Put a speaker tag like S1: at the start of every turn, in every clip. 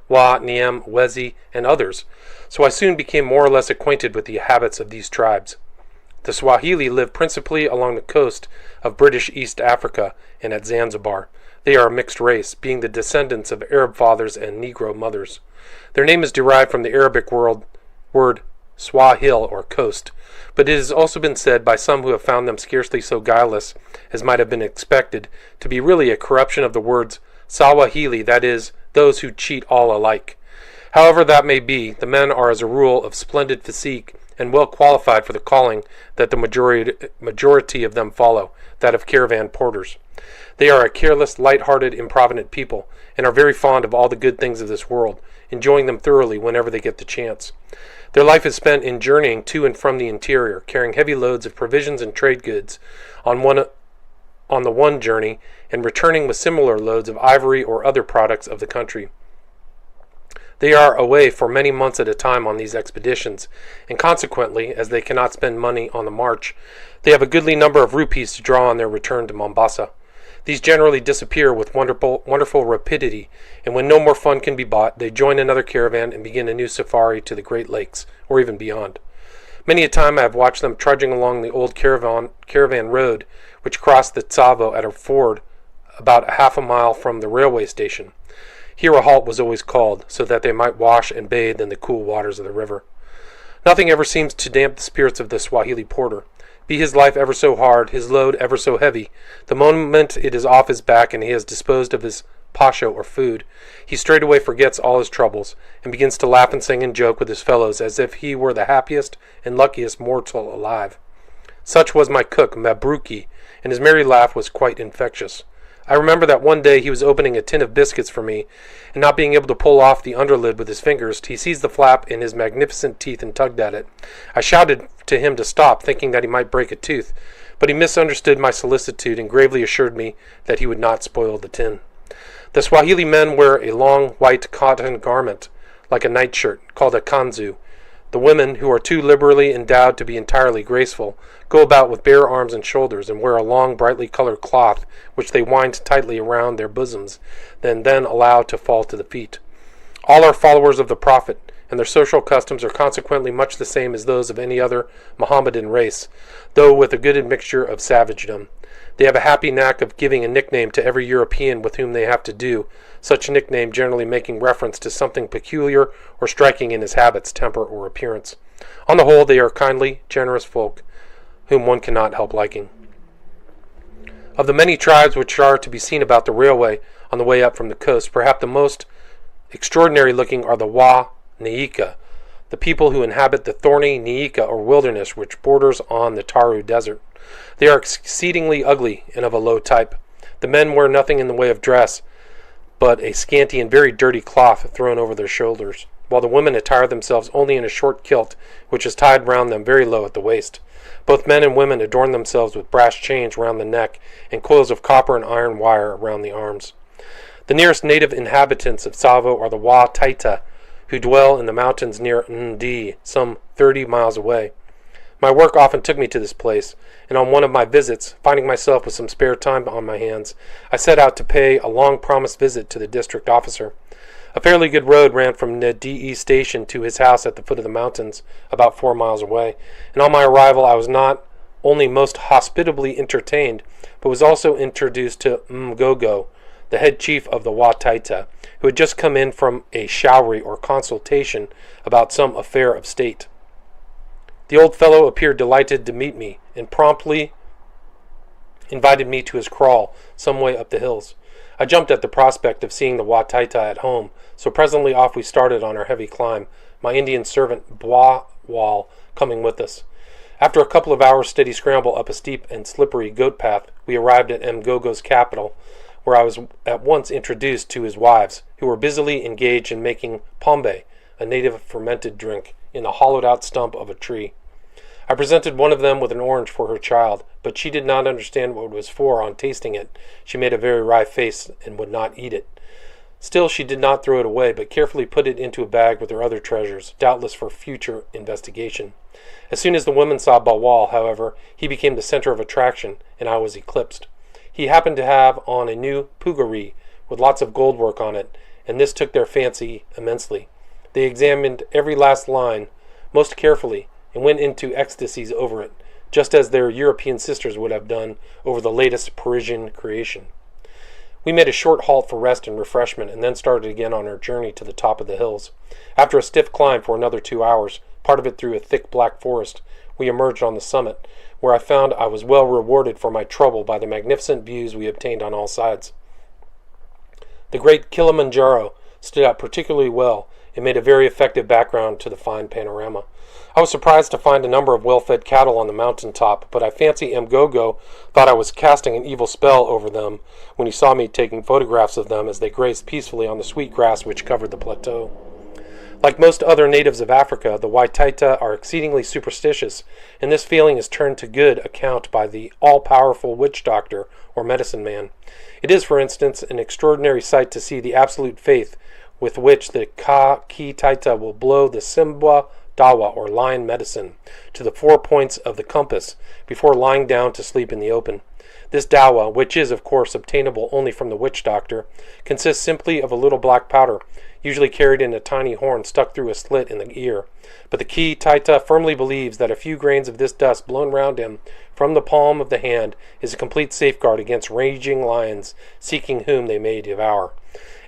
S1: Wa, Niem, Wezi, and others, so I soon became more or less acquainted with the habits of these tribes. The Swahili live principally along the coast of British East Africa and at Zanzibar. They are a mixed race, being the descendants of Arab fathers and Negro mothers. Their name is derived from the Arabic word Swahil, or coast, but it has also been said by some who have found them scarcely so guileless as might have been expected, to be really a corruption of the words Sawahili, that is, those who cheat all alike. However that may be, the men are as a rule of splendid physique and well qualified for the calling that the majority of them follow, that of caravan porters. They are a careless, light-hearted, improvident people, and are very fond of all the good things of this world, enjoying them thoroughly whenever they get the chance. Their life is spent in journeying to and from the interior, carrying heavy loads of provisions and trade goods on the one journey, and returning with similar loads of ivory or other products of the country. They are away for many months at a time on these expeditions, and consequently, as they cannot spend money on the march, they have a goodly number of rupees to draw on their return to Mombasa. These generally disappear with wonderful rapidity, and when no more fun can be bought, they join another caravan and begin a new safari to the Great Lakes, or even beyond. Many a time I have watched them trudging along the old caravan road, which crossed the Tsavo at a ford about half a mile from the railway station. Here a halt was always called, so that they might wash and bathe in the cool waters of the river. Nothing ever seems to damp the spirits of the Swahili porter. Be his life ever so hard, his load ever so heavy, the moment it is off his back and he has disposed of his pasho or food, he straightway forgets all his troubles, and begins to laugh and sing and joke with his fellows as if he were the happiest and luckiest mortal alive. Such was my cook, Mabruki, and his merry laugh was quite infectious. I remember that one day he was opening a tin of biscuits for me, and not being able to pull off the underlid with his fingers, he seized the flap in his magnificent teeth and tugged at it. I shouted to him to stop, thinking that he might break a tooth, but he misunderstood my solicitude and gravely assured me that he would not spoil the tin. The Swahili men wear a long white cotton garment, like a nightshirt, called a kanzu. The women, who are too liberally endowed to be entirely graceful, go about with bare arms and shoulders, and wear a long, brightly colored cloth, which they wind tightly around their bosoms, then allow to fall to the feet. All are followers of the Prophet, and their social customs are consequently much the same as those of any other Mohammedan race, though with a good admixture of savagedom. They have a happy knack of giving a nickname to every European with whom they have to do, such nickname generally making reference to something peculiar or striking in his habits, temper, or appearance. On the whole, they are kindly, generous folk, whom one cannot help liking. Of the many tribes which are to be seen about the railway on the way up from the coast, perhaps the most extraordinary looking are the Wa Nyika, the people who inhabit the thorny Nyika or wilderness which borders on the Taru Desert. They are exceedingly ugly and of a low type. The men wear nothing in the way of dress, but a scanty and very dirty cloth thrown over their shoulders, while the women attire themselves only in a short kilt, which is tied round them very low at the waist. Both men and women adorn themselves with brass chains round the neck and coils of copper and iron wire around the arms. The nearest native inhabitants of Tsavo are the Wa Taita, who dwell in the mountains near Ndi, some 30 miles away. My work often took me to this place, and on one of my visits, finding myself with some spare time on my hands, I set out to pay a long-promised visit to the district officer. A fairly good road ran from Ndi station to his house at the foot of the mountains, about 4 miles away, and on my arrival I was not only most hospitably entertained, but was also introduced to Mgogo, the head chief of the Wa Taita, who had just come in from a showery or consultation about some affair of state. The old fellow appeared delighted to meet me, and promptly invited me to his kraal, some way up the hills. I jumped at the prospect of seeing the Wa Taita at home, so presently off we started on our heavy climb, my Indian servant Bwa Wal coming with us. After a couple of hours' steady scramble up a steep and slippery goat path, we arrived at Mgogo's capital, where I was at once introduced to his wives, who were busily engaged in making pombe, a native fermented drink, in a hollowed-out stump of a tree. I presented one of them with an orange for her child, but she did not understand what it was for. On tasting it, she made a very wry face and would not eat it. Still, she did not throw it away, but carefully put it into a bag with her other treasures, doubtless for future investigation. As soon as the women saw Bawal, however, he became the center of attraction, and I was eclipsed. He happened to have on a new puggaree with lots of gold work on it, and this took their fancy immensely. They examined every last line most carefully and went into ecstasies over it, just as their European sisters would have done over the latest Parisian creation. We made a short halt for rest and refreshment, and then started again on our journey to the top of the hills. After a stiff climb for another 2 hours, part of it through a thick black forest, we emerged on the summit, where I found I was well rewarded for my trouble by the magnificent views we obtained on all sides. The great Kilimanjaro stood out particularly well and made a very effective background to the fine panorama. I was surprised to find a number of well-fed cattle on the mountain top, but I fancy Mgogo thought I was casting an evil spell over them when he saw me taking photographs of them as they grazed peacefully on the sweet grass which covered the plateau. Like most other natives of Africa, the Waitaita are exceedingly superstitious, and this feeling is turned to good account by the all-powerful witch doctor or medicine man. It is, for instance, an extraordinary sight to see the absolute faith with which the Ka-ki-taita will blow the Simbwa dawa, or lion medicine, to the 4 points of the compass before lying down to sleep in the open. This dawa, which is of course obtainable only from the witch doctor, consists simply of a little black powder, usually carried in a tiny horn stuck through a slit in the ear. But the Ki-taita firmly believes that a few grains of this dust blown round him from the palm of the hand is a complete safeguard against raging lions seeking whom they may devour.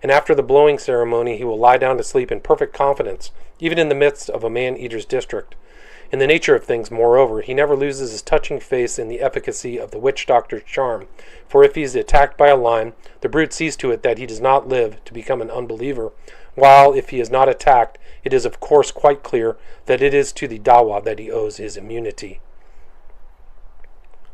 S1: And after the blowing ceremony he will lie down to sleep in perfect confidence, even in the midst of a man-eater's district. In the nature of things, moreover, he never loses his touching faith in the efficacy of the witch doctor's charm, for if he is attacked by a lion, the brute sees to it that he does not live to become an unbeliever, while if he is not attacked, it is of course quite clear that it is to the dawa that he owes his immunity.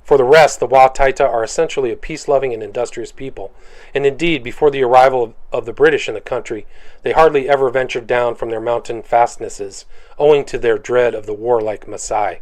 S1: For the rest, the Waitaita are essentially a peace-loving and industrious people, and indeed, before the arrival of the British in the country, they hardly ever ventured down from their mountain fastnesses, owing to their dread of the warlike Maasai.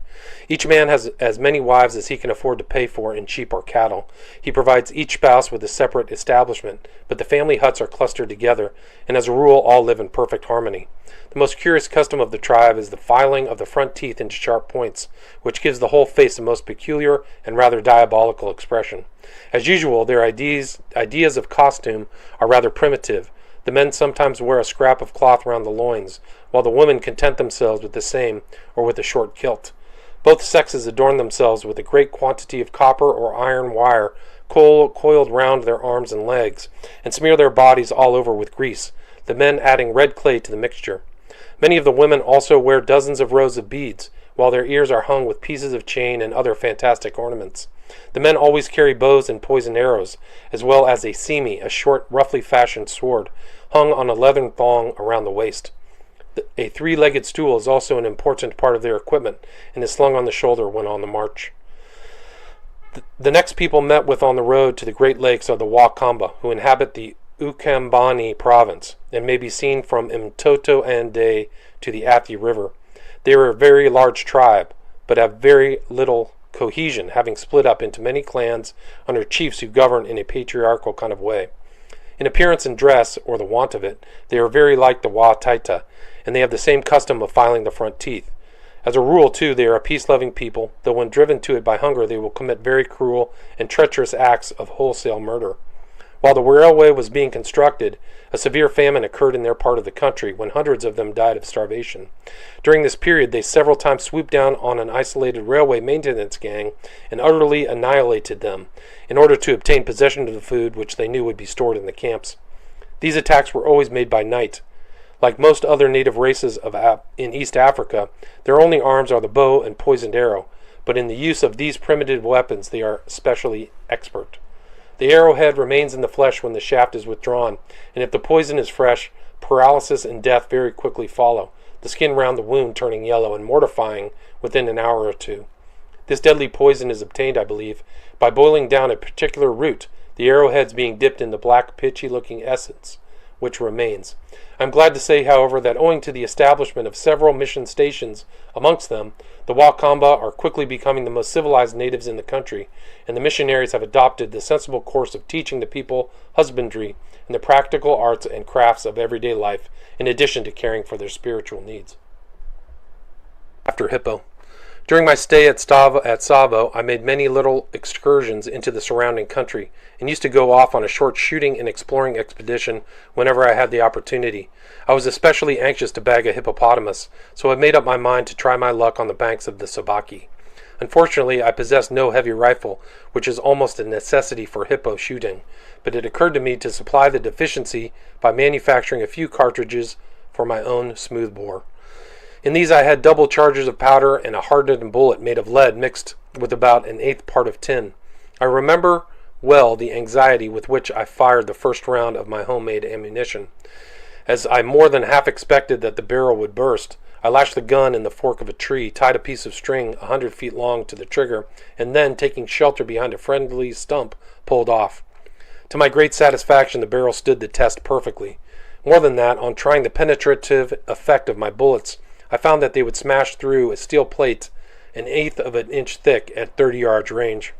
S1: Each man has as many wives as he can afford to pay for in sheep or cattle. He provides each spouse with a separate establishment, but the family huts are clustered together, and as a rule all live in perfect harmony. The most curious custom of the tribe is the filing of the front teeth into sharp points, which gives the whole face a most peculiar and rather diabolical expression. As usual, their ideas of costume are rather primitive. The men sometimes wear a scrap of cloth round the loins, while the women content themselves with the same or with a short kilt. Both sexes adorn themselves with a great quantity of copper or iron wire coiled round their arms and legs, and smear their bodies all over with grease, the men adding red clay to the mixture. Many of the women also wear dozens of rows of beads, while their ears are hung with pieces of chain and other fantastic ornaments. The men always carry bows and poisoned arrows, as well as a simi, a short, roughly fashioned sword, hung on a leathern thong around the waist. A three-legged stool is also an important part of their equipment, and is slung on the shoulder when on the march. The next people met with on the road to the Great Lakes are the Wakamba, who inhabit the Ukambani province, and may be seen from Mtoto Ande to the Athi River. They are a very large tribe, but have very little cohesion, having split up into many clans under chiefs who govern in a patriarchal kind of way. In appearance and dress, or the want of it, they are very like the Waitaita, and they have the same custom of filing the front teeth. As a rule, too, they are a peace-loving people, though when driven to it by hunger they will commit very cruel and treacherous acts of wholesale murder. While the railway was being constructed, a severe famine occurred in their part of the country, when hundreds of them died of starvation. During this period they several times swooped down on an isolated railway maintenance gang and utterly annihilated them, in order to obtain possession of the food which they knew would be stored in the camps. These attacks were always made by night. Like most other native races in East Africa, their only arms are the bow and poisoned arrow, but in the use of these primitive weapons they are especially expert. The arrowhead remains in the flesh when the shaft is withdrawn, and if the poison is fresh, paralysis and death very quickly follow, the skin round the wound turning yellow and mortifying within an hour or two. This deadly poison is obtained, I believe, by boiling down a particular root, the arrowheads being dipped in the black, pitchy-looking essence which remains. I am glad to say, however, that owing to the establishment of several mission stations amongst them, the Wakamba are quickly becoming the most civilized natives in the country, and the missionaries have adopted the sensible course of teaching the people husbandry and the practical arts and crafts of everyday life, in addition to caring for their spiritual needs. After Hippo. During my stay at Tsavo, I made many little excursions into the surrounding country and used to go off on a short shooting and exploring expedition whenever I had the opportunity. I was especially anxious to bag a hippopotamus, so I made up my mind to try my luck on the banks of the Sabaki. Unfortunately, I possessed no heavy rifle, which is almost a necessity for hippo shooting, but it occurred to me to supply the deficiency by manufacturing a few cartridges for my own smoothbore. In these I had double charges of powder and a hardened bullet made of lead mixed with about an eighth part of tin. I remember well the anxiety with which I fired the first round of my homemade ammunition. As I more than half expected that the barrel would burst, I lashed the gun in the fork of a tree, tied a piece of string 100 feet long to the trigger, and then, taking shelter behind a friendly stump, pulled off. To my great satisfaction, the barrel stood the test perfectly. More than that, on trying the penetrative effect of my bullets, I found that they would smash through a steel plate an eighth of an inch thick at 30 yards range.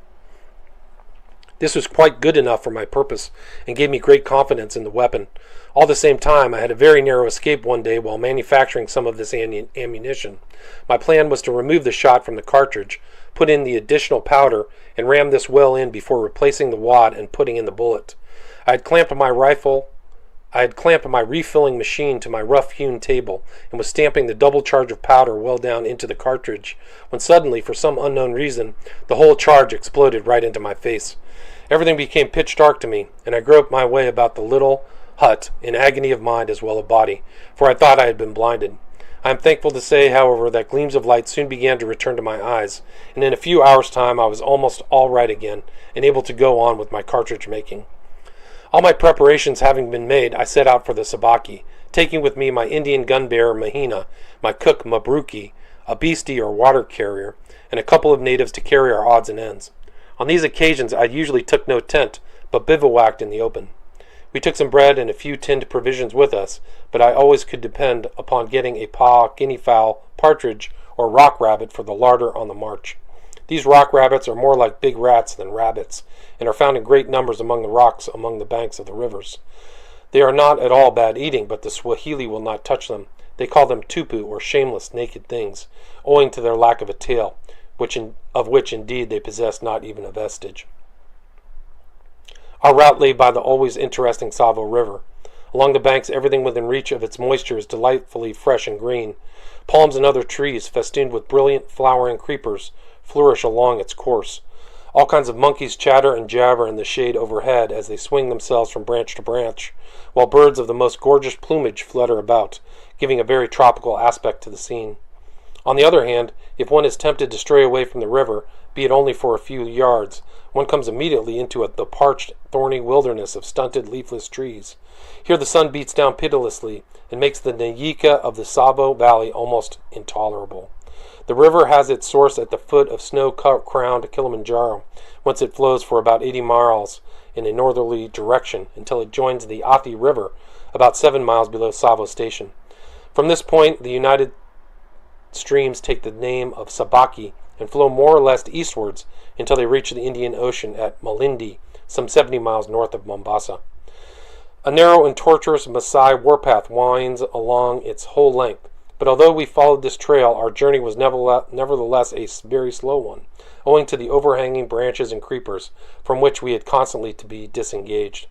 S1: This was quite good enough for my purpose and gave me great confidence in the weapon. All the same time, I had a very narrow escape one day while manufacturing some of this ammunition. My plan was to remove the shot from the cartridge, put in the additional powder, and ram this well in before replacing the wad and putting in the bullet. I had clamped my refilling machine to my rough-hewn table and was stamping the double charge of powder well down into the cartridge, when suddenly, for some unknown reason, the whole charge exploded right into my face. Everything became pitch dark to me, and I groped my way about the little hut in agony of mind as well as body, for I thought I had been blinded. I am thankful to say, however, that gleams of light soon began to return to my eyes, and in a few hours' time I was almost all right again, and able to go on with my cartridge making. All my preparations having been made, I set out for the Sabaki, taking with me my Indian gun-bearer Mahina, my cook Mabruki, a beastie or water carrier, and a couple of natives to carry our odds and ends. On these occasions I usually took no tent, but bivouacked in the open. We took some bread and a few tinned provisions with us, but I always could depend upon getting a guinea fowl, partridge, or rock rabbit for the larder on the march. These rock rabbits are more like big rats than rabbits, and are found in great numbers among the rocks along the banks of the rivers. They are not at all bad eating, but the Swahili will not touch them. They call them tupu, or shameless naked things, owing to their lack of a tail, of which indeed they possess not even a vestige. Our route lay by the always interesting Tsavo River. Along the banks, everything within reach of its moisture is delightfully fresh and green. Palms and other trees, festooned with brilliant flowering creepers, flourish along its course. All kinds of monkeys chatter and jabber in the shade overhead as they swing themselves from branch to branch, while birds of the most gorgeous plumage flutter about, giving a very tropical aspect to the scene. On the other hand, if one is tempted to stray away from the river, be it only for a few yards, one comes immediately into the parched, thorny wilderness of stunted, leafless trees. Here the sun beats down pitilessly and makes the Nyika of the Tsavo Valley almost intolerable. The river has its source at the foot of snow-crowned Kilimanjaro, whence it flows for about 80 miles in a northerly direction until it joins the Athi River about 7 miles below Tsavo Station. From this point, the united streams take the name of Sabaki and flow more or less eastwards until they reach the Indian Ocean at Malindi, some 70 miles north of Mombasa. A narrow and tortuous Maasai warpath winds along its whole length, but although we followed this trail, our journey was nevertheless a very slow one, owing to the overhanging branches and creepers, from which we had constantly to be disengaged.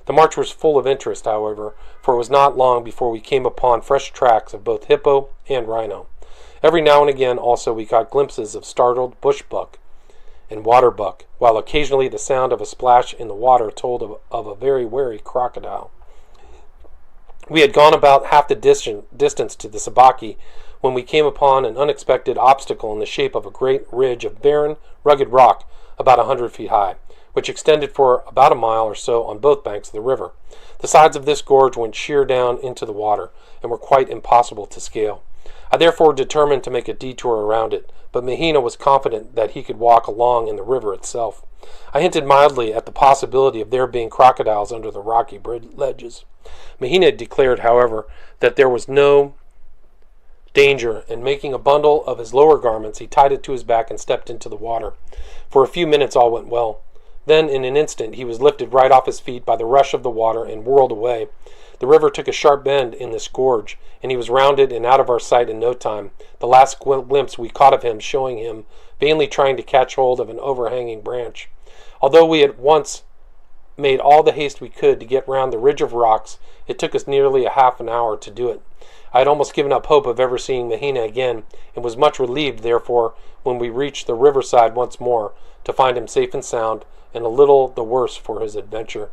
S1: The march was full of interest, however, for it was not long before we came upon fresh tracks of both hippo and rhino. Every now and again also we got glimpses of startled bush buck and water buck, while occasionally the sound of a splash in the water told of a very wary crocodile. We had gone about half the distance to the Sabaki when we came upon an unexpected obstacle in the shape of a great ridge of barren, rugged rock about 100 feet high, which extended for about a mile or so on both banks of the river. The sides of this gorge went sheer down into the water, and were quite impossible to scale. I therefore determined to make a detour around it, but Mahina was confident that he could walk along in the river itself. I hinted mildly at the possibility of there being crocodiles under the rocky ledges. Mahina declared, however, that there was no danger, and making a bundle of his lower garments, he tied it to his back and stepped into the water. For a few minutes all went well. Then, in an instant, he was lifted right off his feet by the rush of the water and whirled away. The river took a sharp bend in this gorge, and he was rounded and out of our sight in no time, the last glimpse we caught of him showing him vainly trying to catch hold of an overhanging branch. Although we at once made all the haste we could to get round the ridge of rocks, it took us nearly a half an hour to do it. I had almost given up hope of ever seeing Mahina again, and was much relieved, therefore, when we reached the riverside once more, to find him safe and sound, and a little the worse for his adventure.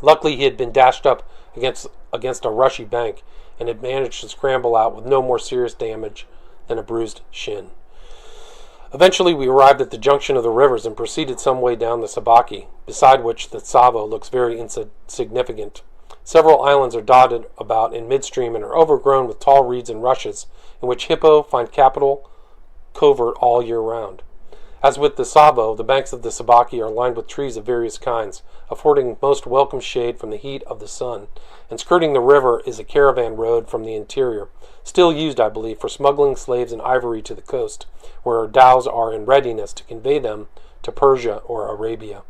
S1: Luckily he had been dashed up against a rushy bank, and had managed to scramble out with no more serious damage than a bruised shin. Eventually we arrived at the junction of the rivers and proceeded some way down the Sabaki, beside which the Tsavo looks very insignificant. Several islands are dotted about in midstream and are overgrown with tall reeds and rushes, in which hippo find capital covert all year round. As with the Tsavo, the banks of the Sabaki are lined with trees of various kinds, affording most welcome shade from the heat of the sun, and skirting the river is a caravan road from the interior, still used, I believe, for smuggling slaves and ivory to the coast, where dhows are in readiness to convey them to Persia or Arabia.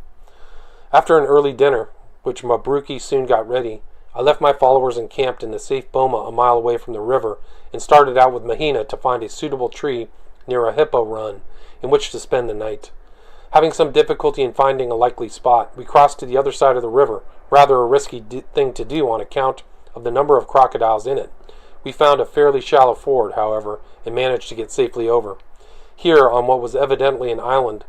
S1: After an early dinner, which Mabruki soon got ready, I left my followers encamped in the safe boma a mile away from the river, and started out with Mahina to find a suitable tree near a hippo run, in which to spend the night. Having some difficulty in finding a likely spot, we crossed to the other side of the river, rather a risky thing to do on account of the number of crocodiles in it. We found a fairly shallow ford, however, and managed to get safely over. Here, on what was evidently an island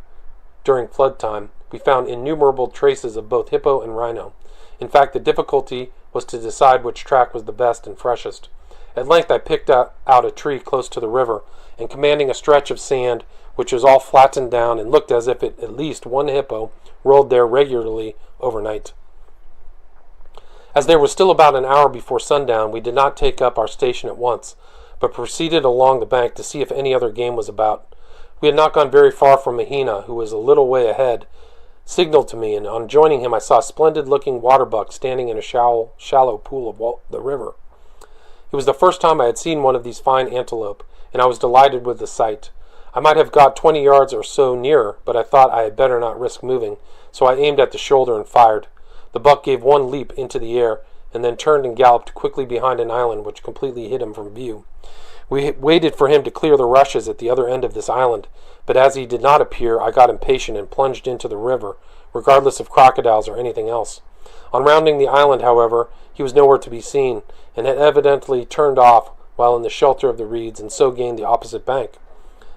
S1: during flood time, we found innumerable traces of both hippo and rhino. In fact, the difficulty was to decide which track was the best and freshest. At length I picked out a tree close to the river, and commanding a stretch of sand which was all flattened down and looked as if at least one hippo rolled there regularly overnight. As there was still about an hour before sundown, we did not take up our station at once, but proceeded along the bank to see if any other game was about. We had not gone very far from Mahina, who was a little way ahead, signaled to me, and on joining him I saw a splendid-looking waterbuck standing in a shallow pool of the river. It was the first time I had seen one of these fine antelope, and I was delighted with the sight. I might have got 20 yards or so nearer, but I thought I had better not risk moving, so I aimed at the shoulder and fired. The buck gave one leap into the air, and then turned and galloped quickly behind an island which completely hid him from view. We waited for him to clear the rushes at the other end of this island, but as he did not appear, I got impatient and plunged into the river, regardless of crocodiles or anything else. On rounding the island, however, he was nowhere to be seen, and had evidently turned off while in the shelter of the reeds, and so gained the opposite bank.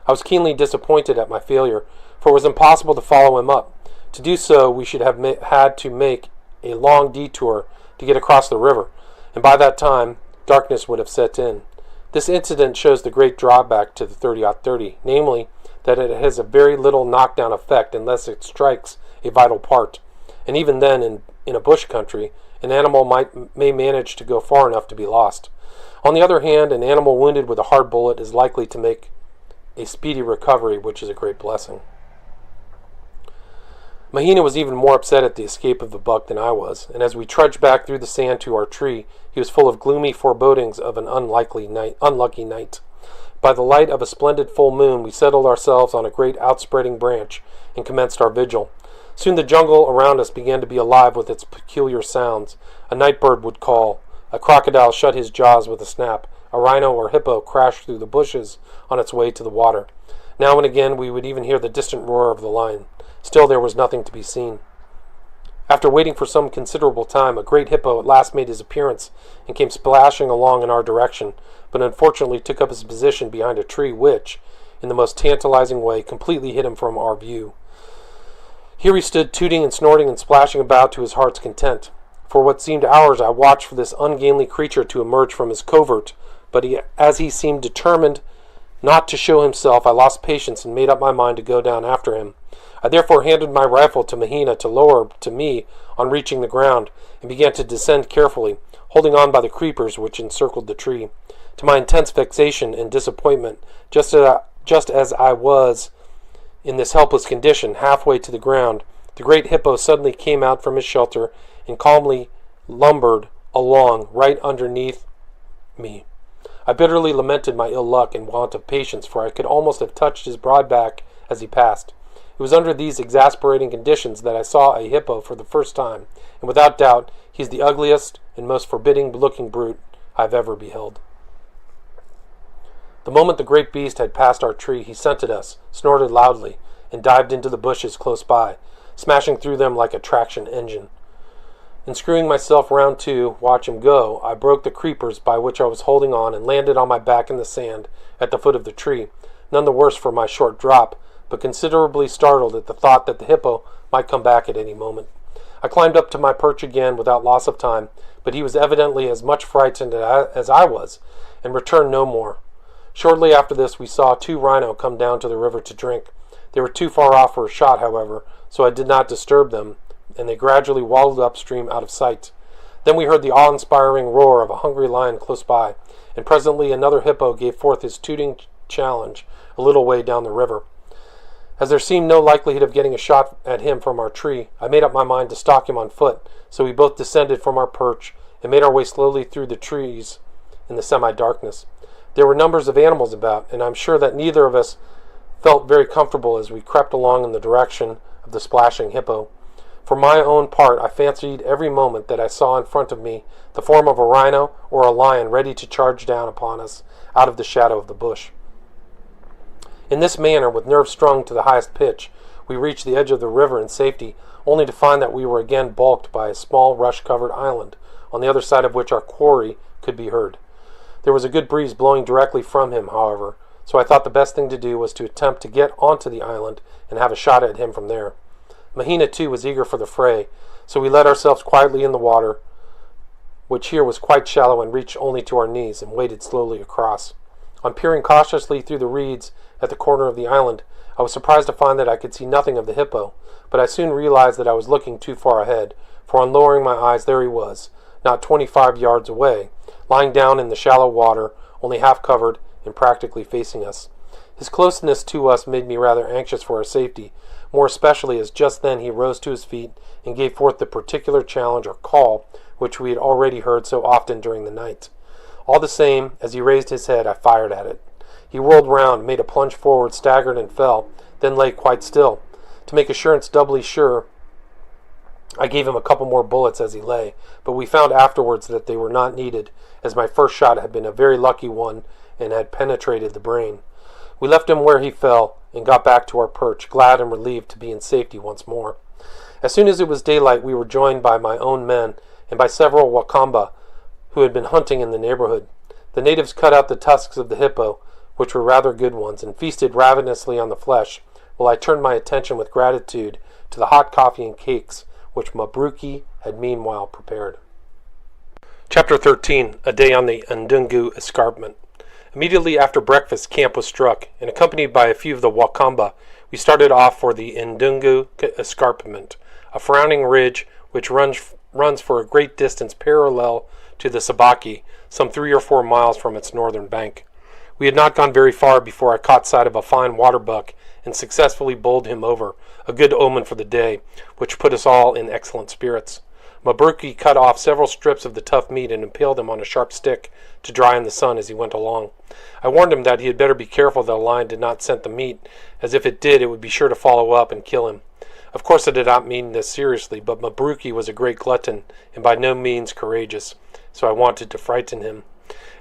S1: I was keenly disappointed at my failure, for it was impossible to follow him up. To do so, we should have had to make a long detour to get across the river, and by that time, darkness would have set in. This incident shows the great drawback to the 30-30, namely, that it has a very little knockdown effect unless it strikes a vital part, and even then, in a bush country, an animal may manage to go far enough to be lost. On the other hand, an animal wounded with a hard bullet is likely to make a speedy recovery, which is a great blessing. Mahina was even more upset at the escape of the buck than I was, and as we trudged back through the sand to our tree, he was full of gloomy forebodings of an unlucky night. By the light of a splendid full moon, we settled ourselves on a great outspreading branch and commenced our vigil. Soon the jungle around us began to be alive with its peculiar sounds. A night bird would call, a crocodile shut his jaws with a snap, a rhino or hippo crashed through the bushes on its way to the water. Now and again we would even hear the distant roar of the lion. Still there was nothing to be seen. After waiting for some considerable time, a great hippo at last made his appearance and came splashing along in our direction, but unfortunately took up his position behind a tree which, in the most tantalizing way, completely hid him from our view. Here he stood tooting and snorting and splashing about to his heart's content. For what seemed hours I watched for this ungainly creature to emerge from his covert, but as he seemed determined not to show himself, I lost patience and made up my mind to go down after him. I therefore handed my rifle to Mahina to lower to me on reaching the ground, and began to descend carefully, holding on by the creepers which encircled the tree. To my intense vexation and disappointment, just as I was in this helpless condition, halfway to the ground, the great hippo suddenly came out from his shelter and calmly lumbered along right underneath me. I bitterly lamented my ill luck and want of patience, for I could almost have touched his broad back as he passed. It It was under these exasperating conditions that I saw a hippo for the first time, and without doubt he's the ugliest and most forbidding-looking brute I've ever beheld. The moment the great beast had passed our tree, he scented us, snorted loudly, and dived into the bushes close by, smashing through them like a traction engine. In screwing myself round to watch him go, I broke the creepers by which I was holding on and landed on my back in the sand at the foot of the tree, none the worse for my short drop, but considerably startled at the thought that the hippo might come back at any moment. I climbed up to my perch again without loss of time, but he was evidently as much frightened as I was, and returned no more. Shortly after this we saw 2 rhino come down to the river to drink. They were too far off for a shot, however, so I did not disturb them, and they gradually waddled upstream out of sight. Then we heard the awe-inspiring roar of a hungry lion close by, and presently another hippo gave forth his tooting challenge a little way down the river. As there seemed no likelihood of getting a shot at him from our tree, I made up my mind to stalk him on foot, so we both descended from our perch and made our way slowly through the trees in the semi-darkness. There were numbers of animals about, and I'm sure that neither of us felt very comfortable as we crept along in the direction of the splashing hippo. For my own part, I fancied every moment that I saw in front of me the form of a rhino or a lion ready to charge down upon us out of the shadow of the bush. In this manner, with nerves strung to the highest pitch, we reached the edge of the river in safety, only to find that we were again balked by a small rush-covered island, on the other side of which our quarry could be heard. There was a good breeze blowing directly from him, however, so I thought the best thing to do was to attempt to get onto the island and have a shot at him from there. Mahina, too, was eager for the fray, so we let ourselves quietly in the water, which here was quite shallow and reached only to our knees, and waded slowly across. On peering cautiously through the reeds at the corner of the island, I was surprised to find that I could see nothing of the hippo, but I soon realized that I was looking too far ahead, for on lowering my eyes there he was, not 25 yards away, lying down in the shallow water, only half covered and practically facing us. His closeness to us made me rather anxious for our safety, more especially as just then he rose to his feet and gave forth the particular challenge or call which we had already heard so often during the night. All the same, as he raised his head, I fired at it. He whirled round, made a plunge forward, staggered and fell, then lay quite still. To make assurance doubly sure, I gave him a couple more bullets as he lay, but we found afterwards that they were not needed, as my first shot had been a very lucky one and had penetrated the brain. We left him where he fell and got back to our perch, glad and relieved to be in safety once more. As soon as it was daylight, we were joined by my own men and by several Wakamba who had been hunting in the neighborhood. The natives cut out the tusks of the hippo, which were rather good ones, and feasted ravenously on the flesh, while I turned my attention with gratitude to the hot coffee and cakes which Mabruki had meanwhile prepared. Chapter 13. A Day on the Ndungu Escarpment. Immediately after breakfast, camp was struck, and accompanied by a few of the Wakamba, we started off for the Ndungu Escarpment, a frowning ridge which runs for a great distance parallel to the Sabaki, some 3 or 4 miles from its northern bank. We had not gone very far before I caught sight of a fine waterbuck and successfully bowled him over, a good omen for the day, which put us all in excellent spirits. Mabruki cut off several strips of the tough meat and impaled them on a sharp stick to dry in the sun as he went along. I warned him that he had better be careful that a lion did not scent the meat, as if it did, it would be sure to follow up and kill him. Of course I did not mean this seriously, but Mabruki was a great glutton and by no means courageous, so I wanted to frighten him.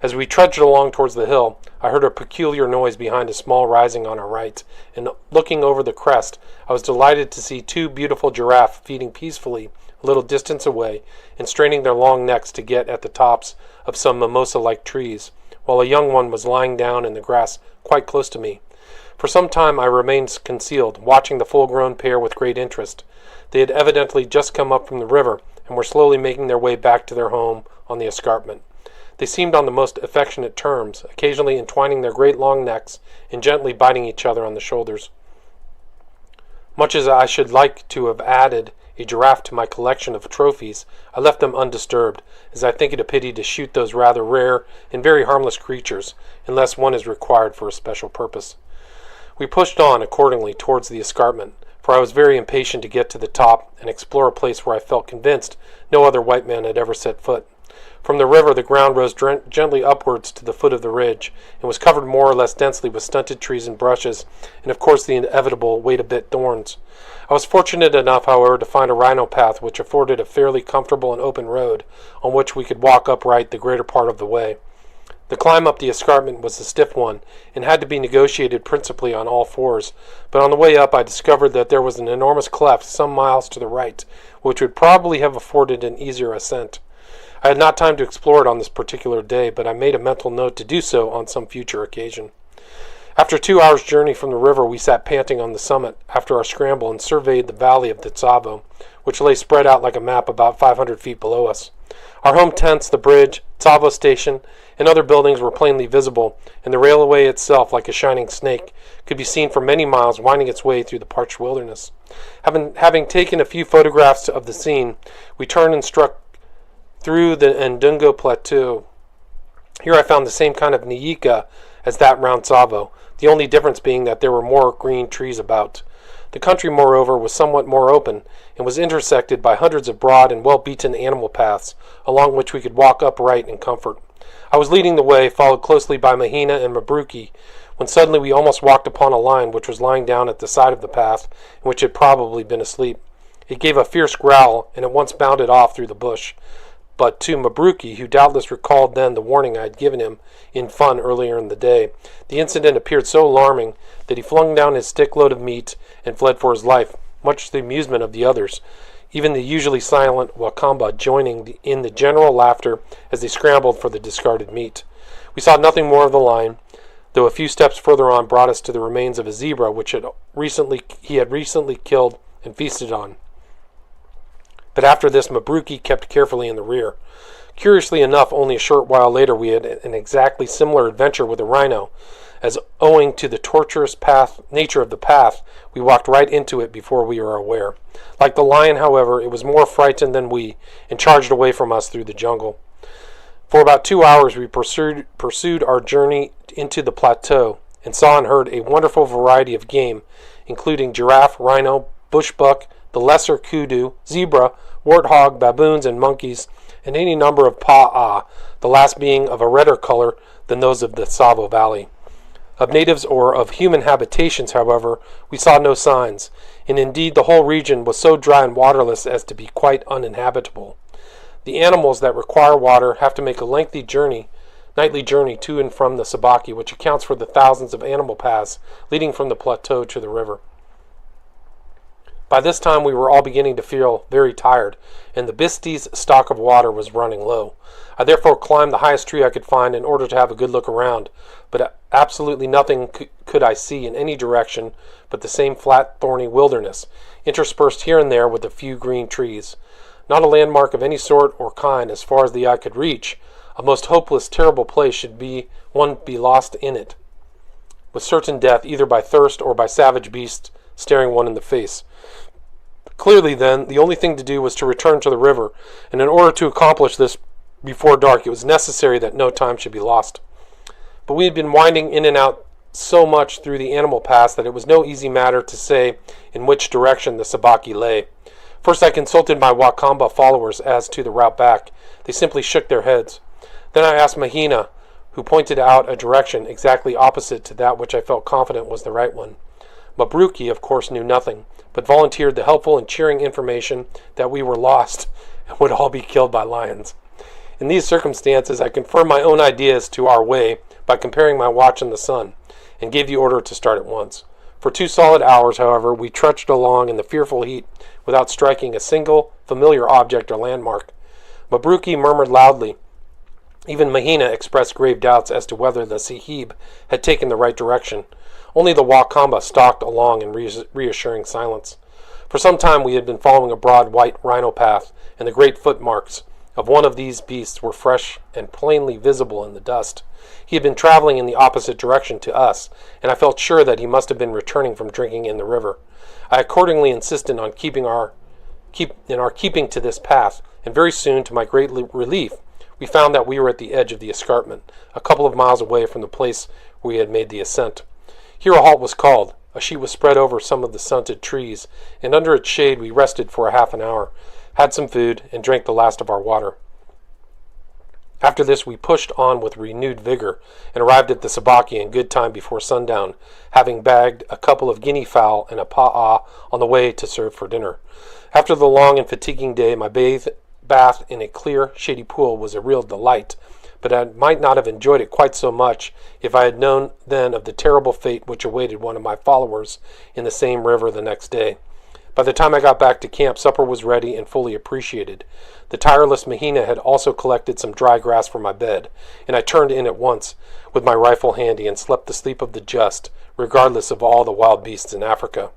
S1: As we trudged along towards the hill, I heard a peculiar noise behind a small rising on our right, and looking over the crest, I was delighted to see 2 beautiful giraffes feeding peacefully a little distance away and straining their long necks to get at the tops of some mimosa-like trees, while a young one was lying down in the grass quite close to me. For some time I remained concealed, watching the full-grown pair with great interest. They had evidently just come up from the river and were slowly making their way back to their home on the escarpment. They seemed on the most affectionate terms, occasionally entwining their great long necks and gently biting each other on the shoulders. Much as I should like to have added a giraffe to my collection of trophies, I left them undisturbed, as I think it a pity to shoot those rather rare and very harmless creatures, unless one is required for a special purpose. We pushed on, accordingly, towards the escarpment, for I was very impatient to get to the top and explore a place where I felt convinced no other white man had ever set foot. From the river, the ground rose gently upwards to the foot of the ridge, and was covered more or less densely with stunted trees and brushes, and of course the inevitable wait-a-bit thorns. I was fortunate enough, however, to find a rhino path which afforded a fairly comfortable and open road, on which we could walk upright the greater part of the way. The climb up the escarpment was a stiff one, and had to be negotiated principally on all fours, but on the way up I discovered that there was an enormous cleft some miles to the right, which would probably have afforded an easier ascent. I had not time to explore it on this particular day, but I made a mental note to do so on some future occasion. After 2 hours' journey from the river, we sat panting on the summit after our scramble and surveyed the valley of the Tsavo, which lay spread out like a map about 500 feet below us. Our home tents, the bridge, Tsavo station, and other buildings were plainly visible, and the railway itself, like a shining snake, could be seen for many miles winding its way through the parched wilderness. Having taken a few photographs of the scene, we turned and struck through the Ndungo Plateau. Here I found the same kind of nyika as that round Tsavo, the only difference being that there were more green trees about. The country, moreover, was somewhat more open, and was intersected by hundreds of broad and well-beaten animal paths, along which we could walk upright in comfort. I was leading the way, followed closely by Mahina and Mabruki, when suddenly we almost walked upon a lion which was lying down at the side of the path, and which had probably been asleep. It gave a fierce growl, and at once bounded off through the bush. But to Mabruki, who doubtless recalled then the warning I had given him in fun earlier in the day, the incident appeared so alarming that he flung down his stick-load of meat and fled for his life, much to the amusement of the others, even the usually silent Wakamba joining in the general laughter as they scrambled for the discarded meat. We saw nothing more of the lion, though a few steps further on brought us to the remains of a zebra which he had recently killed and feasted on. But after this, Mabruki kept carefully in the rear. Curiously enough, only a short while later we had an exactly similar adventure with a rhino, as owing to the tortuous nature of the path, we walked right into it before we were aware. Like the lion, however, it was more frightened than we, and charged away from us through the jungle. For about 2 hours we pursued our journey into the plateau, and saw and heard a wonderful variety of game, including giraffe, rhino, bushbuck, the lesser kudu, zebra, warthog, baboons, and monkeys, and any number of pa'a, the last being of a redder color than those of the Tsavo Valley. Of natives or of human habitations, however, we saw no signs, and indeed the whole region was so dry and waterless as to be quite uninhabitable. The animals that require water have to make a lengthy nightly journey to and from the Sabaki, which accounts for the thousands of animal paths leading from the plateau to the river. By this time we were all beginning to feel very tired, and the Bisti's stock of water was running low. I therefore climbed the highest tree I could find in order to have a good look around, but absolutely nothing could I see in any direction but the same flat, thorny wilderness, interspersed here and there with a few green trees. Not a landmark of any sort or kind as far as the eye could reach. A most hopeless, terrible place should one be lost in it, with certain death either by thirst or by savage beasts staring one in the face. Clearly, then, the only thing to do was to return to the river, and in order to accomplish this before dark, it was necessary that no time should be lost. But we had been winding in and out so much through the animal paths that it was no easy matter to say in which direction the Sabaki lay. First I consulted my Wakamba followers as to the route back. They simply shook their heads. Then I asked Mahina, who pointed out a direction exactly opposite to that which I felt confident was the right one. Mabruki, of course, knew nothing, but volunteered the helpful and cheering information that we were lost and would all be killed by lions. In these circumstances, I confirmed my own ideas to our way by comparing my watch and the sun, and gave the order to start at once. For 2 solid hours, however, we trudged along in the fearful heat without striking a single familiar object or landmark. Mabruki murmured loudly. Even Mahina expressed grave doubts as to whether the Sahib had taken the right direction. Only the Wakamba stalked along in reassuring silence. For some time we had been following a broad white rhino path, and the great footmarks of one of these beasts were fresh and plainly visible in the dust. He had been traveling in the opposite direction to us, and I felt sure that he must have been returning from drinking in the river. I accordingly insisted on keeping to this path, and very soon, to my great relief, we found that we were at the edge of the escarpment, a couple of miles away from the place where we had made the ascent. Here a halt was called. A sheet was spread over some of the stunted trees, and under its shade we rested for a half an hour, had some food, and drank the last of our water. After this, we pushed on with renewed vigor and arrived at the Sabaki in good time before sundown, having bagged a couple of guinea fowl and a pa'a on the way to serve for dinner. After the long and fatiguing day, my bath in a clear, shady pool was a real delight, but I might not have enjoyed it quite so much if I had known then of the terrible fate which awaited one of my followers in the same river the next day. By the time I got back to camp, supper was ready and fully appreciated. The tireless Mahina had also collected some dry grass for my bed, and I turned in at once, with my rifle handy, and slept the sleep of the just, regardless of all the wild beasts in Africa.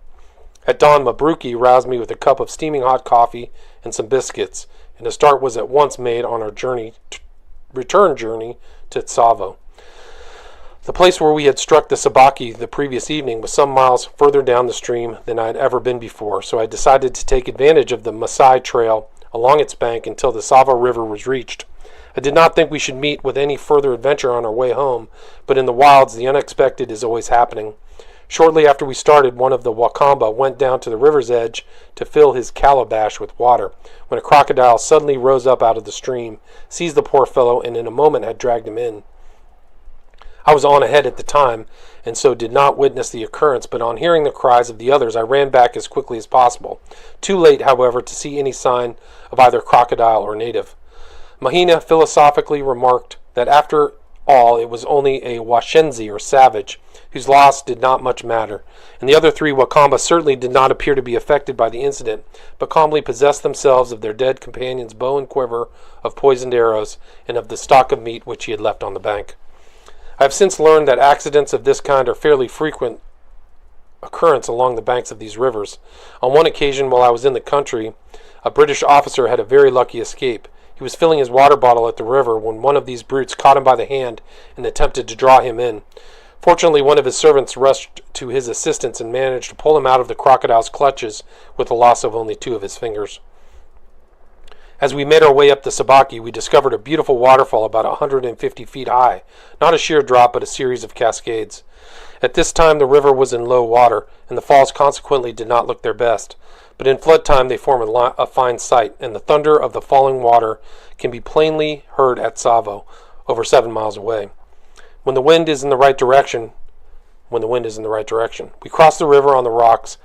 S1: At dawn, Mabruki roused me with a cup of steaming hot coffee and some biscuits, and a start was at once made on our return journey to Tsavo. The place where we had struck the Sabaki the previous evening was some miles further down the stream than I had ever been before, so I decided to take advantage of the Maasai Trail along its bank until the Tsavo River was reached. I did not think we should meet with any further adventure on our way home, but in the wilds the unexpected is always happening. Shortly after we started, one of the Wakamba went down to the river's edge to fill his calabash with water, when a crocodile suddenly rose up out of the stream, seized the poor fellow, and in a moment had dragged him in. I was on ahead at the time, and so did not witness the occurrence, but on hearing the cries of the others, I ran back as quickly as possible. Too late, however, to see any sign of either crocodile or native. Mahina philosophically remarked that after all it was only a Washenzi or savage, whose loss did not much matter, and the other three Wakamba certainly did not appear to be affected by the incident, but calmly possessed themselves of their dead companion's bow and quiver, of poisoned arrows, and of the stock of meat which he had left on the bank. I have since learned that accidents of this kind are fairly frequent occurrence along the banks of these rivers. On one occasion, while I was in the country, a British officer had a very lucky escape. He was filling his water bottle at the river when one of these brutes caught him by the hand and attempted to draw him in. Fortunately, one of his servants rushed to his assistance and managed to pull him out of the crocodile's clutches with the loss of only 2 of his fingers. As we made our way up the Sabaki, we discovered a beautiful waterfall about 150 feet high, not a sheer drop, but a series of cascades. At this time the river was in low water, and the falls consequently did not look their best, but in flood time they form a fine sight, and the thunder of the falling water can be plainly heard at Tsavo, over 7 miles away. When the wind is in the right direction, we crossed the river on the rocks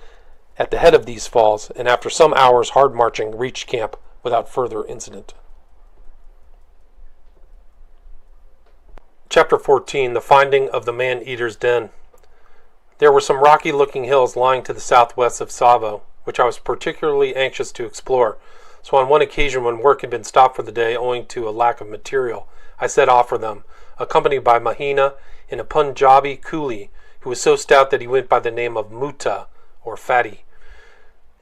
S1: at the head of these falls, and after some hours' hard marching reached camp without further incident. Chapter 14. The Finding of the Man-Eater's Den. There were some rocky-looking hills lying to the southwest of Tsavo, which I was particularly anxious to explore, so on one occasion when work had been stopped for the day owing to a lack of material, I set off for them, accompanied by Mahina and a Punjabi coolie, who was so stout that he went by the name of Mutta, or Fatty.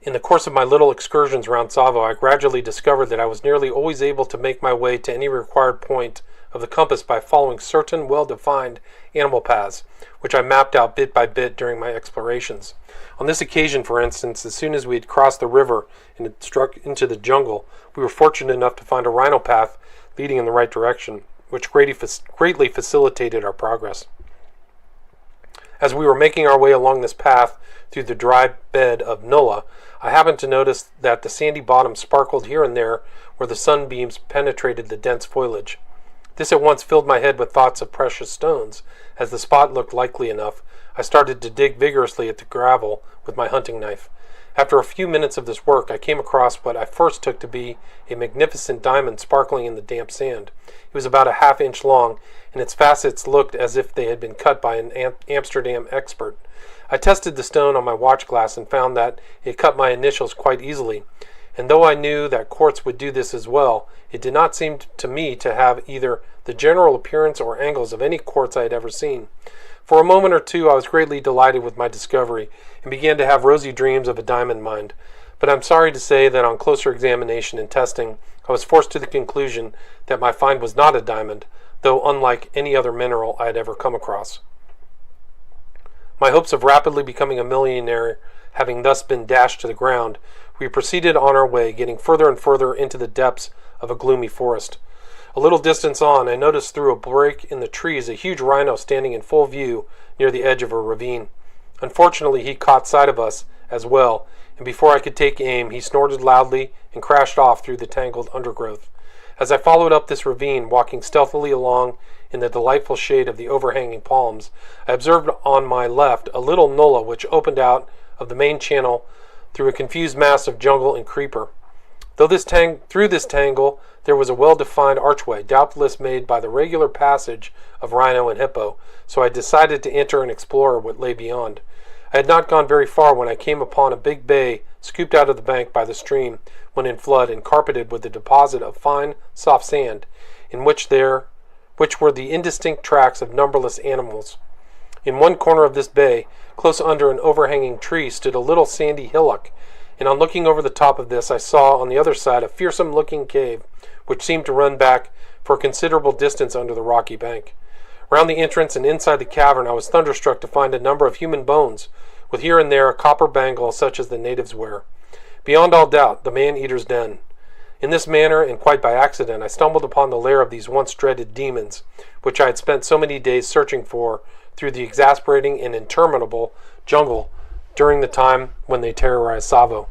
S1: In the course of my little excursions around Tsavo, I gradually discovered that I was nearly always able to make my way to any required point of the compass by following certain well-defined animal paths, which I mapped out bit by bit during my explorations. On this occasion, for instance, as soon as we had crossed the river and had struck into the jungle, we were fortunate enough to find a rhino path leading in the right direction, which greatly facilitated our progress. As we were making our way along this path through the dry bed of Nulla, I happened to notice that the sandy bottom sparkled here and there where the sunbeams penetrated the dense foliage. This at once filled my head with thoughts of precious stones. As the spot looked likely enough, I started to dig vigorously at the gravel with my hunting knife. After a few minutes of this work, I came across what I first took to be a magnificent diamond sparkling in the damp sand. It was about a half-inch long, and its facets looked as if they had been cut by an Amsterdam expert. I tested the stone on my watch glass and found that it cut my initials quite easily, and though I knew that quartz would do this as well, it did not seem to me to have either the general appearance or angles of any quartz I had ever seen. For a moment or two I was greatly delighted with my discovery, and began to have rosy dreams of a diamond mine, but I'm sorry to say that on closer examination and testing, I was forced to the conclusion that my find was not a diamond, though unlike any other mineral I had ever come across. My hopes of rapidly becoming a millionaire having thus been dashed to the ground, we proceeded on our way, getting further and further into the depths of a gloomy forest. A little distance on, I noticed through a break in the trees a huge rhino standing in full view near the edge of a ravine. Unfortunately, he caught sight of us as well, and before I could take aim, he snorted loudly and crashed off through the tangled undergrowth. As I followed up this ravine, walking stealthily along in the delightful shade of the overhanging palms, I observed on my left a little nullah which opened out of the main channel through a confused mass of jungle and creeper. Through this tangle there was a well-defined archway, doubtless made by the regular passage of rhino and hippo, so I decided to enter and explore what lay beyond. I had not gone very far when I came upon a big bay scooped out of the bank by the stream when in flood and carpeted with a deposit of fine, soft sand, in which were the indistinct tracks of numberless animals. In one corner of this bay, close under an overhanging tree, stood a little sandy hillock, and on looking over the top of this I saw on the other side a fearsome-looking cave, which seemed to run back for a considerable distance under the rocky bank. Round the entrance and inside the cavern I was thunderstruck to find a number of human bones, with here and there a copper bangle such as the natives wear. Beyond all doubt, the man-eater's den. In this manner, and quite by accident, I stumbled upon the lair of these once dreaded demons, which I had spent so many days searching for through the exasperating and interminable jungle during the time when they terrorized Tsavo.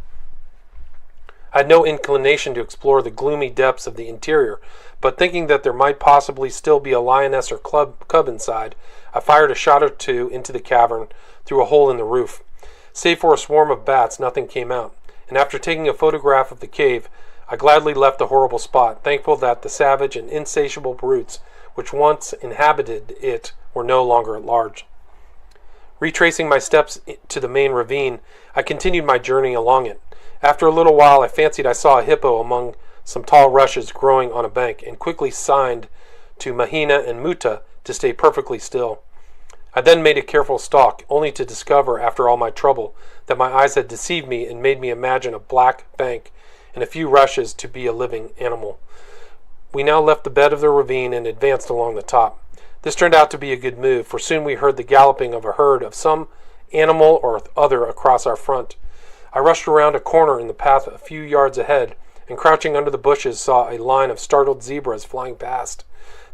S1: I had no inclination to explore the gloomy depths of the interior, but thinking that there might possibly still be a lioness or cub inside, I fired a shot or two into the cavern through a hole in the roof. Save for a swarm of bats, nothing came out, and after taking a photograph of the cave, I gladly left the horrible spot, thankful that the savage and insatiable brutes which once inhabited it were no longer at large. Retracing my steps to the main ravine, I continued my journey along it. After a little while I fancied I saw a hippo among some tall rushes growing on a bank, and quickly signed to Mahina and Muta to stay perfectly still. I then made a careful stalk, only to discover, after all my trouble, that my eyes had deceived me and made me imagine a black bank and a few rushes to be a living animal. We now left the bed of the ravine and advanced along the top. This turned out to be a good move, for soon we heard the galloping of a herd of some animal or other across our front. I rushed around a corner in the path a few yards ahead, and crouching under the bushes saw a line of startled zebras flying past.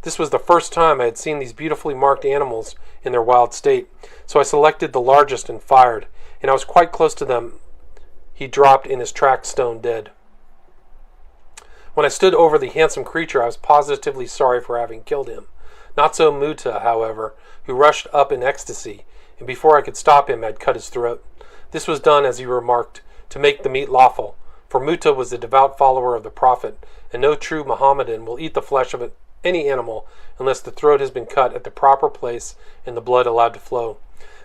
S1: This was the first time I had seen these beautifully marked animals in their wild state, so I selected the largest and fired, and I was quite close to them. He dropped in his tracks stone dead. When I stood over the handsome creature, I was positively sorry for having killed him. Not so Muta, however, who rushed up in ecstasy, and before I could stop him had cut his throat. This was done, as he remarked, to make the meat lawful, for Muta was a devout follower of the Prophet, and no true Mohammedan will eat the flesh of any animal unless the throat has been cut at the proper place and the blood allowed to flow.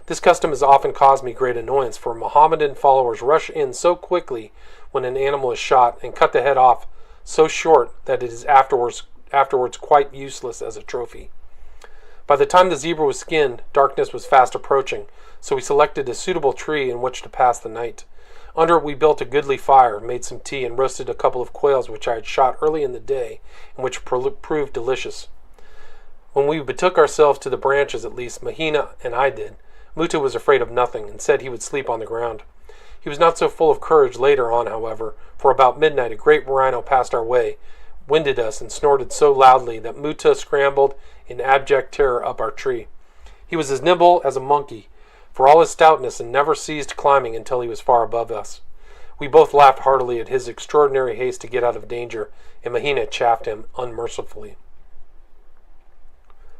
S1: This custom has often caused me great annoyance, for Mohammedan followers rush in so quickly when an animal is shot and cut the head off so short that it is afterwards quite useless as a trophy. By the time the zebra was skinned, darkness was fast approaching, so we selected a suitable tree in which to pass the night. Under it we built a goodly fire, made some tea, and roasted a couple of quails which I had shot early in the day, and which proved delicious. When we betook ourselves to the branches, at least Mahina and I did, Muta was afraid of nothing, and said he would sleep on the ground. He was not so full of courage later on, however, for about midnight a great rhino passed our way, winded us, and snorted so loudly that Muta scrambled in abject terror up our tree. He was as nimble as a monkey, for all his stoutness, and never ceased climbing until he was far above us. We both laughed heartily at his extraordinary haste to get out of danger, and Mahina chaffed him unmercifully.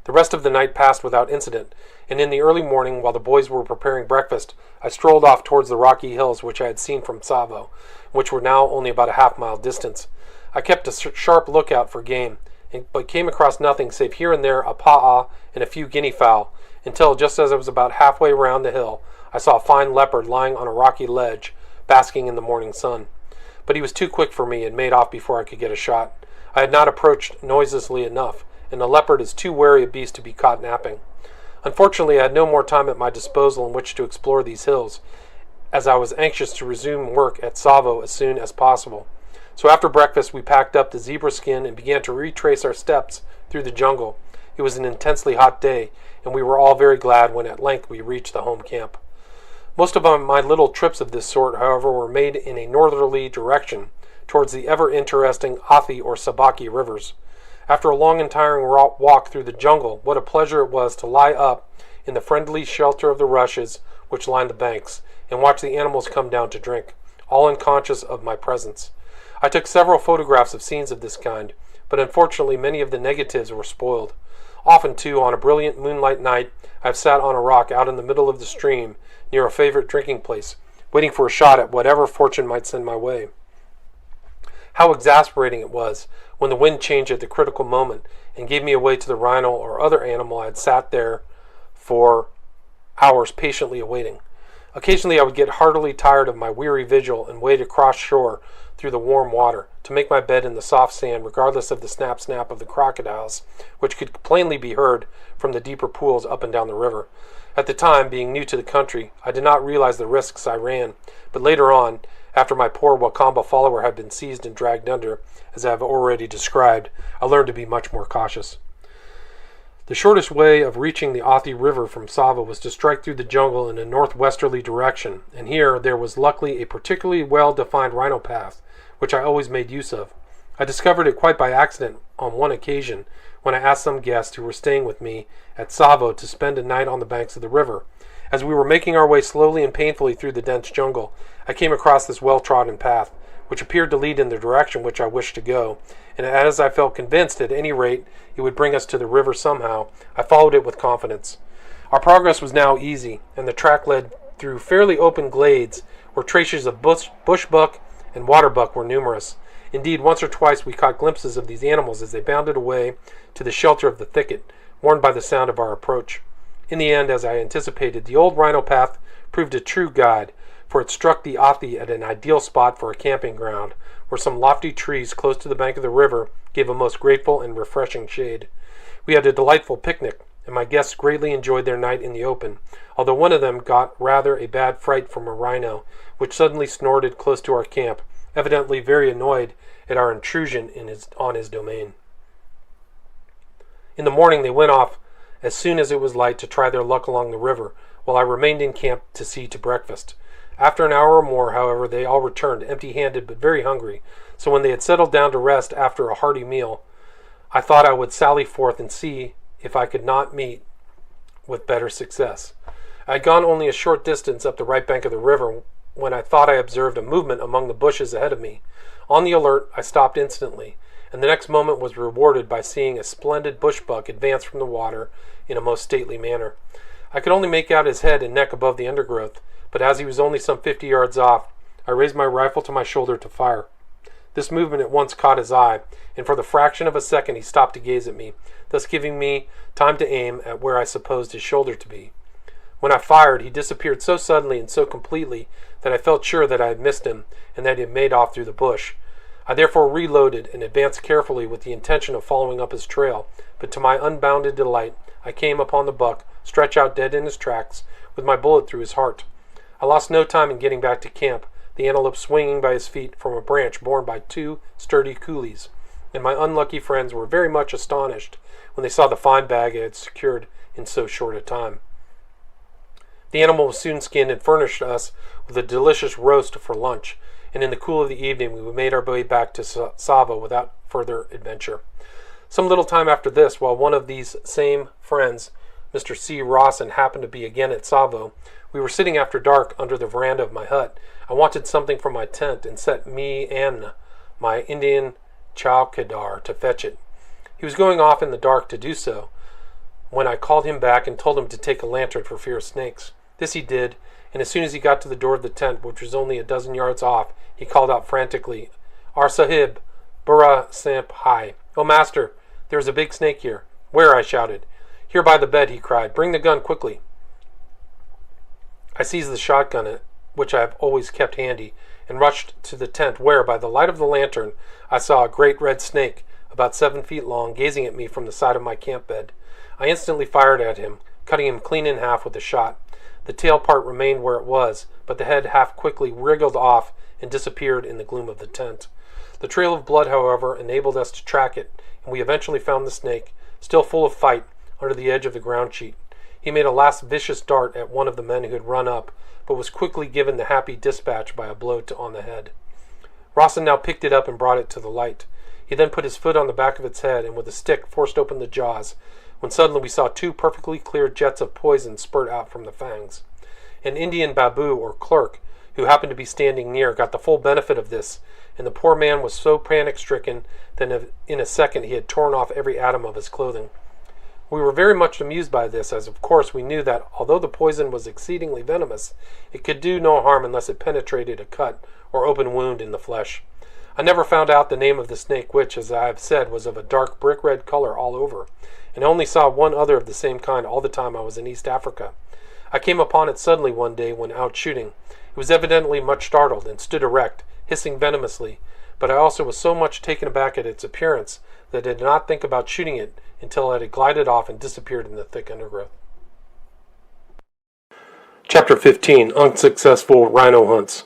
S1: The rest of the night passed without incident, and in the early morning, while the boys were preparing breakfast, I strolled off towards the rocky hills which I had seen from Tsavo, which were now only about a half-mile distant. I kept a sharp lookout for game, but came across nothing save here and there a pa'a and a few guinea fowl, until, just as I was about halfway round the hill, I saw a fine leopard lying on a rocky ledge, basking in the morning sun. But he was too quick for me, and made off before I could get a shot. I had not approached noiselessly enough, and the leopard is too wary a beast to be caught napping. Unfortunately, I had no more time at my disposal in which to explore these hills, as I was anxious to resume work at Tsavo as soon as possible. So after breakfast we packed up the zebra skin and began to retrace our steps through the jungle. It was an intensely hot day, and we were all very glad when at length we reached the home camp. Most of my little trips of this sort, however, were made in a northerly direction, towards the ever-interesting Athi or Sabaki rivers. After a long and tiring walk through the jungle, what a pleasure it was to lie up in the friendly shelter of the rushes which lined the banks, and watch the animals come down to drink, all unconscious of my presence. I took several photographs of scenes of this kind, but unfortunately many of the negatives were spoiled. Often, too, on a brilliant moonlight night, I've sat on a rock out in the middle of the stream near a favorite drinking place, waiting for a shot at whatever fortune might send my way. How exasperating it was when the wind changed at the critical moment and gave me away to the rhino or other animal I had sat there for hours patiently awaiting. Occasionally I would get heartily tired of my weary vigil and wade across shore through the warm water to make my bed in the soft sand regardless of the snap-snap of the crocodiles, which could plainly be heard from the deeper pools up and down the river. At the time, being new to the country, I did not realize the risks I ran, but later on, after my poor Wakamba follower had been seized and dragged under, as I have already described, I learned to be much more cautious. The shortest way of reaching the Athi River from Tsavo was to strike through the jungle in a northwesterly direction, and here there was luckily a particularly well-defined rhino path, which I always made use of. I discovered it quite by accident on one occasion when I asked some guests who were staying with me at Tsavo to spend a night on the banks of the river. As we were making our way slowly and painfully through the dense jungle, I came across this well-trodden path, which appeared to lead in the direction which I wished to go, and as I felt convinced at any rate it would bring us to the river somehow, I followed it with confidence. Our progress was now easy, and the track led through fairly open glades where traces of bushbuck and waterbuck were numerous. Indeed, once or twice we caught glimpses of these animals as they bounded away to the shelter of the thicket, warned by the sound of our approach. In the end, as I anticipated, the old rhino path proved a true guide, for it struck the Athi at an ideal spot for a camping ground, where some lofty trees close to the bank of the river gave a most grateful and refreshing shade. We had a delightful picnic, and my guests greatly enjoyed their night in the open, although one of them got rather a bad fright from a rhino, which suddenly snorted close to our camp, evidently very annoyed at our intrusion on his domain. In the morning they went off as soon as it was light to try their luck along the river, while I remained in camp to see to breakfast. After an hour or more, however, they all returned, empty-handed but very hungry, so when they had settled down to rest after a hearty meal, I thought I would sally forth and see if I could not meet with better success. I had gone only a short distance up the right bank of the river when I thought I observed a movement among the bushes ahead of me. On the alert, I stopped instantly, and the next moment was rewarded by seeing a splendid bushbuck advance from the water in a most stately manner. I could only make out his head and neck above the undergrowth, but as he was only some 50 yards off, I raised my rifle to my shoulder to fire. This movement at once caught his eye, and for the fraction of a second he stopped to gaze at me, thus giving me time to aim at where I supposed his shoulder to be. When I fired, he disappeared so suddenly and so completely that I felt sure that I had missed him and that he had made off through the bush. I therefore reloaded and advanced carefully with the intention of following up his trail, but to my unbounded delight, I came upon the buck, stretched out dead in his tracks, with my bullet through his heart. I lost no time in getting back to camp, the antelope swinging by his feet from a branch borne by two sturdy coolies, and my unlucky friends were very much astonished when they saw the fine bag I had secured in so short a time. The animal was soon skinned and furnished us with a delicious roast for lunch, and in the cool of the evening we made our way back to Tsavo without further adventure. Some little time after this, while one of these same friends, Mr. C. Rawson, happened to be again at Tsavo, we were sitting after dark under the veranda of my hut. I wanted something from my tent and set me and my Indian chowkidar to fetch it. He was going off in the dark to do so, when I called him back and told him to take a lantern for fear of snakes. This he did, and as soon as he got to the door of the tent, which was only a dozen yards off, he called out frantically, "Ar Sahib, Burra Samp Hai. Oh, master, there is a big snake here." "Where?" I shouted. "Here by the bed," he cried. "Bring the gun quickly." I seized the shotgun, which I have always kept handy, and rushed to the tent where, by the light of the lantern, I saw a great red snake, about 7 feet long, gazing at me from the side of my camp bed. I instantly fired at him, cutting him clean in half with a shot. The tail part remained where it was, but the head half quickly wriggled off and disappeared in the gloom of the tent. The trail of blood, however, enabled us to track it, and we eventually found the snake, still full of fight, under the edge of the ground sheet. He made a last vicious dart at one of the men who had run up, but was quickly given the happy dispatch by a blow on the head. Rawson now picked it up and brought it to the light. He then put his foot on the back of its head and with a stick forced open the jaws, when suddenly we saw two perfectly clear jets of poison spurt out from the fangs. An Indian babu or clerk, who happened to be standing near, got the full benefit of this, and the poor man was so panic-stricken that in a second he had torn off every atom of his clothing. We were very much amused by this, as of course we knew that although the poison was exceedingly venomous, it could do no harm unless it penetrated a cut or open wound in the flesh. I never found out the name of the snake, which, as I have said, was of a dark brick-red color all over, and I only saw one other of the same kind all the time I was in East Africa. I came upon it suddenly one day when out shooting. It was evidently much startled and stood erect, hissing venomously, but I also was so much taken aback at its appearance that I did not think about shooting it until it had glided off and disappeared in the thick undergrowth. Chapter 15. Unsuccessful Rhino Hunts.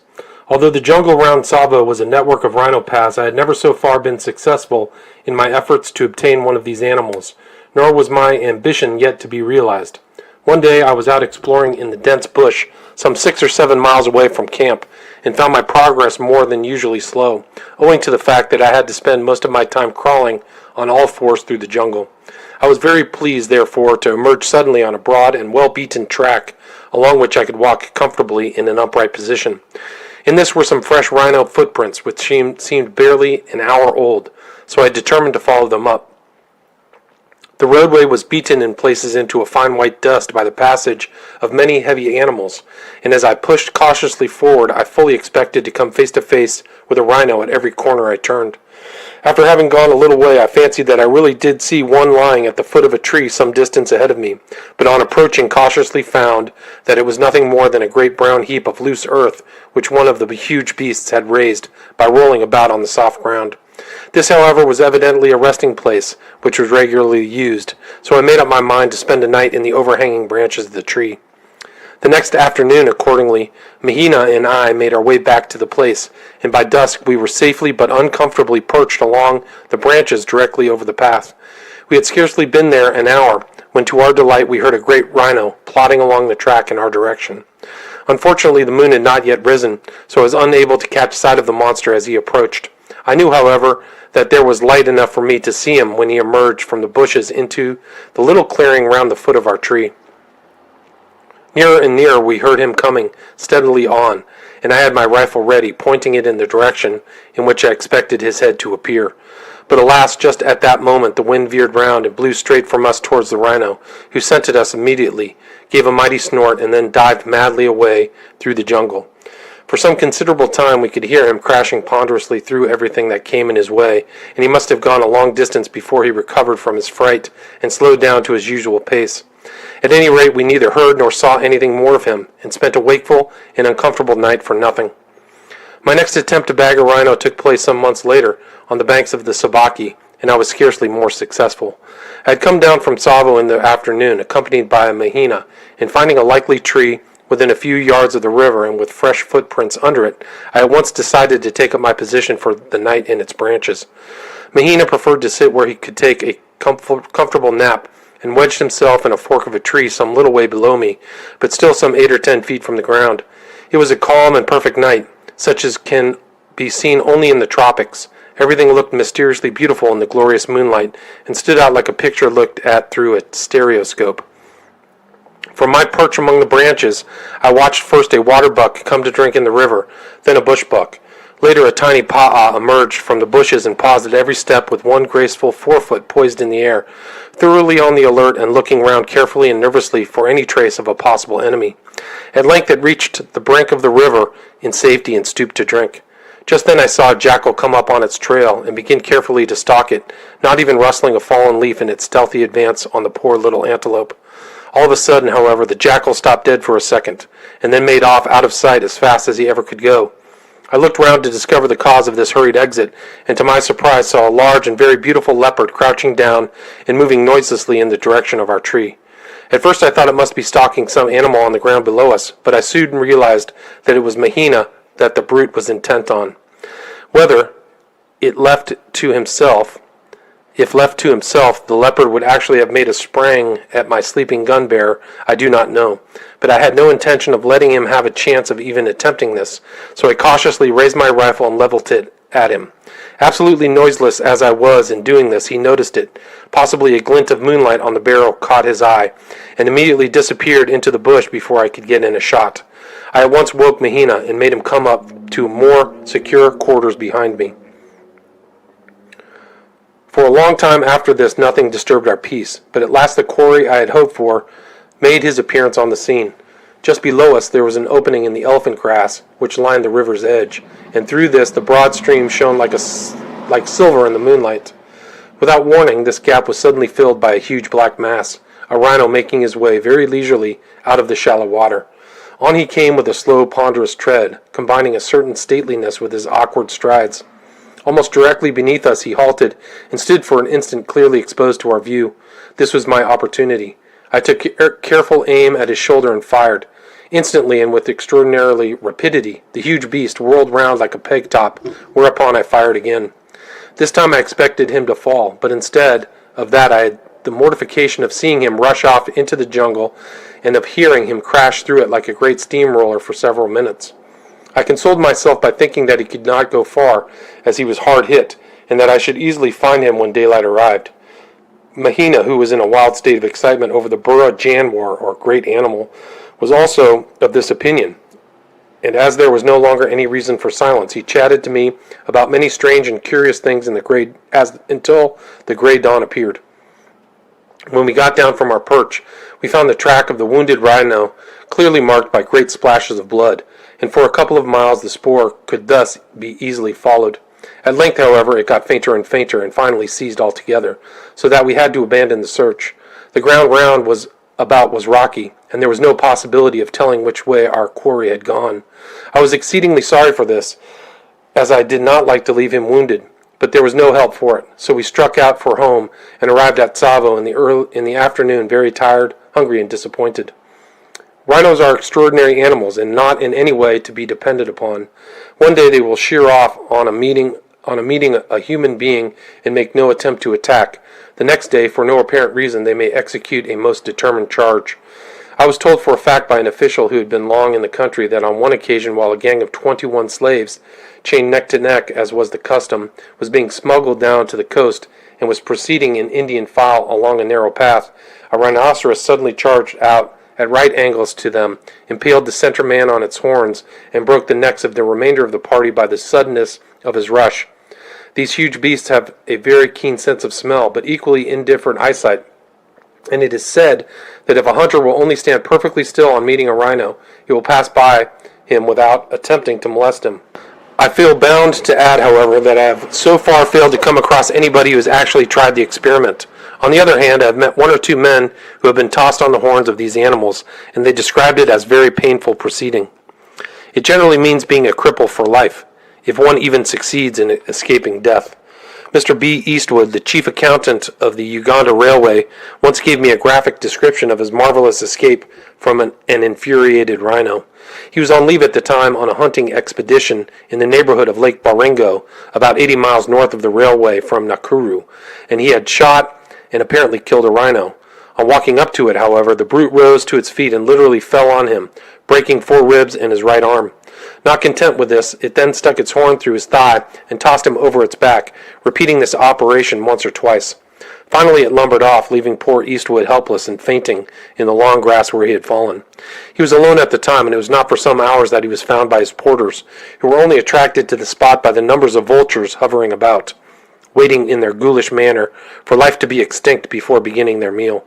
S1: Although the jungle around Tsavo was a network of rhino paths, I had never so far been successful in my efforts to obtain one of these animals, nor was my ambition yet to be realized. One day I was out exploring in the dense bush, some 6 or 7 miles away from camp, and found my progress more than usually slow, owing to the fact that I had to spend most of my time crawling on all fours through the jungle. I was very pleased, therefore, to emerge suddenly on a broad and well-beaten track, along which I could walk comfortably in an upright position. In this were some fresh rhino footprints, which seemed barely an hour old, so I determined to follow them up. The roadway was beaten in places into a fine white dust by the passage of many heavy animals, and as I pushed cautiously forward, I fully expected to come face to face with a rhino at every corner I turned. After having gone a little way, I fancied that I really did see one lying at the foot of a tree some distance ahead of me, but on approaching cautiously found that it was nothing more than a great brown heap of loose earth which one of the huge beasts had raised by rolling about on the soft ground. This, however, was evidently a resting place, which was regularly used, so I made up my mind to spend a night in the overhanging branches of the tree. The next afternoon, accordingly, Mahina and I made our way back to the place, and by dusk we were safely but uncomfortably perched along the branches directly over the path. We had scarcely been there an hour, when to our delight we heard a great rhino plodding along the track in our direction. Unfortunately, the moon had not yet risen, so I was unable to catch sight of the monster as he approached. I knew, however, that there was light enough for me to see him when he emerged from the bushes into the little clearing round the foot of our tree. Nearer and nearer we heard him coming steadily on, and I had my rifle ready, pointing it in the direction in which I expected his head to appear. But alas, just at that moment the wind veered round and blew straight from us towards the rhino, who scented us immediately, gave a mighty snort, and then dived madly away through the jungle. For some considerable time we could hear him crashing ponderously through everything that came in his way, and he must have gone a long distance before he recovered from his fright and slowed down to his usual pace. At any rate, we neither heard nor saw anything more of him, and spent a wakeful and uncomfortable night for nothing. My next attempt to bag a rhino took place some months later on the banks of the Sabaki, and I was scarcely more successful. I had come down from Tsavo in the afternoon, accompanied by a Mahina, and finding a likely tree within a few yards of the river and with fresh footprints under it, I at once decided to take up my position for the night in its branches. Mahina preferred to sit where he could take a comfortable nap, and wedged himself in a fork of a tree some little way below me, but still some 8 or 10 feet from the ground. It was a calm and perfect night, such as can be seen only in the tropics. Everything looked mysteriously beautiful in the glorious moonlight, and stood out like a picture looked at through a stereoscope. From my perch among the branches, I watched first a water buck come to drink in the river, then a bush buck. Later a tiny pa'a emerged from the bushes and paused at every step with one graceful forefoot poised in the air, thoroughly on the alert and looking round carefully and nervously for any trace of a possible enemy. At length it reached the brink of the river in safety and stooped to drink. Just then I saw a jackal come up on its trail and begin carefully to stalk it, not even rustling a fallen leaf in its stealthy advance on the poor little antelope. All of a sudden, however, the jackal stopped dead for a second, and then made off out of sight as fast as he ever could go. I looked round to discover the cause of this hurried exit, and to my surprise saw a large and very beautiful leopard crouching down and moving noiselessly in the direction of our tree. At first I thought it must be stalking some animal on the ground below us, but I soon realized that it was Mahina that the brute was intent on. Whether, if left to himself, the leopard would actually have made a spring at my sleeping gun-bearer, I do not know, but I had no intention of letting him have a chance of even attempting this, so I cautiously raised my rifle and leveled it at him. Absolutely noiseless as I was in doing this, he noticed it. Possibly a glint of moonlight on the barrel caught his eye, and immediately disappeared into the bush before I could get in a shot. I at once woke Mahina and made him come up to more secure quarters behind me. For a long time after this, nothing disturbed our peace, but at last the quarry I had hoped for made his appearance on the scene. Just below us there was an opening in the elephant grass which lined the river's edge, and through this the broad stream shone like silver in the moonlight. Without warning, this gap was suddenly filled by a huge black mass, a rhino making his way very leisurely out of the shallow water. On he came with a slow, ponderous tread, combining a certain stateliness with his awkward strides. Almost directly beneath us he halted and stood for an instant clearly exposed to our view. This was my opportunity. I took careful aim at his shoulder and fired. Instantly and with extraordinary rapidity, the huge beast whirled round like a peg top, whereupon I fired again. This time I expected him to fall, but instead of that I had the mortification of seeing him rush off into the jungle and of hearing him crash through it like a great steamroller for several minutes. I consoled myself by thinking that he could not go far, as he was hard hit, and that I should easily find him when daylight arrived. Mahina, who was in a wild state of excitement over the burra jaguar, or great animal, was also of this opinion, and as there was no longer any reason for silence, he chatted to me about many strange and curious things until the gray dawn appeared. When we got down from our perch, we found the track of the wounded rhino clearly marked by great splashes of blood, and for a couple of miles the spoor could thus be easily followed. At length, however, it got fainter and fainter, and finally ceased altogether, so that we had to abandon the search. The ground round was rocky, and there was no possibility of telling which way our quarry had gone. I was exceedingly sorry for this, as I did not like to leave him wounded, but there was no help for it, so we struck out for home and arrived at Tsavo in the afternoon, very tired, hungry, and disappointed. Rhinos are extraordinary animals, and not in any way to be depended upon. One day they will sheer off on meeting a human being and make no attempt to attack. The next day, for no apparent reason, they may execute a most determined charge. I was told for a fact by an official who had been long in the country that on one occasion, while a gang of 21 slaves, chained neck to neck as was the custom, was being smuggled down to the coast and was proceeding in Indian file along a narrow path, a rhinoceros suddenly charged out at right angles to them, impaled the center man on its horns, and broke the necks of the remainder of the party by the suddenness of his rush. These huge beasts have a very keen sense of smell, but equally indifferent eyesight, and it is said that if a hunter will only stand perfectly still on meeting a rhino, he will pass by him without attempting to molest him. I feel bound to add, however, that I have so far failed to come across anybody who has actually tried the experiment. On the other hand, I have met one or two men who have been tossed on the horns of these animals, and they described it as very painful proceeding. It generally means being a cripple for life, if one even succeeds in escaping death. Mr. B. Eastwood, the chief accountant of the Uganda Railway, once gave me a graphic description of his marvelous escape from an infuriated rhino. He was on leave at the time on a hunting expedition in the neighborhood of Lake Baringo, about 80 miles north of the railway from Nakuru, and he had shot and apparently killed a rhino. On walking up to it, however, the brute rose to its feet and literally fell on him, breaking 4 ribs and his right arm. Not content with this, it then stuck its horn through his thigh and tossed him over its back, repeating this operation once or twice. Finally it lumbered off, leaving poor Eastwood helpless and fainting in the long grass where he had fallen. He was alone at the time, and it was not for some hours that he was found by his porters, who were only attracted to the spot by the numbers of vultures hovering about, waiting in their ghoulish manner for life to be extinct before beginning their meal.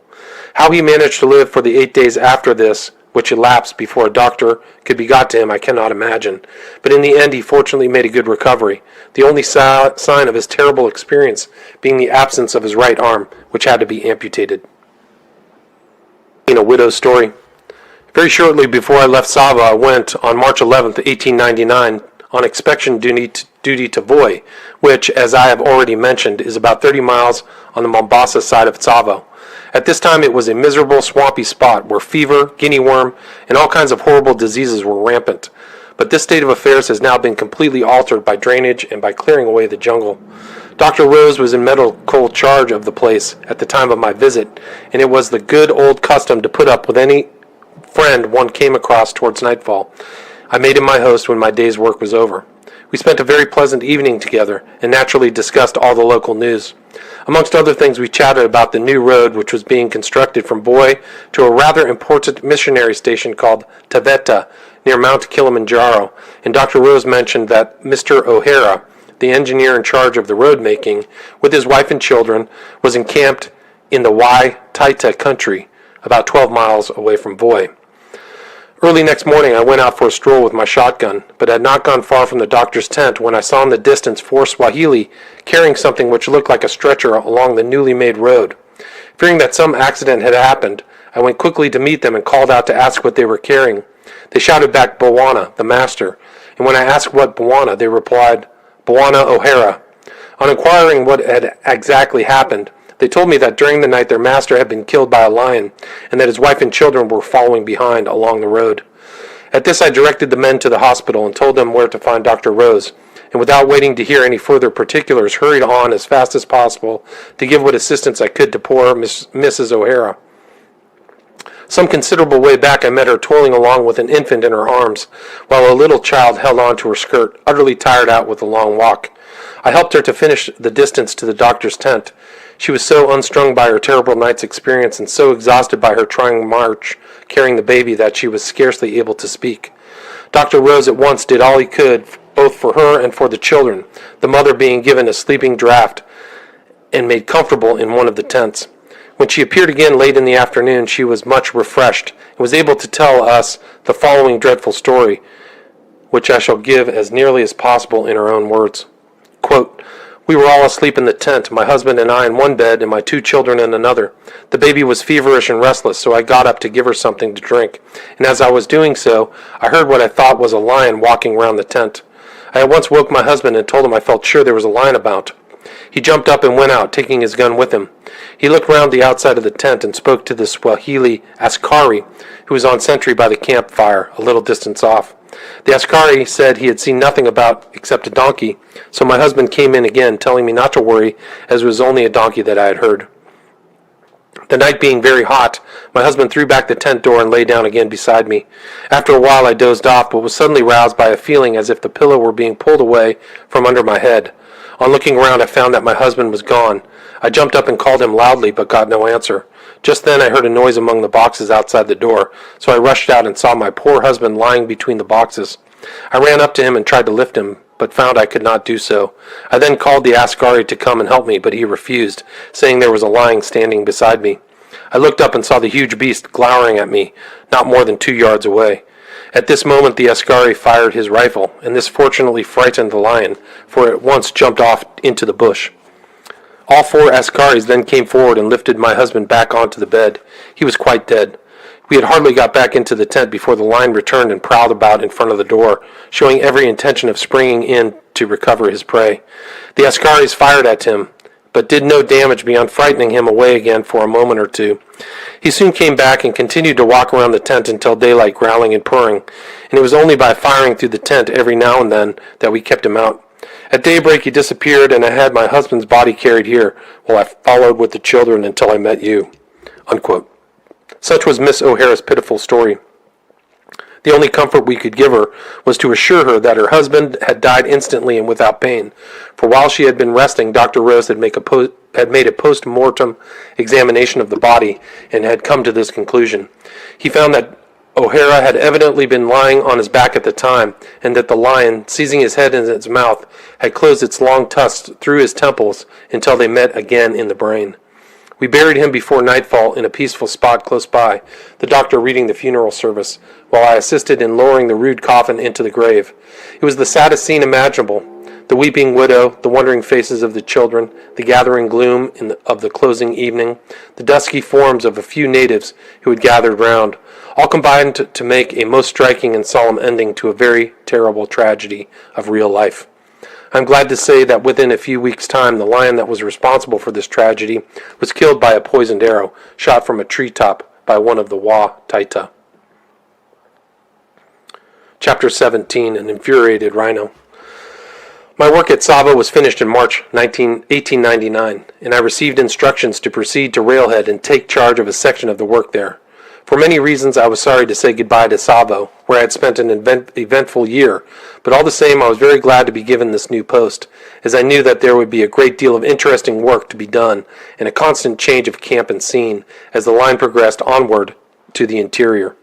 S1: How he managed to live for the 8 days after this, which elapsed before a doctor could be got to him, I cannot imagine. But in the end he fortunately made a good recovery, the only sign of his terrible experience being the absence of his right arm, which had to be amputated. In a widow's story. Very shortly before I left Tsavo, I went, on March 11th, 1899, on inspection duty to Voi, which, as I have already mentioned, is about 30 miles on the Mombasa side of Tsavo. At this time it was a miserable, swampy spot where fever, guinea worm, and all kinds of horrible diseases were rampant. But this state of affairs has now been completely altered by drainage and by clearing away the jungle. Dr. Rose was in medical charge of the place at the time of my visit, and it was the good old custom to put up with any friend one came across towards nightfall. I made him my host when my day's work was over. We spent a very pleasant evening together and naturally discussed all the local news. Amongst other things, we chatted about the new road which was being constructed from Voi to a rather important missionary station called Taveta near Mount Kilimanjaro, and Dr. Rose mentioned that Mr. O'Hara, the engineer in charge of the road making, with his wife and children, was encamped in the Wai Taita country, about 12 miles away from Voi. Early next morning, I went out for a stroll with my shotgun, but had not gone far from the doctor's tent when I saw in the distance 4 Swahili carrying something which looked like a stretcher along the newly made road. Fearing that some accident had happened, I went quickly to meet them and called out to ask what they were carrying. They shouted back, "Bwana, the master," and when I asked what Bwana, they replied, "Bwana O'Hara." On inquiring what had exactly happened, they told me that during the night their master had been killed by a lion, and that his wife and children were following behind along the road. At this I directed the men to the hospital and told them where to find Dr. Rose, and without waiting to hear any further particulars, hurried on as fast as possible to give what assistance I could to poor Mrs. O'Hara. Some considerable way back I met her toiling along with an infant in her arms, while a little child held on to her skirt, utterly tired out with the long walk. I helped her to finish the distance to the doctor's tent. She was so unstrung by her terrible night's experience and so exhausted by her trying march carrying the baby that she was scarcely able to speak. Dr. Rose at once did all he could, both for her and for the children, the mother being given a sleeping draught and made comfortable in one of the tents. When she appeared again late in the afternoon, she was much refreshed and was able to tell us the following dreadful story, which I shall give as nearly as possible in her own words. Quote, "We were all asleep in the tent, my husband and I in one bed and my 2 children in another. The baby was feverish and restless, so I got up to give her something to drink, and as I was doing so, I heard what I thought was a lion walking round the tent. I at once woke my husband and told him I felt sure there was a lion about. He jumped up and went out, taking his gun with him. He looked round the outside of the tent and spoke to the Swahili askari, who was on sentry by the campfire a little distance off. The askari said he had seen nothing about except a donkey, so my husband came in again, telling me not to worry, as it was only a donkey that I had heard. The night being very hot, my husband threw back the tent door and lay down again beside me. After a while I dozed off, but was suddenly roused by a feeling as if the pillow were being pulled away from under my head. On looking around, I found that my husband was gone. I jumped up and called him loudly, but got no answer. Just then I heard a noise among the boxes outside the door, so I rushed out and saw my poor husband lying between the boxes. I ran up to him and tried to lift him, but found I could not do so. I then called the askari to come and help me, but he refused, saying there was a lion standing beside me. I looked up and saw the huge beast glowering at me, not more than 2 yards away. At this moment the askari fired his rifle, and this fortunately frightened the lion, for it at once jumped off into the bush. All 4 askaris then came forward and lifted my husband back onto the bed. He was quite dead. We had hardly got back into the tent before the lion returned and prowled about in front of the door, showing every intention of springing in to recover his prey. The askaris fired at him, but did no damage beyond frightening him away again for a moment or two. He soon came back and continued to walk around the tent until daylight, growling and purring, and it was only by firing through the tent every now and then that we kept him out. At daybreak he disappeared, and I had my husband's body carried here, while I followed with the children until I met you." Unquote. Such was Miss O'Hara's pitiful story. The only comfort we could give her was to assure her that her husband had died instantly and without pain, for while she had been resting, Dr. Rose had made a post-mortem examination of the body and had come to this conclusion. He found that O'Hara had evidently been lying on his back at the time, and that the lion, seizing his head in its mouth, had closed its long tusks through his temples until they met again in the brain. We buried him before nightfall in a peaceful spot close by, the doctor reading the funeral service, while I assisted in lowering the rude coffin into the grave. It was the saddest scene imaginable. The weeping widow, the wondering faces of the children, the gathering gloom of the closing evening, the dusky forms of a few natives who had gathered round, all combined to make a most striking and solemn ending to a very terrible tragedy of real life. I'm glad to say that within a few weeks' time, the lion that was responsible for this tragedy was killed by a poisoned arrow shot from a treetop by one of the Wa Taita. Chapter 17, An Infuriated Rhino. My work at Tsavo was finished in March 1899, and I received instructions to proceed to Railhead and take charge of a section of the work there. For many reasons, I was sorry to say goodbye to Tsavo, where I had spent an eventful year, but all the same, I was very glad to be given this new post, as I knew that there would be a great deal of interesting work to be done, and a constant change of camp and scene as the line progressed onward to the interior.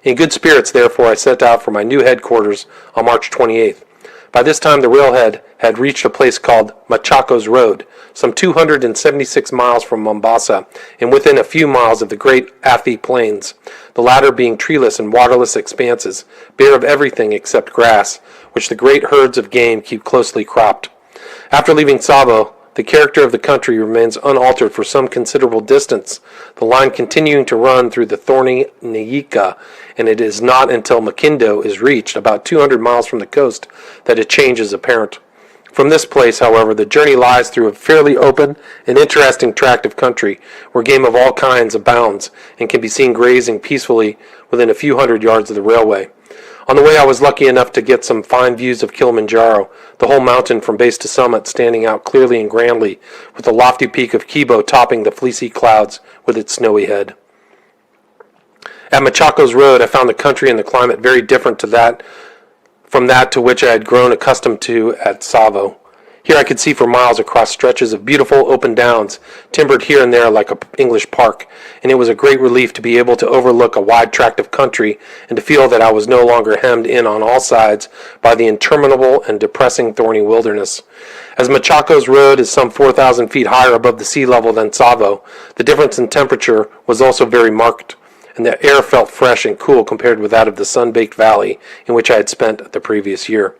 S1: In good spirits, therefore, I set out for my new headquarters on March 28th. By this time, the railhead had reached a place called Machakos Road, some 276 miles from Mombasa, and within a few miles of the great Athi Plains, the latter being treeless and waterless expanses, bare of everything except grass, which the great herds of game keep closely cropped. After leaving Tsavo, the character of the country remains unaltered for some considerable distance, the line continuing to run through the thorny Nyika, and it is not until Makindo is reached, about 200 miles from the coast, that a change is apparent. From this place, however, the journey lies through a fairly open and interesting tract of country, where game of all kinds abounds, and can be seen grazing peacefully within a few hundred yards of the railway. On the way, I was lucky enough to get some fine views of Kilimanjaro, the whole mountain from base to summit standing out clearly and grandly, with the lofty peak of Kibo topping the fleecy clouds with its snowy head. At Machakos Road, I found the country and the climate very different from that to which I had grown accustomed to at Tsavo. Here I could see for miles across stretches of beautiful open downs, timbered here and there like an English park, and it was a great relief to be able to overlook a wide tract of country and to feel that I was no longer hemmed in on all sides by the interminable and depressing thorny wilderness. As Machakos Road is some 4,000 feet higher above the sea level than Tsavo, the difference in temperature was also very marked, and the air felt fresh and cool compared with that of the sun-baked valley in which I had spent the previous year.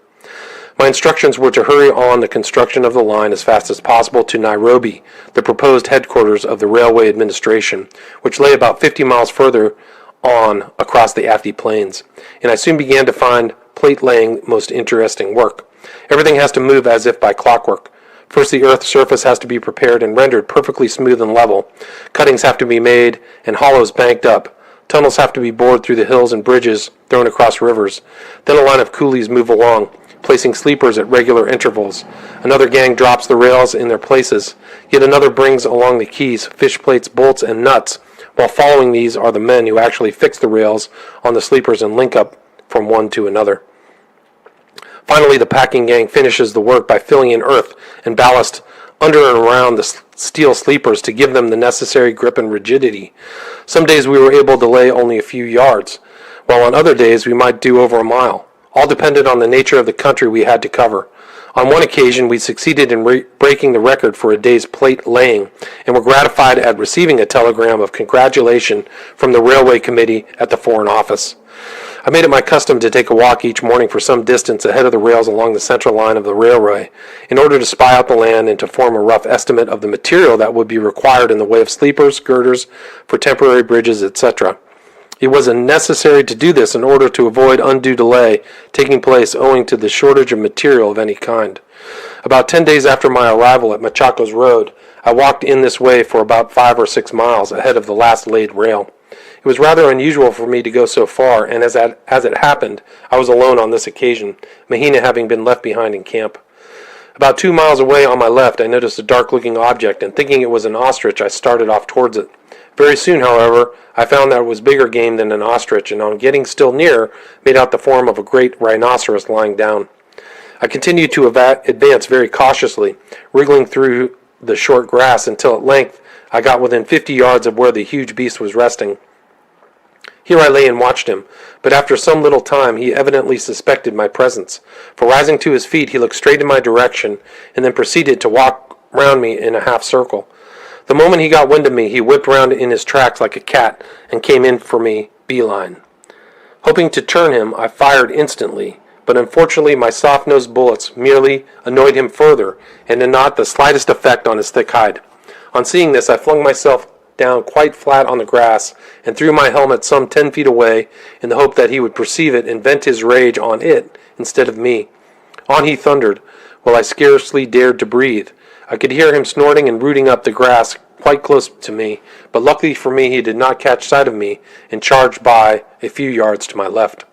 S1: My instructions were to hurry on the construction of the line as fast as possible to Nairobi, the proposed headquarters of the railway administration, which lay about 50 miles further on across the Athi Plains, and I soon began to find plate-laying most interesting work. Everything has to move as if by clockwork. First, the earth's surface has to be prepared and rendered perfectly smooth and level. Cuttings have to be made and hollows banked up. Tunnels have to be bored through the hills and bridges thrown across rivers. Then a line of coolies move along, placing sleepers at regular intervals. Another gang drops the rails in their places. Yet another brings along the keys, fish plates, bolts, and nuts, while following these are the men who actually fix the rails on the sleepers and link up from one to another. Finally, the packing gang finishes the work by filling in earth and ballast under and around the steel sleepers to give them the necessary grip and rigidity. Some days we were able to lay only a few yards, while on other days we might do over a mile. All depended on the nature of the country we had to cover. On one occasion, we succeeded in breaking the record for a day's plate laying, and were gratified at receiving a telegram of congratulation from the Railway Committee at the Foreign Office. I made it my custom to take a walk each morning for some distance ahead of the rails along the central line of the railway, in order to spy out the land and to form a rough estimate of the material that would be required in the way of sleepers, girders, for temporary bridges, etc. It was necessary to do this in order to avoid undue delay taking place owing to the shortage of material of any kind. About 10 days after my arrival at Machakos Road, I walked in this way for about 5 or 6 miles ahead of the last laid rail. It was rather unusual for me to go so far, and as it happened, I was alone on this occasion, Mahina having been left behind in camp. About 2 miles away on my left, I noticed a dark-looking object, and thinking it was an ostrich, I started off towards it. Very soon, however, I found that it was bigger game than an ostrich, and on getting still nearer, made out the form of a great rhinoceros lying down. I continued to advance very cautiously, wriggling through the short grass until at length I got within 50 yards of where the huge beast was resting. Here I lay and watched him, but after some little time he evidently suspected my presence, for rising to his feet he looked straight in my direction, and then proceeded to walk round me in a half circle. The moment he got wind of me, he whipped round in his tracks like a cat, and came in for me beeline. Hoping to turn him, I fired instantly, but unfortunately my soft-nosed bullets merely annoyed him further, and had not the slightest effect on his thick hide. On seeing this, I flung myself down quite flat on the grass, and threw my helmet some 10 feet away, in the hope that he would perceive it and vent his rage on it instead of me. On he thundered, while I scarcely dared to breathe. I could hear him snorting and rooting up the grass quite close to me, but luckily for me he did not catch sight of me, and charged by a few yards to my left.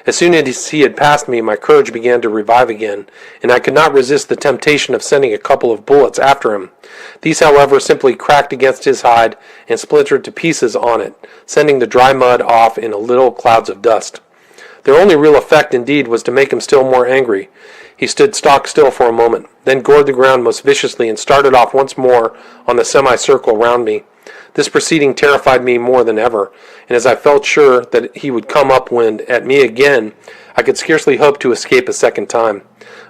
S1: As soon as he had passed me, my courage began to revive again, and I could not resist the temptation of sending a couple of bullets after him. These, however, simply cracked against his hide and splintered to pieces on it, sending the dry mud off in little clouds of dust. Their only real effect, indeed, was to make him still more angry. He stood stock still for a moment, then gored the ground most viciously and started off once more on the semicircle round me. This proceeding terrified me more than ever, and as I felt sure that he would come upwind at me again, I could scarcely hope to escape a second time.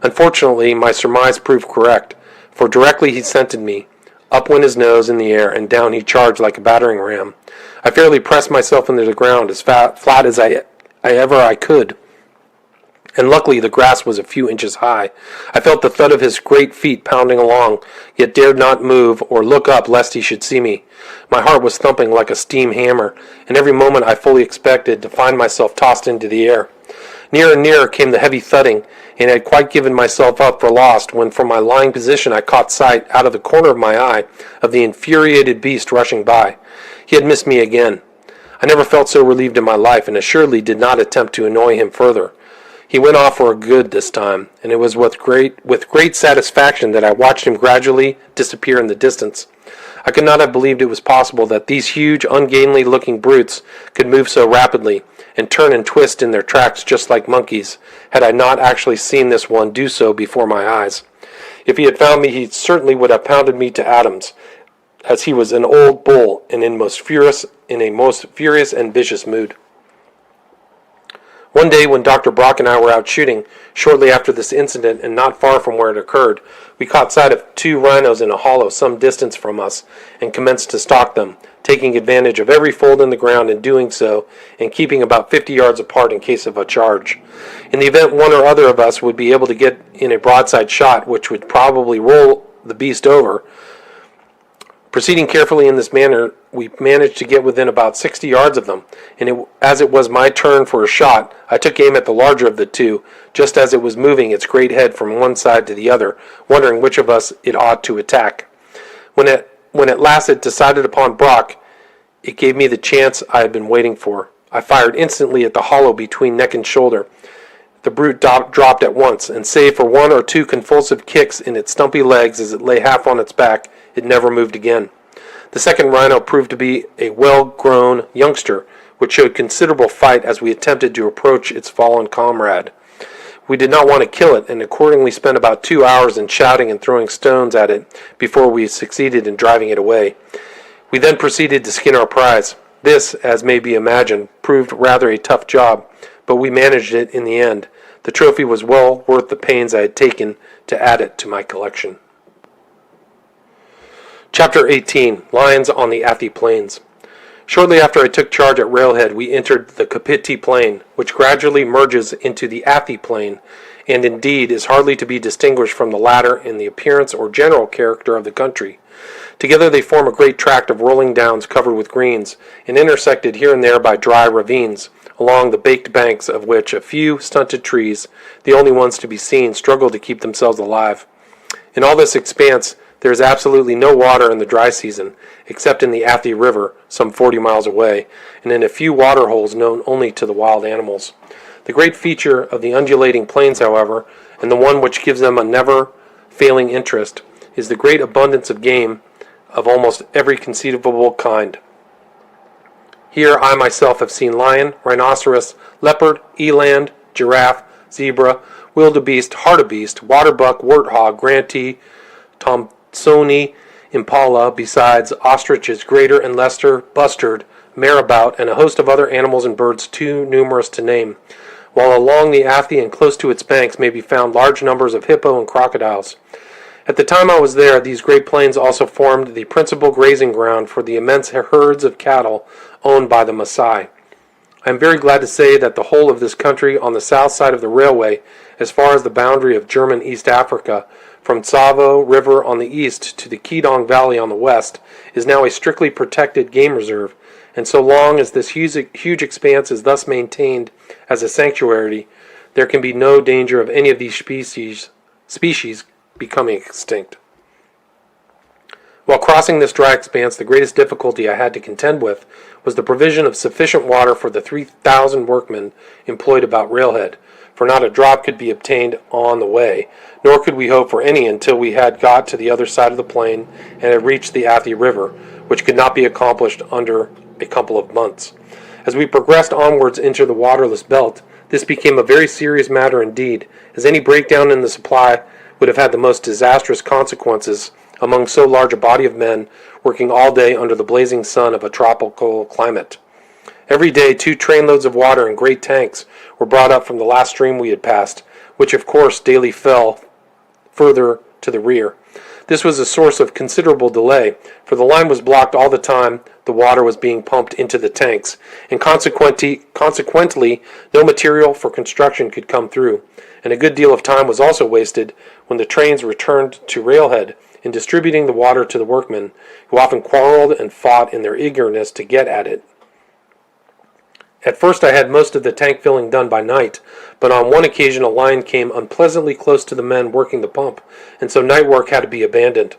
S1: Unfortunately, my surmise proved correct, for directly he scented me. Up went his nose in the air, and down he charged like a battering ram. I fairly pressed myself into the ground as flat as I could, and luckily the grass was a few inches high. I felt the thud of his great feet pounding along, yet dared not move or look up lest he should see me. My heart was thumping like a steam hammer, and every moment I fully expected to find myself tossed into the air. Nearer and nearer came the heavy thudding, and I had quite given myself up for lost when from my lying position I caught sight, out of the corner of my eye, of the infuriated beast rushing by. He had missed me again. I never felt so relieved in my life, and assuredly did not attempt to annoy him further. He went off for good this time, and it was with great satisfaction that I watched him gradually disappear in the distance. I could not have believed it was possible that these huge, ungainly-looking brutes could move so rapidly, and turn and twist in their tracks just like monkeys, had I not actually seen this one do so before my eyes. If he had found me, he certainly would have pounded me to atoms, as he was an old bull and in a most furious and vicious mood. One day when Dr. Brock and I were out shooting, shortly after this incident and not far from where it occurred, we caught sight of 2 rhinos in a hollow some distance from us and commenced to stalk them, taking advantage of every fold in the ground in doing so and keeping about 50 yards apart in case of a charge. In the event one or other of us would be able to get in a broadside shot which would probably roll the beast over, proceeding carefully in this manner, we managed to get within about 60 yards of them, and as it was my turn for a shot, I took aim at the larger of the 2, just as it was moving its great head from one side to the other, wondering which of us it ought to attack. When at last it decided upon Brock, it gave me the chance I had been waiting for. I fired instantly at the hollow between neck and shoulder. The brute dropped at once, and save for 1 or 2 convulsive kicks in its stumpy legs as it lay half on its back, it never moved again. The second rhino proved to be a well-grown youngster, which showed considerable fight as we attempted to approach its fallen comrade. We did not want to kill it, and accordingly spent about 2 hours in shouting and throwing stones at it before we succeeded in driving it away. We then proceeded to skin our prize. This, as may be imagined, proved rather a tough job, but we managed it in the end. The trophy was well worth the pains I had taken to add it to my collection. Chapter 18. Lions on the Athi Plains. Shortly after I took charge at Railhead, we entered the Kapiti Plain, which gradually merges into the Athi Plain, and indeed is hardly to be distinguished from the latter in the appearance or general character of the country. Together they form a great tract of rolling downs covered with greens, and intersected here and there by dry ravines, along the baked banks of which a few stunted trees, the only ones to be seen, struggle to keep themselves alive. In all this expanse there is absolutely no water in the dry season, except in the Athi River, some 40 miles away, and in a few water holes known only to the wild animals. The great feature of the undulating plains, however, and the one which gives them a never-failing interest, is the great abundance of game of almost every conceivable kind. Here I myself have seen lion, rhinoceros, leopard, eland, giraffe, zebra, wildebeest, hartebeest, waterbuck, warthog, grantee, Thomsoni, impala, besides ostriches, greater and lesser, bustard, marabout, and a host of other animals and birds too numerous to name, while along the Athi and close to its banks may be found large numbers of hippo and crocodiles. At the time I was there, these great plains also formed the principal grazing ground for the immense herds of cattle owned by the Maasai. I am very glad to say that the whole of this country on the south side of the railway, as far as the boundary of German East Africa, from Tsavo River on the east to the Kedong Valley on the west, is now a strictly protected game reserve, and so long as this huge expanse is thus maintained as a sanctuary, there can be no danger of any of these species becoming extinct. While crossing this dry expanse, the greatest difficulty I had to contend with was the provision of sufficient water for the 3,000 workmen employed about Railhead, for not a drop could be obtained on the way, nor could we hope for any until we had got to the other side of the plain and had reached the Athi River, which could not be accomplished under a couple of months. As we progressed onwards into the waterless belt, this became a very serious matter indeed, as any breakdown in the supply would have had the most disastrous consequences among so large a body of men working all day under the blazing sun of a tropical climate. Every day 2 trainloads of water in great tanks were brought up from the last stream we had passed, which of course daily fell further to the rear. This was a source of considerable delay, for the line was blocked all the time the water was being pumped into the tanks, and consequently no material for construction could come through, and a good deal of time was also wasted when the trains returned to Railhead in distributing the water to the workmen, who often quarreled and fought in their eagerness to get at it. At first I had most of the tank filling done by night, but on one occasion a line came unpleasantly close to the men working the pump, and so night work had to be abandoned.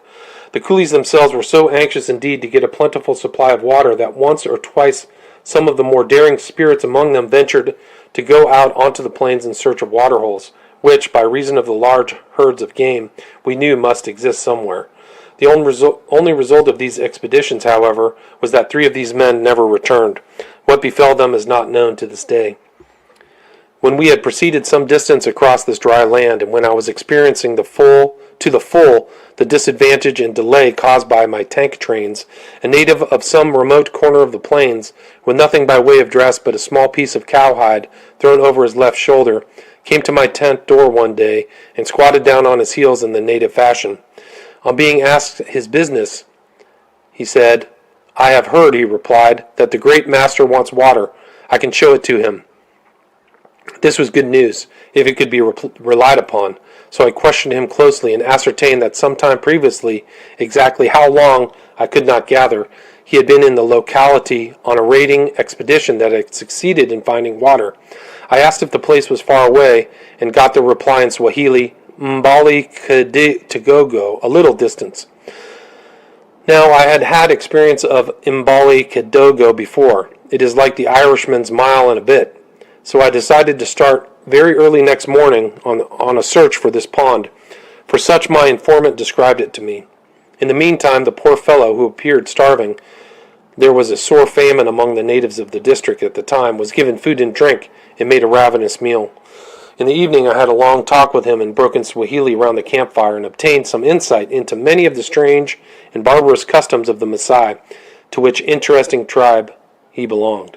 S1: The coolies themselves were so anxious indeed to get a plentiful supply of water that once or twice some of the more daring spirits among them ventured to go out onto the plains in search of water holes, which, by reason of the large herds of game, we knew must exist somewhere. The only result of these expeditions, however, was that 3 of these men never returned. What befell them is not known to this day. When we had proceeded some distance across this dry land, and when I was experiencing to the full the disadvantage and delay caused by my tank trains, a native of some remote corner of the plains, with nothing by way of dress but a small piece of cowhide thrown over his left shoulder, came to my tent door one day and squatted down on his heels in the native fashion. On being asked his business, he said, "I have heard," he replied, "that the great master wants water. I can show it to him." This was good news, if it could be relied upon, so I questioned him closely and ascertained that some time previously, exactly how long I could not gather, he had been in the locality on a raiding expedition that had succeeded in finding water. I asked if the place was far away, and got the reply in Swahili, "Mbali Kidogo, a little distance." Now, I had had experience of Mbali Kidogo before. It is like the Irishman's mile and a bit. So I decided to start very early next morning on a search for this pond, for such my informant described it to me. In the meantime, the poor fellow, who appeared starving, there was a sore famine among the natives of the district at the time, was given food and drink, and made a ravenous meal. In the evening I had a long talk with him in broken Swahili round the campfire, and obtained some insight into many of the strange and barbarous customs of the Maasai, to which interesting tribe he belonged.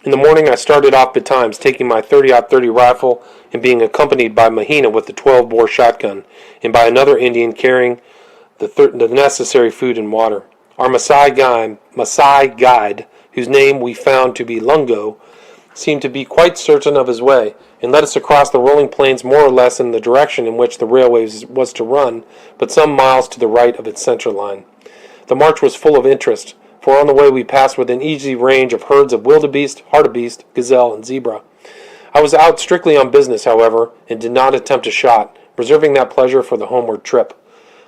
S1: In the morning I started off betimes, taking my 30-30 rifle and being accompanied by Mahina with the 12-bore shotgun, and by another Indian carrying the necessary food and water. Our Maasai guide, whose name we found to be Lungo, seemed to be quite certain of his way, and led us across the rolling plains more or less in the direction in which the railway was to run, but some miles to the right of its centre line. The march was full of interest, for on the way we passed within easy range of herds of wildebeest, hartebeest, gazelle, and zebra. I was out strictly on business, however, and did not attempt a shot, reserving that pleasure for the homeward trip.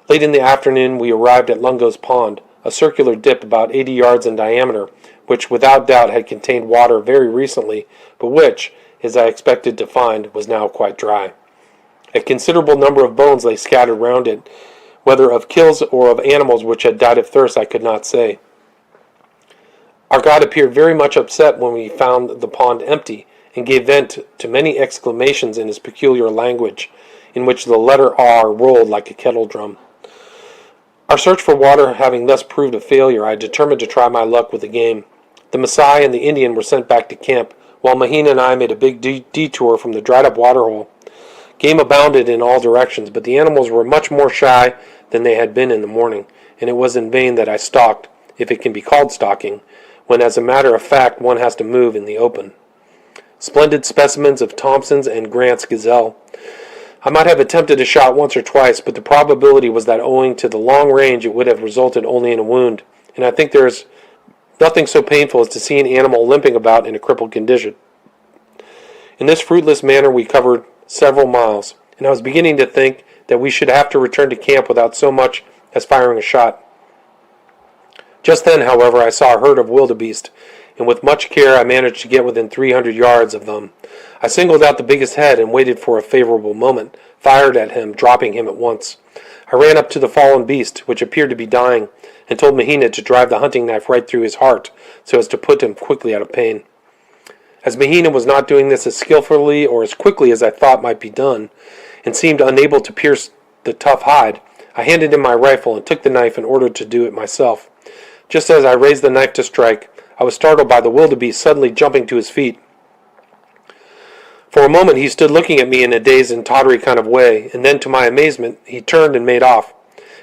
S1: Late in the afternoon we arrived at Lungo's Pond, a circular dip about 80 yards in diameter, which without doubt had contained water very recently, but which, as I expected to find, was now quite dry. A considerable number of bones lay scattered round it, whether of kills or of animals which had died of thirst I could not say. Our guide appeared very much upset when we found the pond empty, and gave vent to many exclamations in his peculiar language, in which the letter R rolled like a kettle drum. Our search for water having thus proved a failure, I determined to try my luck with the game. The Maasai and the Indian were sent back to camp, while Mahina and I made a big detour from the dried-up waterhole. Game abounded in all directions, but the animals were much more shy than they had been in the morning, and it was in vain that I stalked, if it can be called stalking, when as a matter of fact one has to move in the open. Splendid specimens of Thompson's and Grant's gazelle. I might have attempted a shot once or twice, but the probability was that owing to the long range it would have resulted only in a wound, and I think there is nothing so painful as to see an animal limping about in a crippled condition. In this fruitless manner we covered several miles, and I was beginning to think that we should have to return to camp without so much as firing a shot. Just then, however, I saw a herd of wildebeest, and with much care I managed to get within 300 yards of them. I singled out the biggest head and waited for a favorable moment, fired at him, dropping him at once. I ran up to the fallen beast, which appeared to be dying, and told Mahina to drive the hunting knife right through his heart, so as to put him quickly out of pain. As Mahina was not doing this as skillfully or as quickly as I thought might be done, and seemed unable to pierce the tough hide, I handed him my rifle and took the knife in order to do it myself. Just as I raised the knife to strike, I was startled by the wildebeest suddenly jumping to his feet. For a moment he stood looking at me in a dazed and tottery kind of way, and then to my amazement he turned and made off.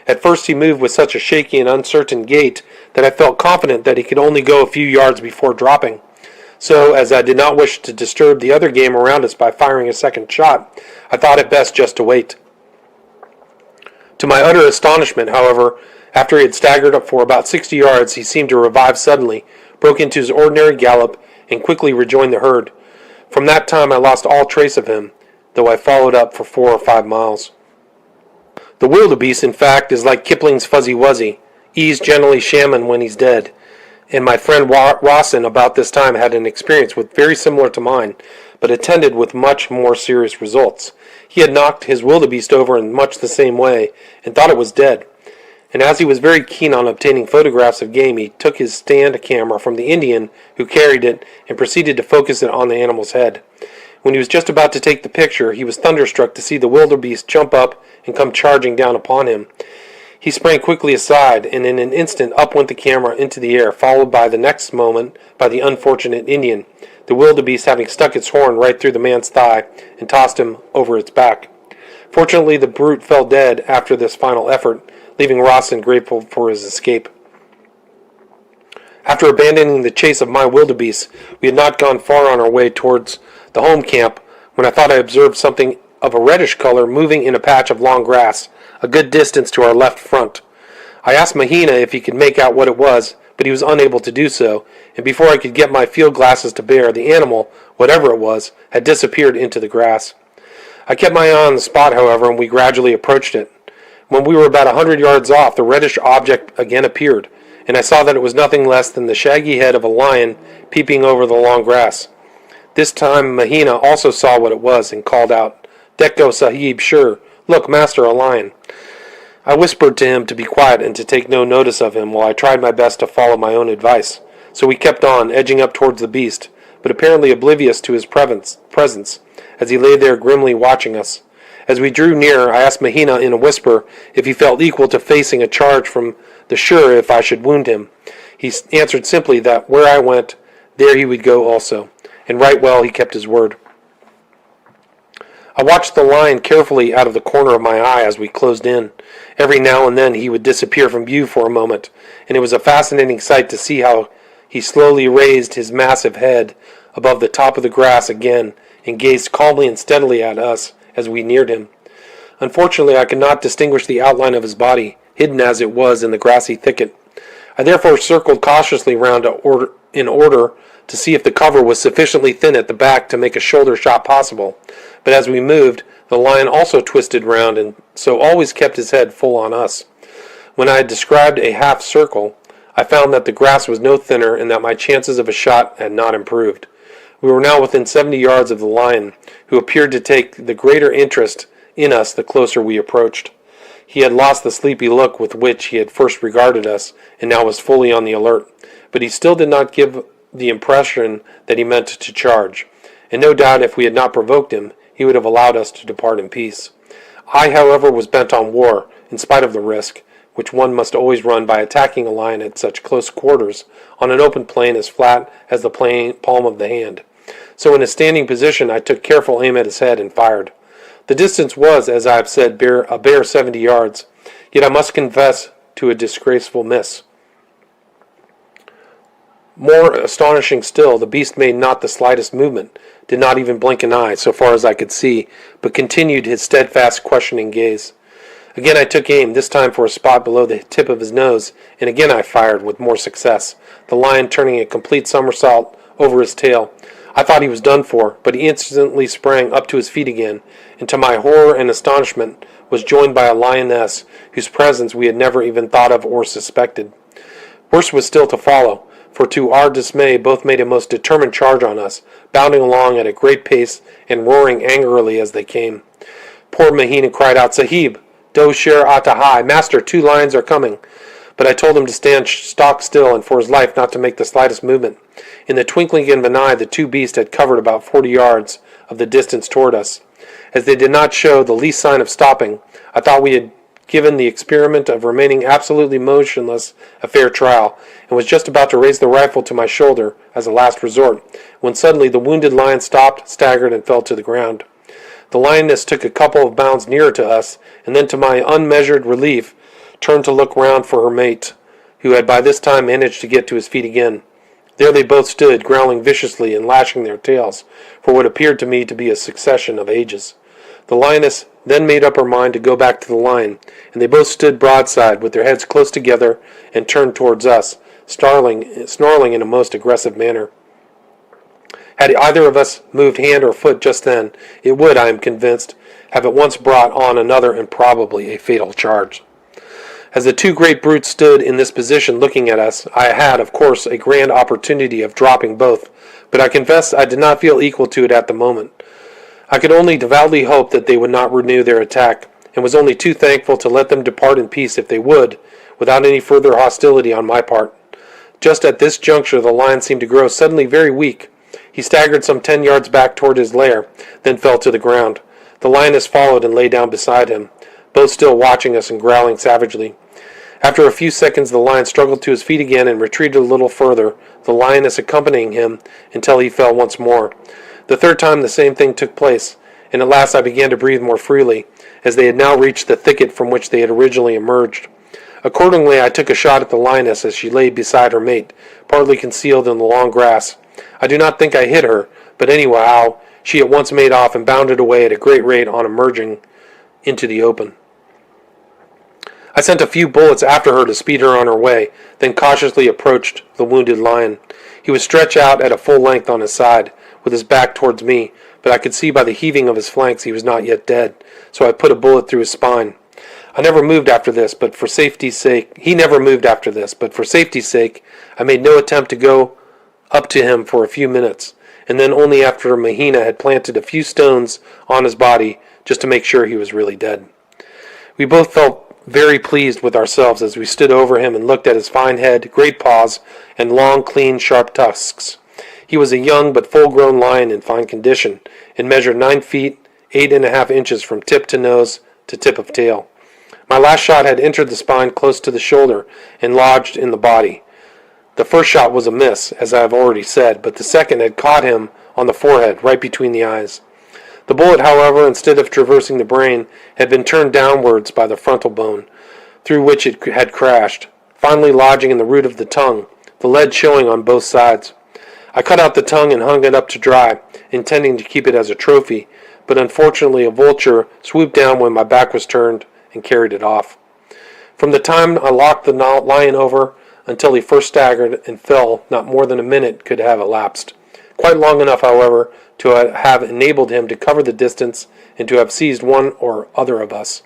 S1: At first he moved with such a shaky and uncertain gait that I felt confident that he could only go a few yards before dropping. So, as I did not wish to disturb the other game around us by firing a second shot, I thought it best just to wait. To my utter astonishment, however, after he had staggered up for about 60 yards, he seemed to revive suddenly, broke into his ordinary gallop, and quickly rejoined the herd. From that time I lost all trace of him, though I followed up for 4 or 5 miles. The wildebeest, in fact, is like Kipling's Fuzzy Wuzzy. He's generally shaman when he's dead. And my friend Rawson about this time had an experience very similar to mine, but attended with much more serious results. He had knocked his wildebeest over in much the same way, and thought it was dead. And as he was very keen on obtaining photographs of game, he took his stand camera from the Indian who carried it and proceeded to focus it on the animal's head. When he was just about to take the picture, he was thunderstruck to see the wildebeest jump up and come charging down upon him. He sprang quickly aside, and in an instant up went the camera into the air, followed by the next moment by the unfortunate Indian, the wildebeest having stuck its horn right through the man's thigh and tossed him over its back. Fortunately, the brute fell dead after this final effort, leaving Rawson grateful for his escape. After abandoning the chase of my wildebeest, we had not gone far on our way towards the home camp when I thought I observed something of a reddish color moving in a patch of long grass, a good distance to our left front. I asked Mahina if he could make out what it was, but he was unable to do so, and before I could get my field glasses to bear, the animal, whatever it was, had disappeared into the grass. I kept my eye on the spot, however, and we gradually approached it. When we were about 100 yards off, the reddish object again appeared, and I saw that it was nothing less than the shaggy head of a lion peeping over the long grass. This time Mahina also saw what it was and called out, "Dekko Sahib, sure. Look, master, a lion." I whispered to him to be quiet and to take no notice of him while I tried my best to follow my own advice. So we kept on, edging up towards the beast, but apparently oblivious to his presence, as he lay there grimly watching us. As we drew near, I asked Mahina in a whisper if he felt equal to facing a charge from the sure if I should wound him. He answered simply that where I went, there he would go also, and right well he kept his word. I watched the lion carefully out of the corner of my eye as we closed in. Every now and then he would disappear from view for a moment, and it was a fascinating sight to see how he slowly raised his massive head above the top of the grass again and gazed calmly and steadily at us as we neared him. Unfortunately, I could not distinguish the outline of his body, hidden as it was in the grassy thicket. I therefore circled cautiously round in order to see if the cover was sufficiently thin at the back to make a shoulder shot possible. But as we moved, the lion also twisted round and so always kept his head full on us. When I had described a half circle, I found that the grass was no thinner and that my chances of a shot had not improved. We were now within 70 yards of the lion, who appeared to take the greater interest in us the closer we approached. He had lost the sleepy look with which he had first regarded us, and now was fully on the alert, but he still did not give the impression that he meant to charge, and no doubt if we had not provoked him, he would have allowed us to depart in peace. I, however, was bent on war, in spite of the risk, which one must always run by attacking a lion at such close quarters, on an open plain as flat as the palm of the hand. So in a standing position, I took careful aim at his head and fired. The distance was, as I have said, a bare 70 yards, yet I must confess to a disgraceful miss. More astonishing still, the beast made not the slightest movement, did not even blink an eye, so far as I could see, but continued his steadfast, questioning gaze. Again I took aim, this time for a spot below the tip of his nose, and again I fired with more success, the lion turning a complete somersault over his tail. I thought he was done for, but he instantly sprang up to his feet again, and to my horror and astonishment was joined by a lioness whose presence we had never even thought of or suspected. Worse was still to follow, for to our dismay both made a most determined charge on us, bounding along at a great pace and roaring angrily as they came. Poor Mahina cried out, "Sahib, do sher atahai, master, 2 lions are coming." But I told him to stand stock still and for his life not to make the slightest movement. In the twinkling of an eye the 2 beasts had covered about 40 yards of the distance toward us. As they did not show the least sign of stopping, I thought we had given the experiment of remaining absolutely motionless a fair trial, and was just about to raise the rifle to my shoulder as a last resort, when suddenly the wounded lion stopped, staggered, and fell to the ground. The lioness took a couple of bounds nearer to us, and then to my unmeasured relief turned to look round for her mate, who had by this time managed to get to his feet again. There they both stood, growling viciously and lashing their tails, for what appeared to me to be a succession of ages. The lioness then made up her mind to go back to the lion, and they both stood broadside with their heads close together and turned towards us, snarling in a most aggressive manner. Had either of us moved hand or foot just then, it would, I am convinced, have at once brought on another and probably a fatal charge. As the 2 great brutes stood in this position looking at us, I had, of course, a grand opportunity of dropping both, but I confess I did not feel equal to it at the moment. I could only devoutly hope that they would not renew their attack, and was only too thankful to let them depart in peace if they would, without any further hostility on my part. Just at this juncture the lion seemed to grow suddenly very weak. He staggered some 10 yards back toward his lair, then fell to the ground. The lioness followed and lay down beside him, both still watching us and growling savagely. After a few seconds the lion struggled to his feet again and retreated a little further, the lioness accompanying him until he fell once more. The 3rd time the same thing took place, and at last I began to breathe more freely, as they had now reached the thicket from which they had originally emerged. Accordingly I took a shot at the lioness as she lay beside her mate, partly concealed in the long grass. I do not think I hit her, but anyhow she at once made off and bounded away at a great rate on emerging into the open. I sent a few bullets after her to speed her on her way, then cautiously approached the wounded lion. He was stretched out at a full length on his side, with his back towards me, but I could see by the heaving of his flanks he was not yet dead, so I put a bullet through his spine. He never moved after this, but for safety's sake, I made no attempt to go up to him for a few minutes, and then only after Mahina had planted a few stones on his body, just to make sure he was really dead. We both felt very pleased with ourselves as we stood over him and looked at his fine head, great paws, and long, clean, sharp tusks. He was a young but full-grown lion in fine condition, and measured 9 feet, 8.5 inches from tip to nose to tip of tail. My last shot had entered the spine close to the shoulder and lodged in the body. The first shot was a miss, as I have already said, but the second had caught him on the forehead, right between the eyes. The bullet, however, instead of traversing the brain, had been turned downwards by the frontal bone, through which it had crashed, finally lodging in the root of the tongue, the lead showing on both sides. I cut out the tongue and hung it up to dry, intending to keep it as a trophy, but unfortunately a vulture swooped down when my back was turned and carried it off. From the time I locked the lion over until he first staggered and fell, not more than a minute could have elapsed. Quite long enough, however, to have enabled him to cover the distance and to have seized one or other of us.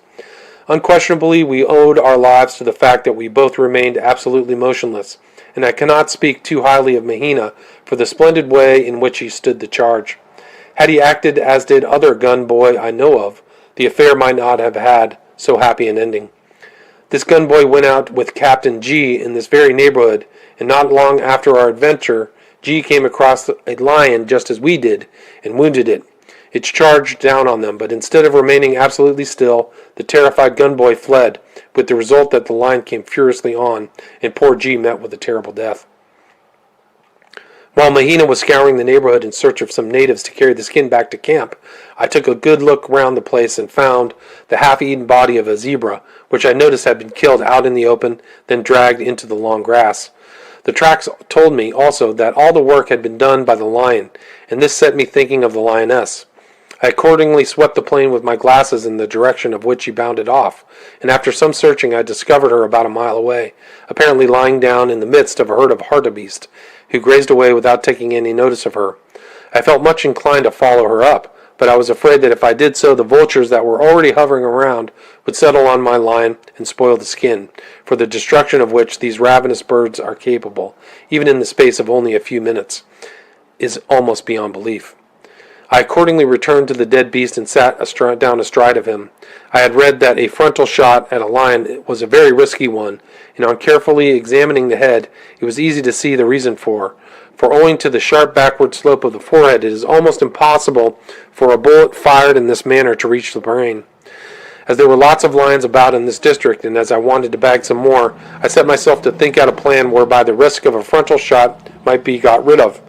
S1: Unquestionably, we owed our lives to the fact that we both remained absolutely motionless, and I cannot speak too highly of Mahina for the splendid way in which he stood the charge. Had he acted as did other gun boy I know of, the affair might not have had so happy an ending. This gun boy went out with Captain G in this very neighborhood, and not long after our adventure, G came across a lion just as we did, and wounded it. It charged down on them, but instead of remaining absolutely still, the terrified gun boy fled, with the result that the lion came furiously on, and poor G met with a terrible death. While Mahina was scouring the neighborhood in search of some natives to carry the skin back to camp, I took a good look round the place and found the half-eaten body of a zebra, which I noticed had been killed out in the open, then dragged into the long grass. The tracks told me also that all the work had been done by the lion, and this set me thinking of the lioness. I accordingly swept the plain with my glasses in the direction of which she bounded off, and after some searching I discovered her about a mile away, apparently lying down in the midst of a herd of hartebeest, who grazed away without taking any notice of her. I felt much inclined to follow her up, but I was afraid that if I did so, the vultures that were already hovering around would settle on my line and spoil the skin, for the destruction of which these ravenous birds are capable, even in the space of only a few minutes, is almost beyond belief. I accordingly returned to the dead beast and sat down astride of him. I had read that a frontal shot at a lion was a very risky one, and on carefully examining the head, it was easy to see the reason for owing to the sharp backward slope of the forehead, it is almost impossible for a bullet fired in this manner to reach the brain. As there were lots of lions about in this district, and as I wanted to bag some more, I set myself to think out a plan whereby the risk of a frontal shot might be got rid of.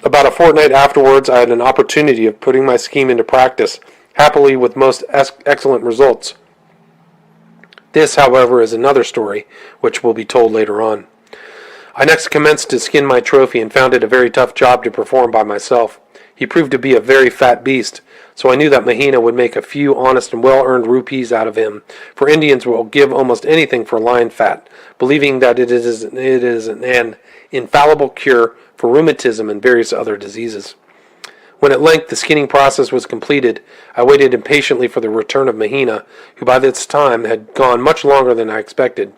S1: About a fortnight afterwards, I had an opportunity of putting my scheme into practice, happily with most excellent results. This, however, is another story, which will be told later on. I next commenced to skin my trophy and found it a very tough job to perform by myself. He proved to be a very fat beast, so I knew that Mahina would make a few honest and well-earned rupees out of him, for Indians will give almost anything for lion fat, believing that it is an infallible cure for rheumatism and various other diseases. When at length the skinning process was completed, I waited impatiently for the return of Mahina, who by this time had gone much longer than I expected.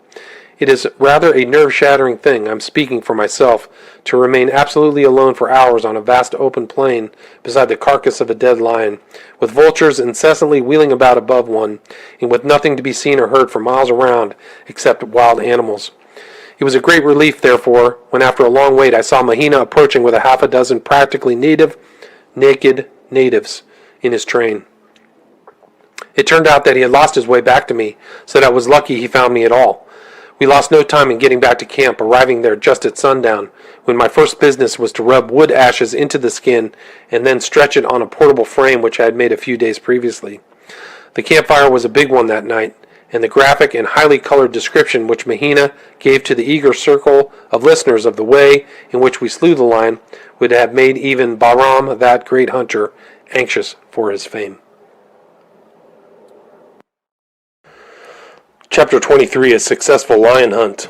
S1: It is rather a nerve-shattering thing, I'm speaking for myself, to remain absolutely alone for hours on a vast open plain beside the carcass of a dead lion, with vultures incessantly wheeling about above one, and with nothing to be seen or heard for miles around except wild animals. It was a great relief, therefore, when after a long wait I saw Mahina approaching with a half a dozen practically naked natives in his train. It turned out that he had lost his way back to me, so that it was lucky he found me at all. We lost no time in getting back to camp, arriving there just at sundown, when my first business was to rub wood ashes into the skin and then stretch it on a portable frame which I had made a few days previously. The campfire was a big one that night, and the graphic and highly colored description which Mahina gave to the eager circle of listeners of the way in which we slew the lion would have made even Bahram, that great hunter, anxious for his fame. Chapter 23, A Successful Lion Hunt.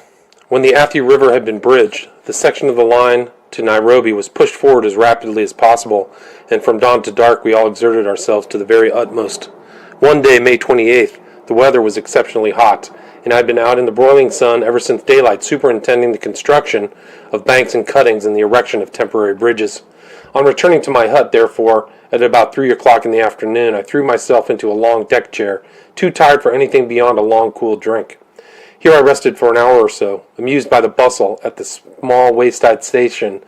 S1: When the Athi River had been bridged, the section of the line to Nairobi was pushed forward as rapidly as possible, and from dawn to dark we all exerted ourselves to the very utmost. One day, May 28th, the weather was exceptionally hot, and I had been out in the broiling sun ever since daylight superintending the construction of banks and cuttings and the erection of temporary bridges. On returning to my hut, therefore, at about 3 o'clock in the afternoon, I threw myself into a long deck chair, too tired for anything beyond a long, cool drink. Here I rested for an hour or so, amused by the bustle at the small wayside station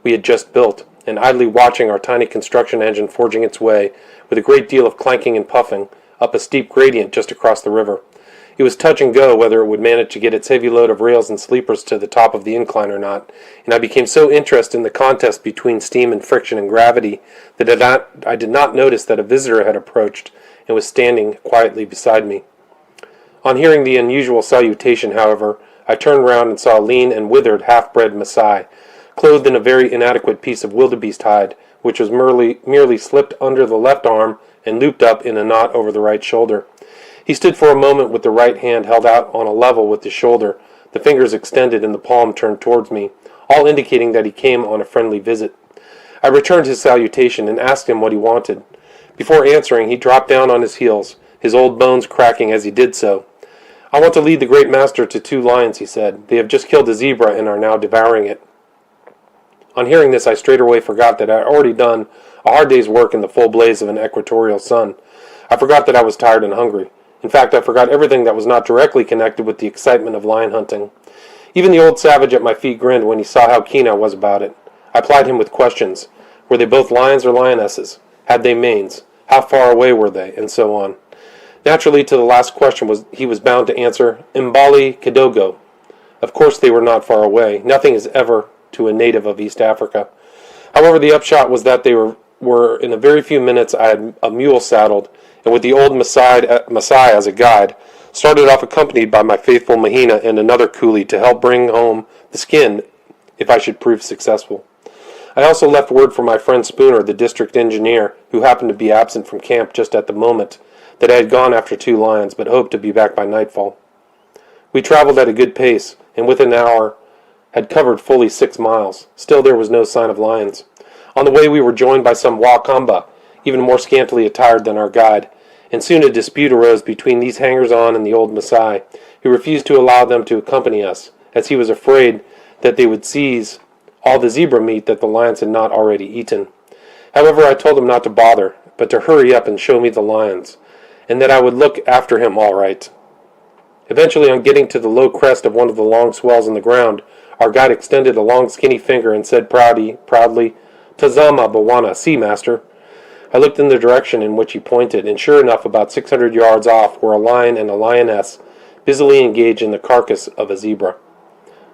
S1: we had just built, and idly watching our tiny construction engine forging its way, with a great deal of clanking and puffing, up a steep gradient just across the river. It was touch and go whether it would manage to get its heavy load of rails and sleepers to the top of the incline or not, and I became so interested in the contest between steam and friction and gravity that I did not notice that a visitor had approached and was standing quietly beside me. On hearing the unusual salutation, however, I turned round and saw a lean and withered half-bred Maasai, clothed in a very inadequate piece of wildebeest hide, which was merely slipped under the left arm and looped up in a knot over the right shoulder. He stood for a moment with the right hand held out on a level with the shoulder, the fingers extended and the palm turned towards me, all indicating that he came on a friendly visit. I returned his salutation and asked him what he wanted. Before answering, he dropped down on his heels, his old bones cracking as he did so. "I want to lead the great master to 2 lions," he said. "They have just killed a zebra and are now devouring it." On hearing this, I straightway forgot that I had already done a hard day's work in the full blaze of an equatorial sun. I forgot that I was tired and hungry. In fact, I forgot everything that was not directly connected with the excitement of lion hunting. Even the old savage at my feet grinned when he saw how keen I was about it. I plied him with questions. Were they both lions or lionesses? Had they manes? How far away were they? And so on. Naturally, to the last question he was bound to answer, "Mbali Kidogo." Of course they were not far away. Nothing is ever to a native of East Africa. However, the upshot was that they were in a very few minutes I had a mule saddled, and with the old Maasai as a guide, started off accompanied by my faithful Mahina and another coolie to help bring home the skin if I should prove successful. I also left word for my friend Spooner, the district engineer, who happened to be absent from camp just at the moment, that I had gone after 2 lions, but hoped to be back by nightfall. We traveled at a good pace, and within an hour had covered fully 6 miles. Still there was no sign of lions. On the way we were joined by some Wakamba, even more scantily attired than our guide, and soon a dispute arose between these hangers-on and the old Masai, who refused to allow them to accompany us, as he was afraid that they would seize all the zebra meat that the lions had not already eaten. However, I told him not to bother, but to hurry up and show me the lions, and that I would look after him all right. Eventually, on getting to the low crest of one of the long swells in the ground, our guide extended a long skinny finger and said proudly, "Tazama Bawana, see, master." I looked in the direction in which he pointed, and sure enough, about 600 yards off were a lion and a lioness, busily engaged in the carcass of a zebra.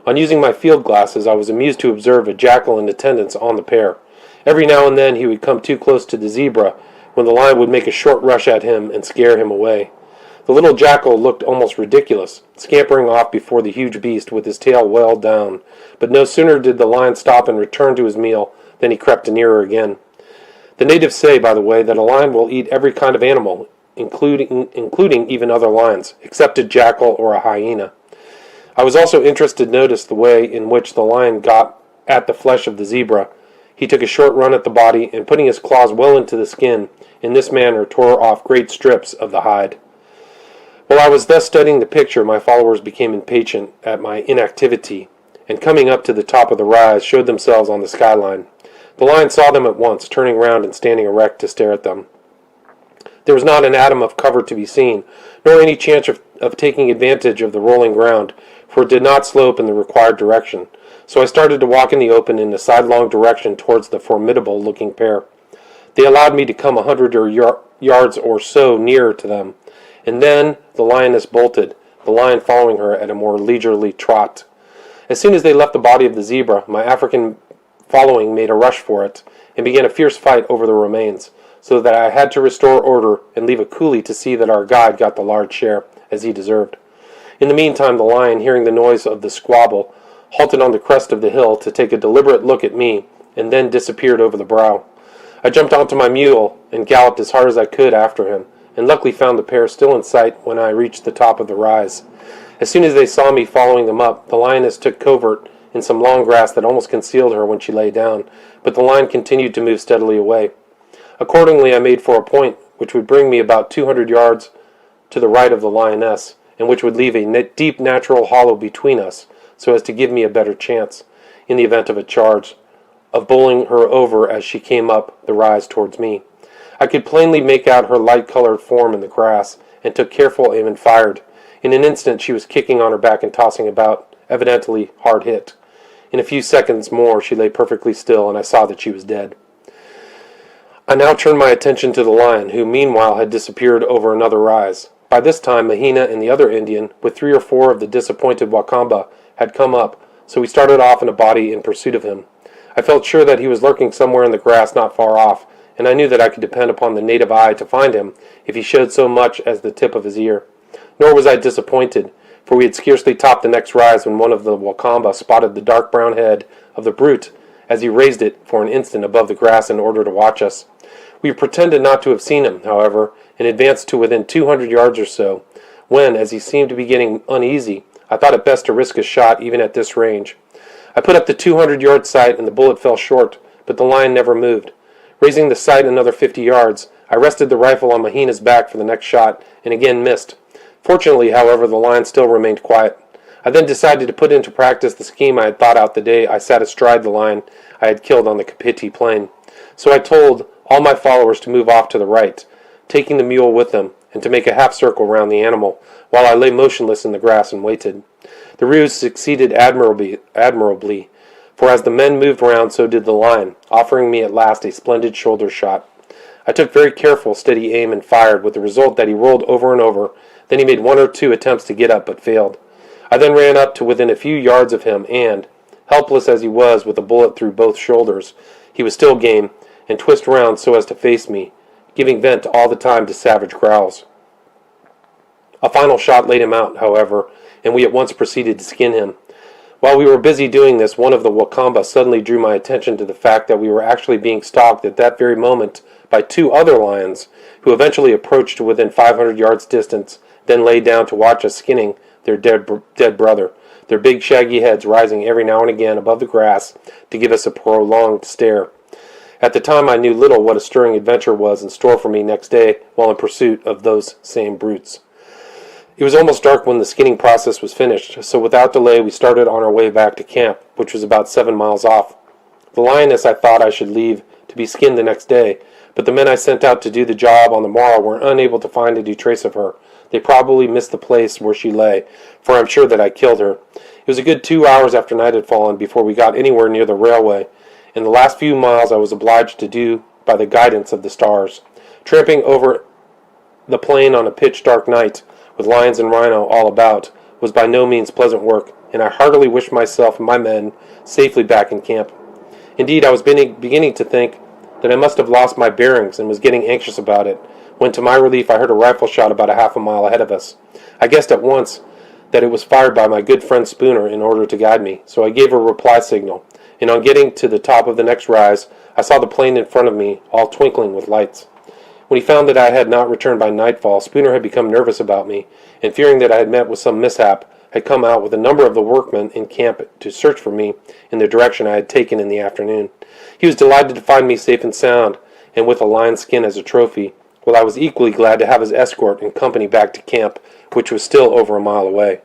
S1: On using my field glasses, I was amused to observe a jackal in attendance on the pair. Every now and then he would come too close to the zebra, when the lion would make a short rush at him and scare him away. The little jackal looked almost ridiculous, scampering off before the huge beast with his tail well down, but no sooner did the lion stop and return to his meal than he crept nearer again. The natives say, by the way, that a lion will eat every kind of animal, including even other lions, except a jackal or a hyena. I was also interested to notice the way in which the lion got at the flesh of the zebra. He took a short run at the body, and putting his claws well into the skin, in this manner tore off great strips of the hide. While I was thus studying the picture, my followers became impatient at my inactivity, and coming up to the top of the rise, showed themselves on the skyline. The lion saw them at once, turning round and standing erect to stare at them. There was not an atom of cover to be seen, nor any chance of taking advantage of the rolling ground, for it did not slope in the required direction. So I started to walk in the open in a sidelong direction towards the formidable-looking pair. They allowed me to come 100 yards or so nearer to them, and then the lioness bolted, the lion following her at a more leisurely trot. As soon as they left the body of the zebra, my African following made a rush for it, and began a fierce fight over the remains, so that I had to restore order and leave a coolie to see that our guide got the large share, as he deserved. In the meantime, the lion, hearing the noise of the squabble, halted on the crest of the hill to take a deliberate look at me, and then disappeared over the brow. I jumped onto my mule and galloped as hard as I could after him, and luckily found the pair still in sight when I reached the top of the rise. As soon as they saw me following them up, the lioness took covert in some long grass that almost concealed her when she lay down, but the lion continued to move steadily away. Accordingly, I made for a point which would bring me about 200 yards to the right of the lioness, and which would leave a deep natural hollow between us, so as to give me a better chance, in the event of a charge, of bowling her over as she came up the rise towards me. I could plainly make out her light-colored form in the grass, and took careful aim and fired. In an instant she was kicking on her back and tossing about, evidently hard hit. In a few seconds more she lay perfectly still, and I saw that she was dead. I now turned my attention to the lion, who meanwhile had disappeared over another rise. By this time Mahina and the other Indian, with 3 or 4 of the disappointed Wakamba, had come up, so we started off in a body in pursuit of him. I felt sure that he was lurking somewhere in the grass not far off, and I knew that I could depend upon the native eye to find him if he showed so much as the tip of his ear. Nor was I disappointed, for we had scarcely topped the next rise when one of the Wakamba spotted the dark brown head of the brute as he raised it for an instant above the grass in order to watch us. We pretended not to have seen him, however, and advanced to within 200 yards or so, when, as he seemed to be getting uneasy, I thought it best to risk a shot even at this range. I put up the 200-yard sight, and the bullet fell short, but the lion never moved. Raising the sight another 50 yards, I rested the rifle on Mahina's back for the next shot, and again missed. Fortunately, however, the lion still remained quiet. I then decided to put into practice the scheme I had thought out the day I sat astride the lion I had killed on the Kapiti plain. So I told all my followers to move off to the right, taking the mule with them, and to make a half circle round the animal, while I lay motionless in the grass and waited. The ruse succeeded admirably, for as the men moved round, so did the lion, offering me at last a splendid shoulder shot. I took very careful, steady aim and fired, with the result that he rolled over and over. Then he made 1 or 2 attempts to get up, but failed. I then ran up to within a few yards of him, and, helpless as he was with a bullet through both shoulders, he was still game, and twisted round so as to face me, giving vent all the time to savage growls. A final shot laid him out, however, and we at once proceeded to skin him. While we were busy doing this, one of the Wakamba suddenly drew my attention to the fact that we were actually being stalked at that very moment by 2 other lions, who eventually approached to within 500 yards distance, then lay down to watch us skinning their dead brother, their big shaggy heads rising every now and again above the grass to give us a prolonged stare. At the time I knew little what a stirring adventure was in store for me next day while in pursuit of those same brutes. It was almost dark when the skinning process was finished, so without delay we started on our way back to camp, which was about 7 miles off. The lioness I thought I should leave to be skinned the next day, but the men I sent out to do the job on the morrow were unable to find any trace of her. They probably missed the place where she lay, for I'm sure that I killed her. It was a good 2 hours after night had fallen before we got anywhere near the railway, and the last few miles I was obliged to do by the guidance of the stars. Tramping over the plain on a pitch-dark night, with lions and rhino all about, was by no means pleasant work, and I heartily wished myself and my men safely back in camp. Indeed, I was beginning to think that I must have lost my bearings and was getting anxious about it, when to my relief I heard a rifle shot about a half a mile ahead of us. I guessed at once that it was fired by my good friend Spooner in order to guide me, so I gave a reply signal, and on getting to the top of the next rise, I saw the plain in front of me, all twinkling with lights. When he found that I had not returned by nightfall, Spooner had become nervous about me, and fearing that I had met with some mishap, had come out with a number of the workmen in camp to search for me in the direction I had taken in the afternoon. He was delighted to find me safe and sound, and with a lion skin as a trophy, while I was equally glad to have his escort and company back to camp, which was still over a mile away.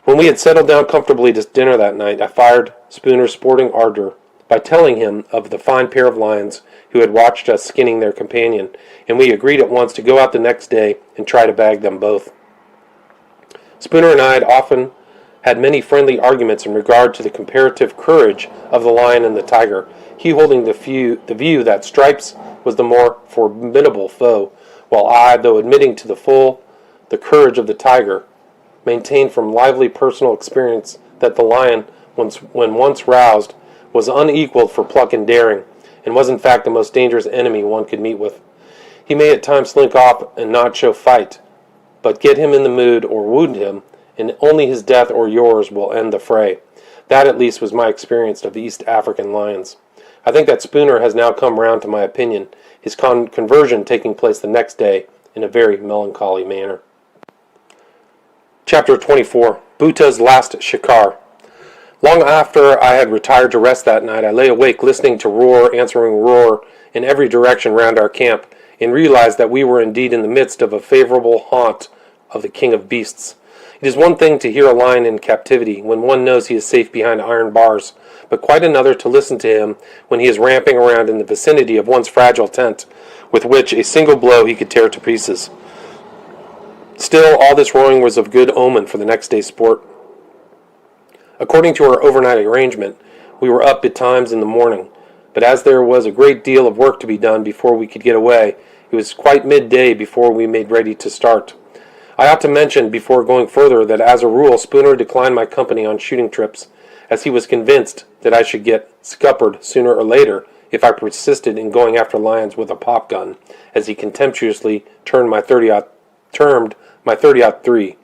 S1: When we had settled down comfortably to dinner that night, I fired Spooner's sporting ardor by telling him of the fine pair of lions who had watched us skinning their companion, and we agreed at once to go out the next day and try to bag them both. Spooner and I had often had many friendly arguments in regard to the comparative courage of the lion and the tiger, he holding the view that Stripes was the more formidable foe, while I, though admitting to the full the courage of the tiger, maintained from lively personal experience that the lion, when once roused, was unequaled for pluck and daring, and was in fact the most dangerous enemy one could meet with. He may at times slink off and not show fight, but get him in the mood or wound him, and only his death or yours will end the fray. That at least was my experience of the East African lions. I think that Spooner has now come round to my opinion, his conversion taking place the next day in a very melancholy manner. Chapter 24. Bhuta's Last Shikar. Long after I had retired to rest that night, I lay awake listening to roar answering roar in every direction round our camp, and realized that we were indeed in the midst of a favorable haunt of the king of beasts. It is one thing to hear a lion in captivity, when one knows he is safe behind iron bars, but quite another to listen to him when he is ramping around in the vicinity of one's fragile tent, with which a single blow he could tear to pieces. Still, all this roaring was of good omen for the next day's sport. According to our overnight arrangement, we were up betimes in the morning, but as there was a great deal of work to be done before we could get away, it was quite midday before we made ready to start. I ought to mention, before going further, that as a rule Spooner declined my company on shooting trips, as he was convinced that I should get scuppered sooner or later if I persisted in going after lions with a pop gun, as he contemptuously termed my 30-03.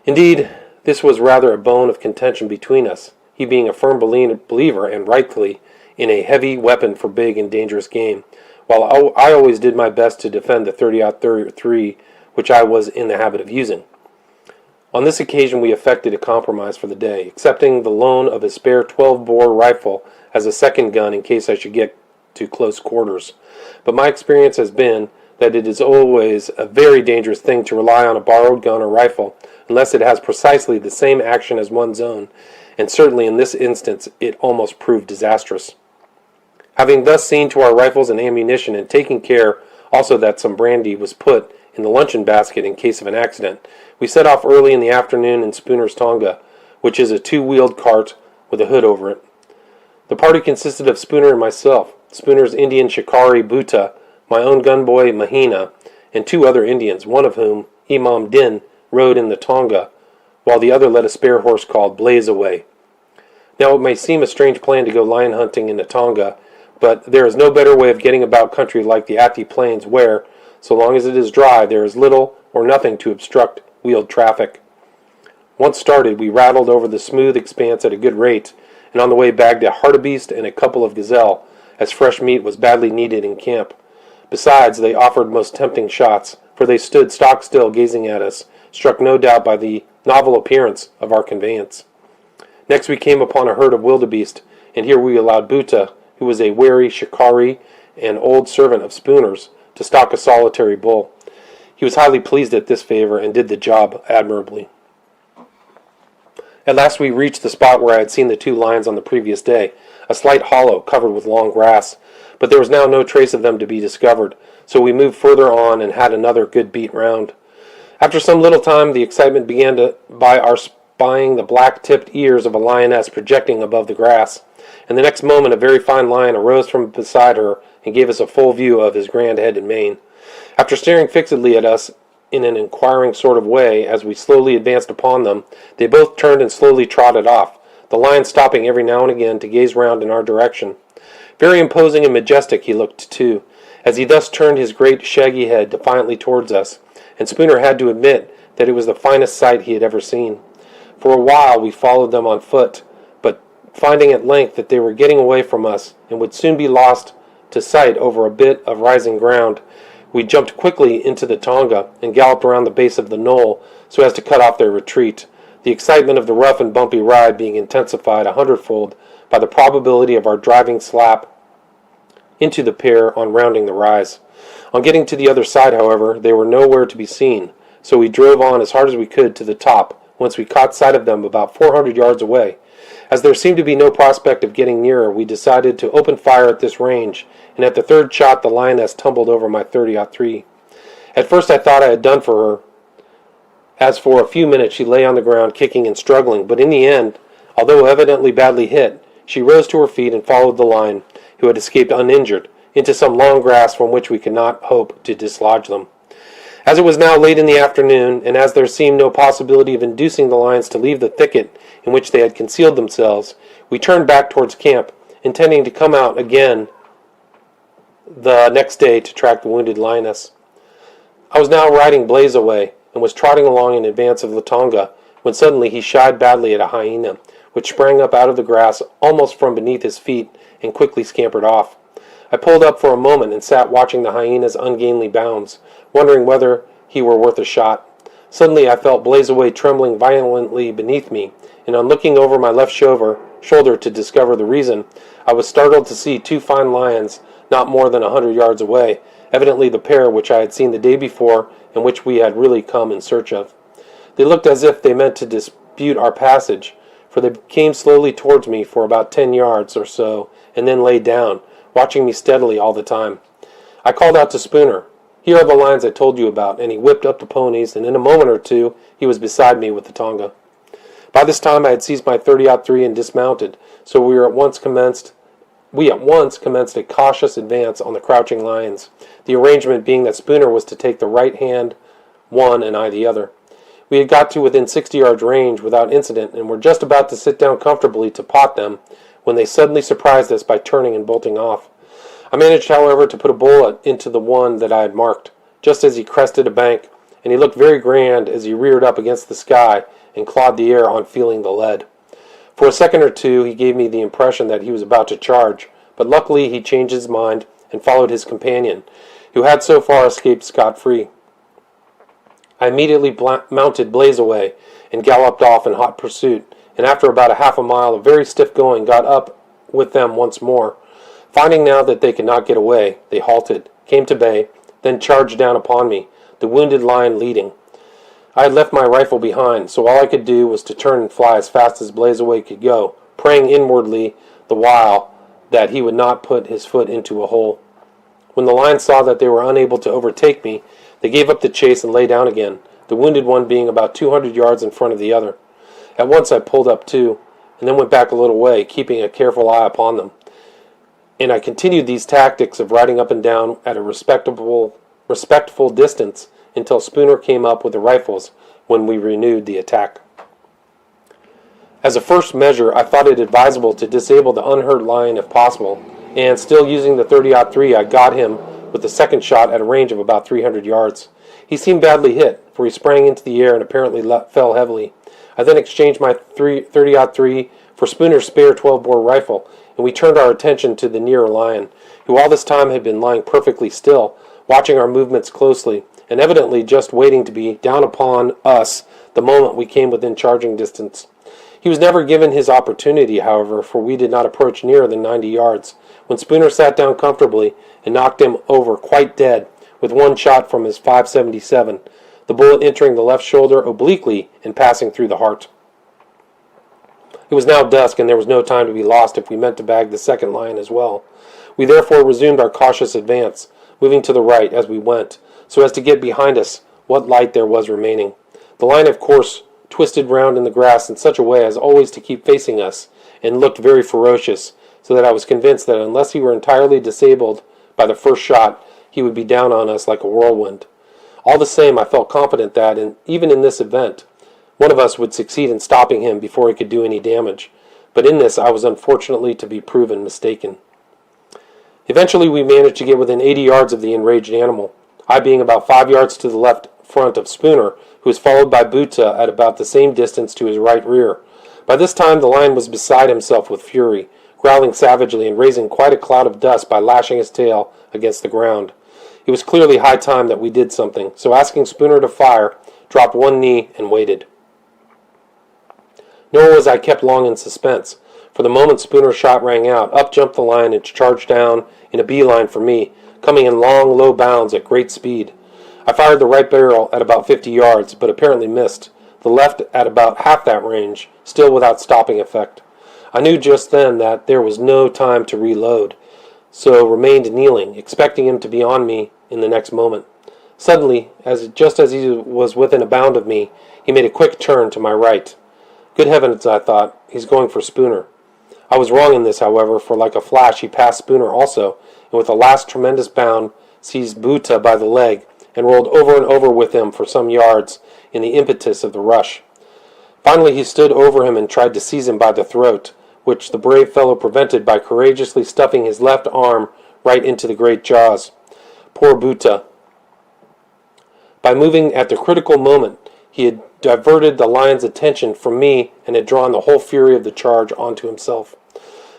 S1: Indeed, this was rather a bone of contention between us, he being a firm believer, and rightly, in a heavy weapon for big and dangerous game, while I always did my best to defend the 30-03, which I was in the habit of using. On this occasion we effected a compromise for the day, accepting the loan of a spare 12-bore rifle as a second gun in case I should get to close quarters. But my experience has been that it is always a very dangerous thing to rely on a borrowed gun or rifle, unless it has precisely the same action as one's own, and certainly in this instance it almost proved disastrous. Having thus seen to our rifles and ammunition, and taking care also that some brandy was put in the luncheon basket in case of an accident, we set off early in the afternoon in Spooner's Tonga, which is a two-wheeled cart with a hood over it. The party consisted of Spooner and myself, Spooner's Indian shikari Bhuta, my own gunboy Mahina, and two other Indians, one of whom, Imam Din, rode in the Tonga, while the other led a spare horse called Blaze Away. Now it may seem a strange plan to go lion hunting in the Tonga, but there is no better way of getting about country like the Ati Plains where, so long as it is dry, there is little or nothing to obstruct wheeled traffic. Once started, we rattled over the smooth expanse at a good rate, and on the way bagged a hartebeest and a couple of gazelle, as fresh meat was badly needed in camp. Besides, they offered most tempting shots, for they stood stock still gazing at us, struck no doubt by the novel appearance of our conveyance. Next we came upon a herd of wildebeest, and here we allowed Bhuta, who was a wary shikari and old servant of Spooner's, to stalk a solitary bull. He was highly pleased at this favor and did the job admirably. At last we reached the spot where I had seen the two lions on the previous day, a slight hollow covered with long grass, but there was now no trace of them to be discovered, so we moved further on and had another good beat round. After some little time, the excitement began by our spying the black-tipped ears of a lioness projecting above the grass, and the next moment a very fine lion arose from beside her and gave us a full view of his grand head and mane. After staring fixedly at us in an inquiring sort of way as we slowly advanced upon them, they both turned and slowly trotted off, the lion stopping every now and again to gaze round in our direction. Very imposing and majestic he looked, too, as he thus turned his great shaggy head defiantly towards us, and Spooner had to admit that it was the finest sight he had ever seen. For a while we followed them on foot, but finding at length that they were getting away from us and would soon be lost to sight over a bit of rising ground, we jumped quickly into the tonga and galloped around the base of the knoll so as to cut off their retreat, the excitement of the rough and bumpy ride being intensified 100-fold by the probability of our driving slap into the pair on rounding the rise. On getting to the other side, however, they were nowhere to be seen, so we drove on as hard as we could to the top, whence we caught sight of them about 400 yards away. As there seemed to be no prospect of getting nearer, we decided to open fire at this range, and at the third shot the lioness tumbled over my .30-03. At first I thought I had done for her, as for a few minutes she lay on the ground kicking and struggling, but in the end, although evidently badly hit, she rose to her feet and followed the lion, who had escaped uninjured, into some long grass from which we could not hope to dislodge them. As it was now late in the afternoon, and as there seemed no possibility of inducing the lions to leave the thicket in which they had concealed themselves, we turned back towards camp, intending to come out again the next day to track the wounded lioness. I was now riding Blaze away, and was trotting along in advance of Latonga, when suddenly he shied badly at a hyena, which sprang up out of the grass almost from beneath his feet, and quickly scampered off. I pulled up for a moment and sat watching the hyena's ungainly bounds, wondering whether he were worth a shot. Suddenly I felt Blazeaway trembling violently beneath me, and on looking over my left shoulder to discover the reason, I was startled to see two fine lions not more than 100 yards away, evidently the pair which I had seen the day before and which we had really come in search of. They looked as if they meant to dispute our passage, for they came slowly towards me for about 10 yards or so, and then lay down, watching me steadily all the time. I called out to Spooner, "Here are the lions I told you about," and he whipped up the ponies, and in a moment or two he was beside me with the tonga. By this time I had seized my .30-03 and dismounted, so we at once commenced a cautious advance on the crouching lions, the arrangement being that Spooner was to take the right hand one and I the other. We had got to within 60 yards range without incident, and were just about to sit down comfortably to pot them, when they suddenly surprised us by turning and bolting off. I managed, however, to put a bullet into the one that I had marked, just as he crested a bank, and he looked very grand as he reared up against the sky and clawed the air on feeling the lead. For a second or two he gave me the impression that he was about to charge, but luckily he changed his mind and followed his companion, who had so far escaped scot-free. I immediately mounted Blazeaway and galloped off in hot pursuit, and after about a half a mile of very stiff going got up with them once more. Finding now that they could not get away, they halted, came to bay, then charged down upon me, the wounded lion leading. I had left my rifle behind, so all I could do was to turn and fly as fast as Blazeaway could go, praying inwardly the while that he would not put his foot into a hole. When the lions saw that they were unable to overtake me, they gave up the chase and lay down again, the wounded one being about 200 yards in front of the other. At once I pulled up too, and then went back a little way, keeping a careful eye upon them. And I continued these tactics of riding up and down at a respectful distance until Spooner came up with the rifles, when we renewed the attack. As a first measure, I thought it advisable to disable the unhurt lion if possible, and still using the .30-03, I got him with the second shot at a range of about 300 yards. He seemed badly hit, for he sprang into the air and apparently fell heavily. I then exchanged my .30-03 for Spooner's spare 12-bore rifle, and we turned our attention to the nearer lion, who all this time had been lying perfectly still, watching our movements closely, and evidently just waiting to be down upon us the moment we came within charging distance. He was never given his opportunity, however, for we did not approach nearer than 90 yards, when Spooner sat down comfortably and knocked him over quite dead with one shot from his .577, the bullet entering the left shoulder obliquely and passing through the heart. It was now dusk, and there was no time to be lost if we meant to bag the second lion as well. We therefore resumed our cautious advance, moving to the right as we went, so as to get behind us what light there was remaining. The lion, of course, twisted round in the grass in such a way as always to keep facing us, and looked very ferocious, so that I was convinced that unless he were entirely disabled by the first shot, he would be down on us like a whirlwind. All the same, I felt confident that, even in this event, one of us would succeed in stopping him before he could do any damage, but in this I was unfortunately to be proven mistaken. Eventually we managed to get within 80 yards of the enraged animal, I being about 5 yards to the left front of Spooner, who was followed by Buta at about the same distance to his right rear. By this time the lion was beside himself with fury, growling savagely and raising quite a cloud of dust by lashing his tail against the ground. It was clearly high time that we did something, so asking Spooner to fire, dropped one knee and waited. Nor was I kept long in suspense, for the moment Spooner's shot rang out, up jumped the lion and charged down in a beeline for me, coming in long, low bounds at great speed. I fired the right barrel at about 50 yards, but apparently missed, the left at about half that range, still without stopping effect. I knew just then that there was no time to reload, so remained kneeling, expecting him to be on me in the next moment. Suddenly, just as he was within a bound of me, he made a quick turn to my right. Good heavens, I thought, he's going for Spooner. I was wrong in this, however, for like a flash he passed Spooner also, and with a last tremendous bound seized Buta by the leg, and rolled over and over with him for some yards in the impetus of the rush. Finally he stood over him and tried to seize him by the throat, which the brave fellow prevented by courageously stuffing his left arm right into the great jaws. Poor Buta. By moving at the critical moment, he had diverted the lion's attention from me and had drawn the whole fury of the charge onto himself.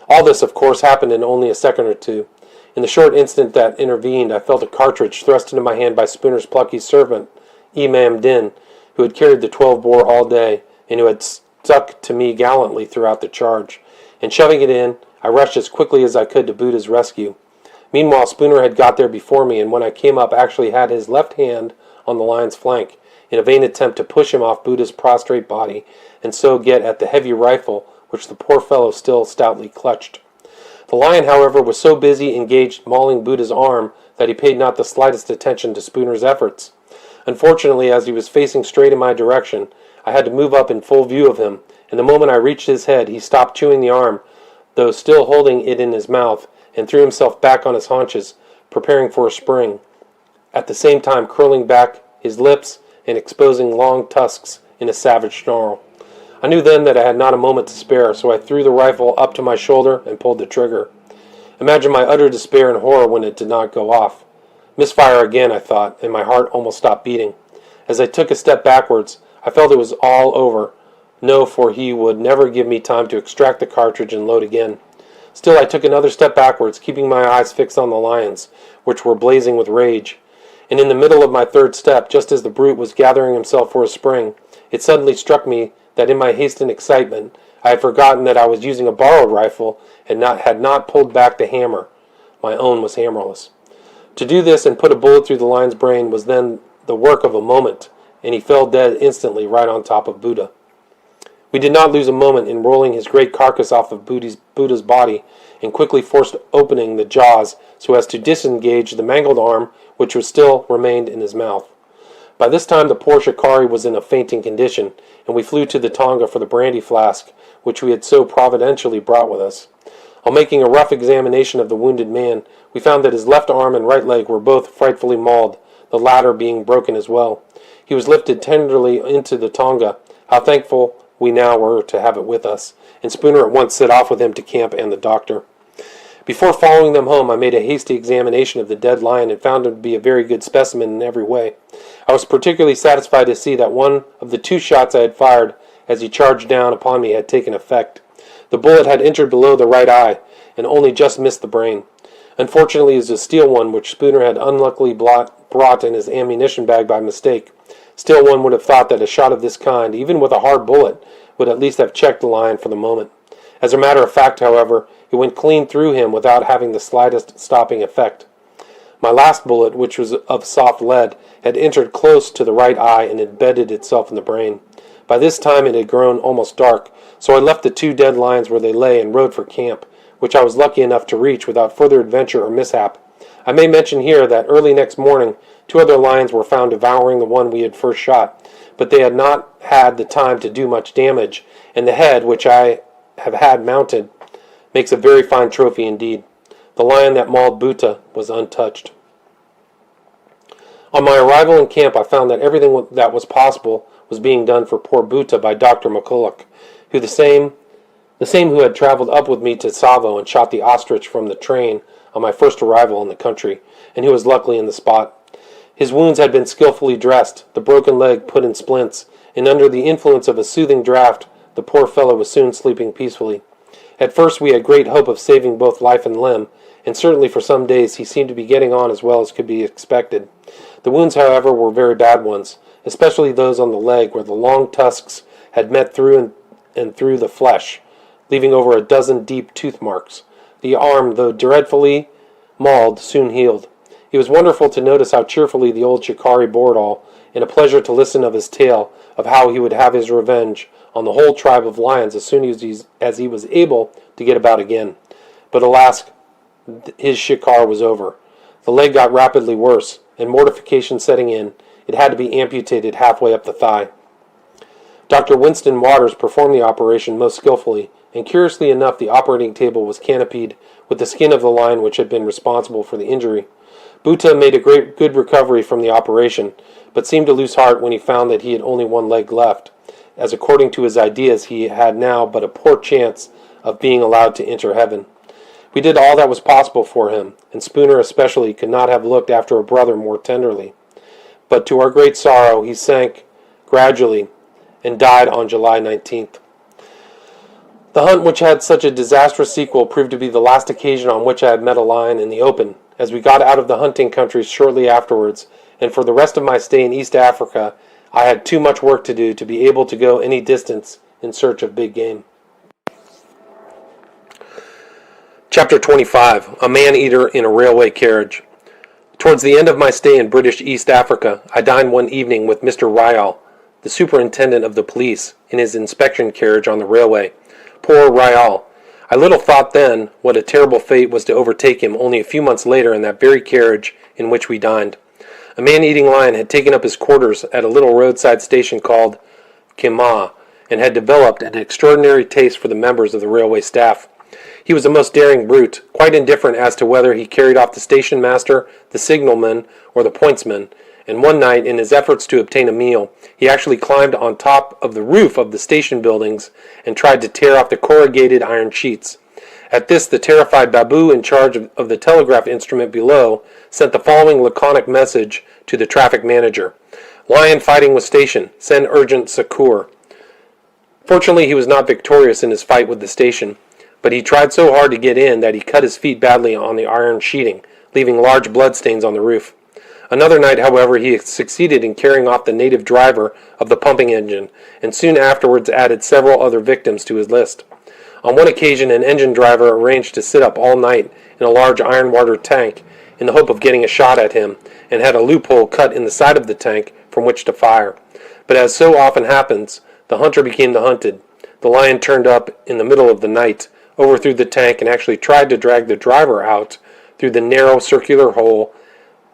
S1: All this, of course, happened in only a second or two. In the short instant that intervened, I felt a cartridge thrust into my hand by Spooner's plucky servant, Imam Din, who had carried the 12-bore all day, and who had stuck to me gallantly throughout the charge. And shoving it in, I rushed as quickly as I could to Buddha's rescue. Meanwhile, Spooner had got there before me, and when I came up actually had his left hand on the lion's flank, in a vain attempt to push him off Buddha's prostrate body, and so get at the heavy rifle which the poor fellow still stoutly clutched. The lion, however, was so busy engaged mauling Buddha's arm that he paid not the slightest attention to Spooner's efforts. Unfortunately, as he was facing straight in my direction, I had to move up in full view of him, and the moment I reached his head, he stopped chewing the arm, though still holding it in his mouth, and threw himself back on his haunches, preparing for a spring, at the same time curling back his lips and exposing long tusks in a savage snarl. I knew then that I had not a moment to spare, so I threw the rifle up to my shoulder and pulled the trigger. Imagine my utter despair and horror when it did not go off. Misfire again, I thought, and my heart almost stopped beating. As I took a step backwards, I felt it was all over. No, for he would never give me time to extract the cartridge and load again. Still, I took another step backwards, keeping my eyes fixed on the lions, which were blazing with rage. And in the middle of my third step, just as the brute was gathering himself for a spring, it suddenly struck me that in my haste and excitement, I had forgotten that I was using a borrowed rifle and had not pulled back the hammer. My own was hammerless. To do this and put a bullet through the lion's brain was then the work of a moment, and he fell dead instantly right on top of Buddha. We did not lose a moment in rolling his great carcass off of Buddha's body and quickly forced opening the jaws so as to disengage the mangled arm which still remained in his mouth. By this time the poor shikari was in a fainting condition, and we flew to the tonga for the brandy flask which we had so providentially brought with us. On making a rough examination of the wounded man, we found that his left arm and right leg were both frightfully mauled, the latter being broken as well. He was lifted tenderly into the tonga. How thankful we now were to have it with us, and Spooner at once set off with him to camp and the doctor. Before following them home, I made a hasty examination of the dead lion and found him to be a very good specimen in every way. I was particularly satisfied to see that one of the 2 shots I had fired as he charged down upon me had taken effect. The bullet had entered below the right eye, and only just missed the brain. Unfortunately, it was a steel one which Spooner had unluckily brought in his ammunition bag by mistake. Still, one would have thought that a shot of this kind, even with a hard bullet, would at least have checked the lion for the moment. As a matter of fact, however, it went clean through him without having the slightest stopping effect. My last bullet, which was of soft lead, had entered close to the right eye and embedded itself in the brain. By this time it had grown almost dark, so I left the two dead lions where they lay and rode for camp, which I was lucky enough to reach without further adventure or mishap. I may mention here that early next morning, two other lions were found devouring the one we had first shot, but they had not had the time to do much damage, and the head, which I have had mounted, makes a very fine trophy indeed. The lion that mauled Buta was untouched. On my arrival in camp, I found that everything that was possible was being done for poor Buta by Dr. McCulloch, who the same who had traveled up with me to Tsavo and shot the ostrich from the train on my first arrival in the country, and who was luckily in the spot. His wounds had been skillfully dressed, the broken leg put in splints, and under the influence of a soothing draught, the poor fellow was soon sleeping peacefully. At first we had great hope of saving both life and limb, and certainly for some days he seemed to be getting on as well as could be expected. The wounds, however, were very bad ones, especially those on the leg where the long tusks had met through and through the flesh, leaving over a dozen deep tooth marks. The arm, though dreadfully mauled, soon healed. It was wonderful to notice how cheerfully the old shikari bore it all, and a pleasure to listen of his tale of how he would have his revenge on the whole tribe of lions as soon as he was able to get about again. But alas, his shikar was over. The leg got rapidly worse, and mortification setting in, it had to be amputated halfway up the thigh. Dr. Winston Waters performed the operation most skillfully, and curiously enough the operating table was canopied with the skin of the lion which had been responsible for the injury. Buta made a good recovery from the operation, but seemed to lose heart when he found that he had only one leg left, as according to his ideas he had now but a poor chance of being allowed to enter heaven. We did all that was possible for him, and Spooner especially could not have looked after a brother more tenderly. But to our great sorrow he sank gradually and died on July 19th. The hunt, which had such a disastrous sequel, proved to be the last occasion on which I had met a lion in the open, as we got out of the hunting country shortly afterwards, and for the rest of my stay in East Africa I had too much work to do to be able to go any distance in search of big game. Chapter 25. A Man-Eater in a Railway Carriage. Towards the end of my stay in British East Africa, I dined one evening with Mr. Ryall, the superintendent of the police, in his inspection carriage on the railway. Poor Ryall! I little thought then what a terrible fate was to overtake him only a few months later in that very carriage in which we dined. A man-eating lion had taken up his quarters at a little roadside station called Kema, and had developed an extraordinary taste for the members of the railway staff. He was a most daring brute, quite indifferent as to whether he carried off the station master, the signalman, or the pointsman, and one night, in his efforts to obtain a meal, he actually climbed on top of the roof of the station buildings and tried to tear off the corrugated iron sheets. At this, the terrified Babu in charge of the telegraph instrument below sent the following laconic message to the traffic manager: "Lion fighting with station. Send urgent succour." Fortunately, he was not victorious in his fight with the station, but he tried so hard to get in that he cut his feet badly on the iron sheeting, leaving large bloodstains on the roof. Another night, however, he succeeded in carrying off the native driver of the pumping engine, and soon afterwards added several other victims to his list. On one occasion, an engine driver arranged to sit up all night in a large iron-water tank in the hope of getting a shot at him, and had a loophole cut in the side of the tank from which to fire. But as so often happens, the hunter became the hunted. The lion turned up in the middle of the night, overthrew the tank, and actually tried to drag the driver out through the narrow circular hole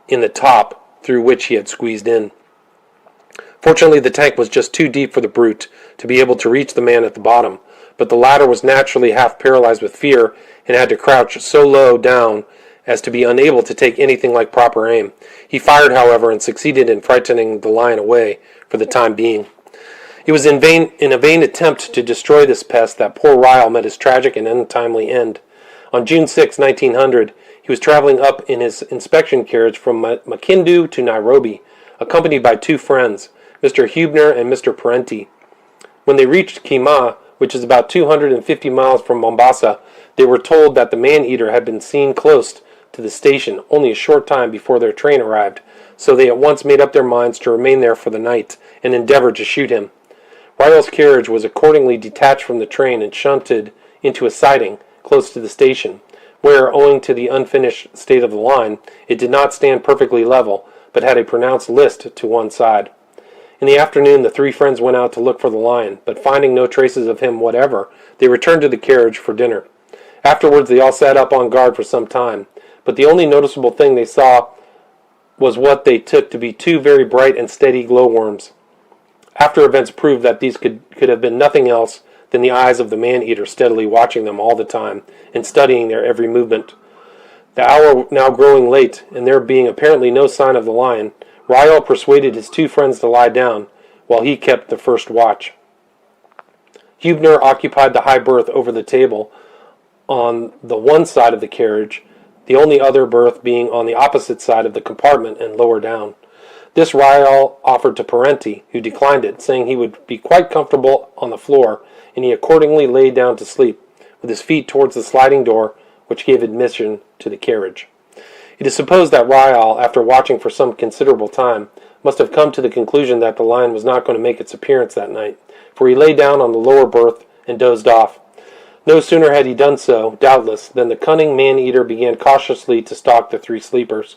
S1: in the top through which he had squeezed in. Fortunately, the tank was just too deep for the brute to be able to reach the man at the bottom, but the latter was naturally half paralyzed with fear and had to crouch so low down as to be unable to take anything like proper aim. He fired, however, and succeeded in frightening the lion away for the time being. It was in a vain attempt to destroy this pest that poor Ryle met his tragic and untimely end. On June 6, 1900, he was traveling up in his inspection carriage from Makindu to Nairobi, accompanied by two friends, Mr. Hubner and Mr. Parenti. When they reached Kima, which is about 250 miles from Mombasa, they were told that the man-eater had been seen close to to the station only a short time before their train arrived, so they at once made up their minds to remain there for the night and endeavored to shoot him. Ryall's carriage was accordingly detached from the train and shunted into a siding close to the station, where, owing to the unfinished state of the line, it did not stand perfectly level, but had a pronounced list to one side. In the afternoon, the three friends went out to look for the lion, but finding no traces of him whatever, they returned to the carriage for dinner. Afterwards, they all sat up on guard for some time, but the only noticeable thing they saw was what they took to be two very bright and steady glowworms. After events proved that these could have been nothing else than the eyes of the man-eater steadily watching them all the time and studying their every movement. The hour now growing late, and there being apparently no sign of the lion, Ryall persuaded his two friends to lie down, while he kept the first watch. Hubner occupied the high berth over the table on the one side of the carriage, the only other berth being on the opposite side of the compartment and lower down. This Ryall offered to Parenti, who declined it, saying he would be quite comfortable on the floor, and he accordingly lay down to sleep, with his feet towards the sliding door which gave admission to the carriage. It is supposed that Ryall, after watching for some considerable time, must have come to the conclusion that the lion was not going to make its appearance that night, for he lay down on the lower berth and dozed off. No sooner had he done so, doubtless, than the cunning man-eater began cautiously to stalk the three sleepers.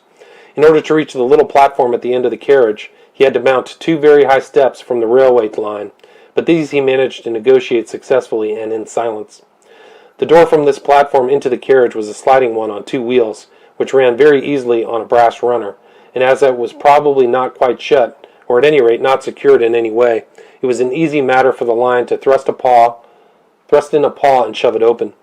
S1: In order to reach the little platform at the end of the carriage, he had to mount two very high steps from the railway line, but these he managed to negotiate successfully and in silence. The door from this platform into the carriage was a sliding one on two wheels, which ran very easily on a brass runner, and as it was probably not quite shut, or at any rate not secured in any way, it was an easy matter for the lion to thrust in a paw and shove it open.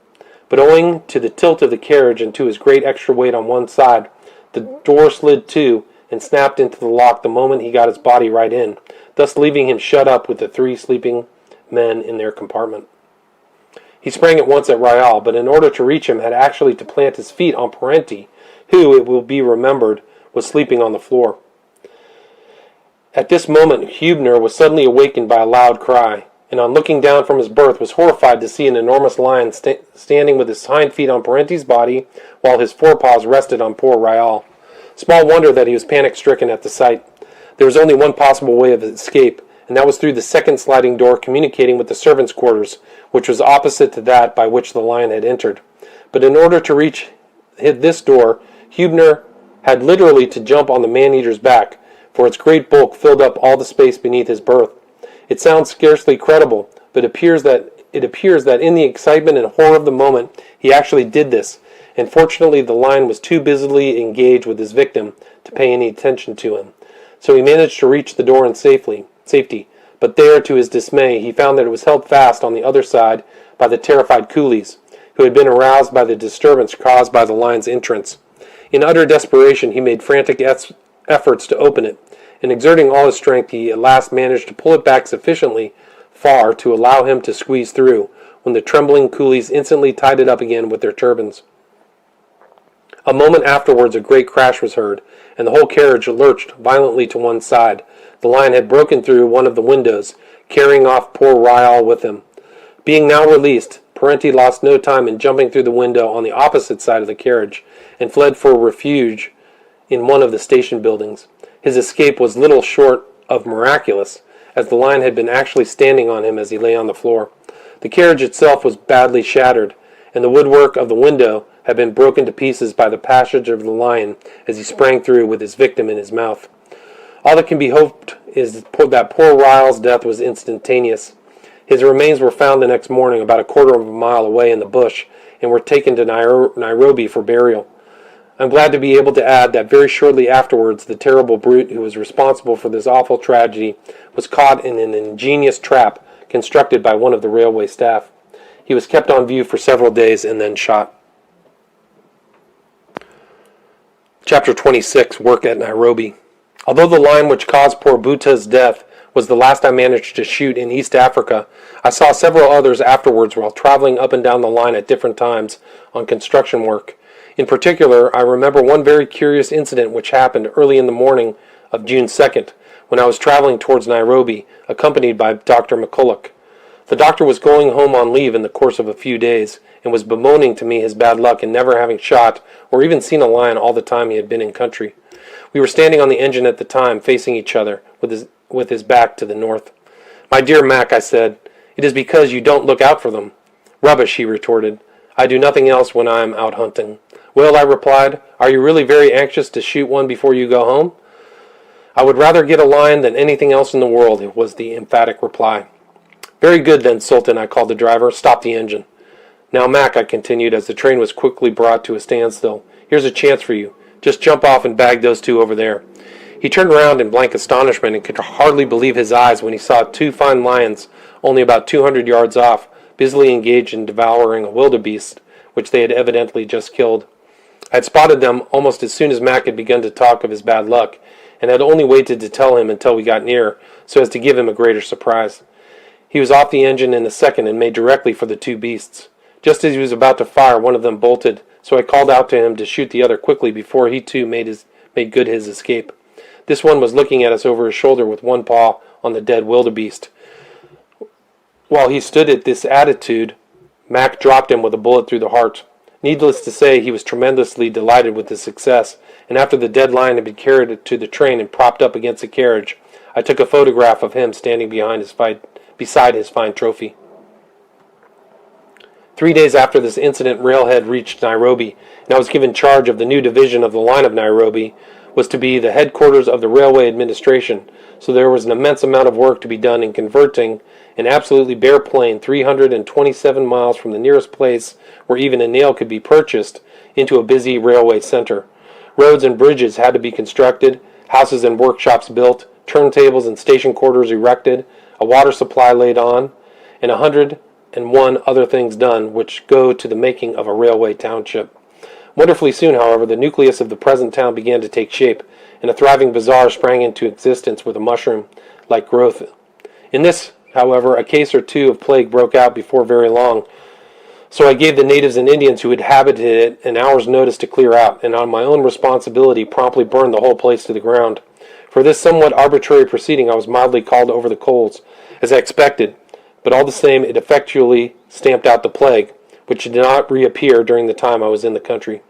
S1: But owing to the tilt of the carriage and to his great extra weight on one side, the door slid to and snapped into the lock the moment he got his body right in, thus leaving him shut up with the three sleeping men in their compartment. He sprang at once at Ryall, but in order to reach him had actually to plant his feet on Parenti, who, it will be remembered, was sleeping on the floor. At this moment Hubner was suddenly awakened by a loud cry, and on looking down from his berth was horrified to see an enormous lion standing with his hind feet on Parenti's body, while his forepaws rested on poor Ryall. Small wonder that he was panic-stricken at the sight. There was only one possible way of escape, and that was through the second sliding door communicating with the servants' quarters, which was opposite to that by which the lion had entered. But in order to reach this door, Hubner had literally to jump on the man-eater's back, for its great bulk filled up all the space beneath his berth. It sounds scarcely credible, but it appears that in the excitement and horror of the moment he actually did this, and fortunately the lion was too busily engaged with his victim to pay any attention to him. So he managed to reach the door in safety, but there, to his dismay, he found that it was held fast on the other side by the terrified coolies, who had been aroused by the disturbance caused by the lion's entrance. In utter desperation he made frantic efforts to open it, and exerting all his strength he at last managed to pull it back sufficiently far to allow him to squeeze through, when the trembling coolies instantly tied it up again with their turbans. A moment afterwards a great crash was heard, and the whole carriage lurched violently to one side. The lion had broken through one of the windows, carrying off poor Ryall with him. Being now released, Parenti lost no time in jumping through the window on the opposite side of the carriage, and fled for refuge in one of the station buildings. His escape was little short of miraculous, as the lion had been actually standing on him as he lay on the floor. The carriage itself was badly shattered, and the woodwork of the window had been broken to pieces by the passage of the lion as he sprang through with his victim in his mouth. All that can be hoped is that poor Ryall's death was instantaneous. His remains were found the next morning about a quarter of a mile away in the bush, and were taken to Nairobi for burial. I'm glad to be able to add that very shortly afterwards the terrible brute who was responsible for this awful tragedy was caught in an ingenious trap constructed by one of the railway staff. He was kept on view for several days and then shot. Chapter 26, Work at Nairobi. Although the lion which caused poor Buta's death was the last I managed to shoot in East Africa, I saw several others afterwards while traveling up and down the line at different times on construction work. In particular, I remember one very curious incident which happened early in the morning of June 2nd, when I was traveling towards Nairobi, accompanied by Dr. McCulloch. The doctor was going home on leave in the course of a few days, and was bemoaning to me his bad luck in never having shot or even seen a lion all the time he had been in country. We were standing on the engine at the time, facing each other, with his back to the north. "My dear Mac," I said, "it is because you don't look out for them." "Rubbish," he retorted. "I do nothing else when I am out hunting." "Well," I replied, "are you really very anxious to shoot one before you go home?" "I would rather get a lion than anything else in the world," was the emphatic reply. "Very good then, Sultan," I called the driver. "Stop the engine." "Now, Mac," I continued, as the train was quickly brought to a standstill, "here's a chance for you. Just jump off and bag those two over there." He turned around in blank astonishment and could hardly believe his eyes when he saw two fine lions, only about 200 yards off, busily engaged in devouring a wildebeest, which they had evidently just killed. I had spotted them almost as soon as Mac had begun to talk of his bad luck, and had only waited to tell him until we got near, so as to give him a greater surprise. He was off the engine in a second and made directly for the two beasts. Just as he was about to fire, one of them bolted, so I called out to him to shoot the other quickly before he too made good his escape. This one was looking at us over his shoulder with one paw on the dead wildebeest. While he stood at this attitude, Mac dropped him with a bullet through the heart. Needless to say, he was tremendously delighted with his success, and after the dead lion had been carried to the train and propped up against the carriage, I took a photograph of him standing beside his fine trophy. 3 days after this incident, Railhead reached Nairobi, and I was given charge of the new division of the line of Nairobi, was to be the headquarters of the railway administration, so there was an immense amount of work to be done in converting an absolutely bare plain 327 miles from the nearest place where even a nail could be purchased into a busy railway center. Roads and bridges had to be constructed, houses and workshops built, turntables and station quarters erected, a water supply laid on, and 101 other things done which go to the making of a railway township. Wonderfully soon, however, the nucleus of the present town began to take shape, and a thriving bazaar sprang into existence with a mushroom-like growth. In this, however, a case or two of plague broke out before very long, so I gave the natives and Indians who inhabited it an hour's notice to clear out, and on my own responsibility promptly burned the whole place to the ground. For this somewhat arbitrary proceeding I was mildly called over the coals, as I expected, but all the same it effectually stamped out the plague, which did not reappear during the time I was in the country.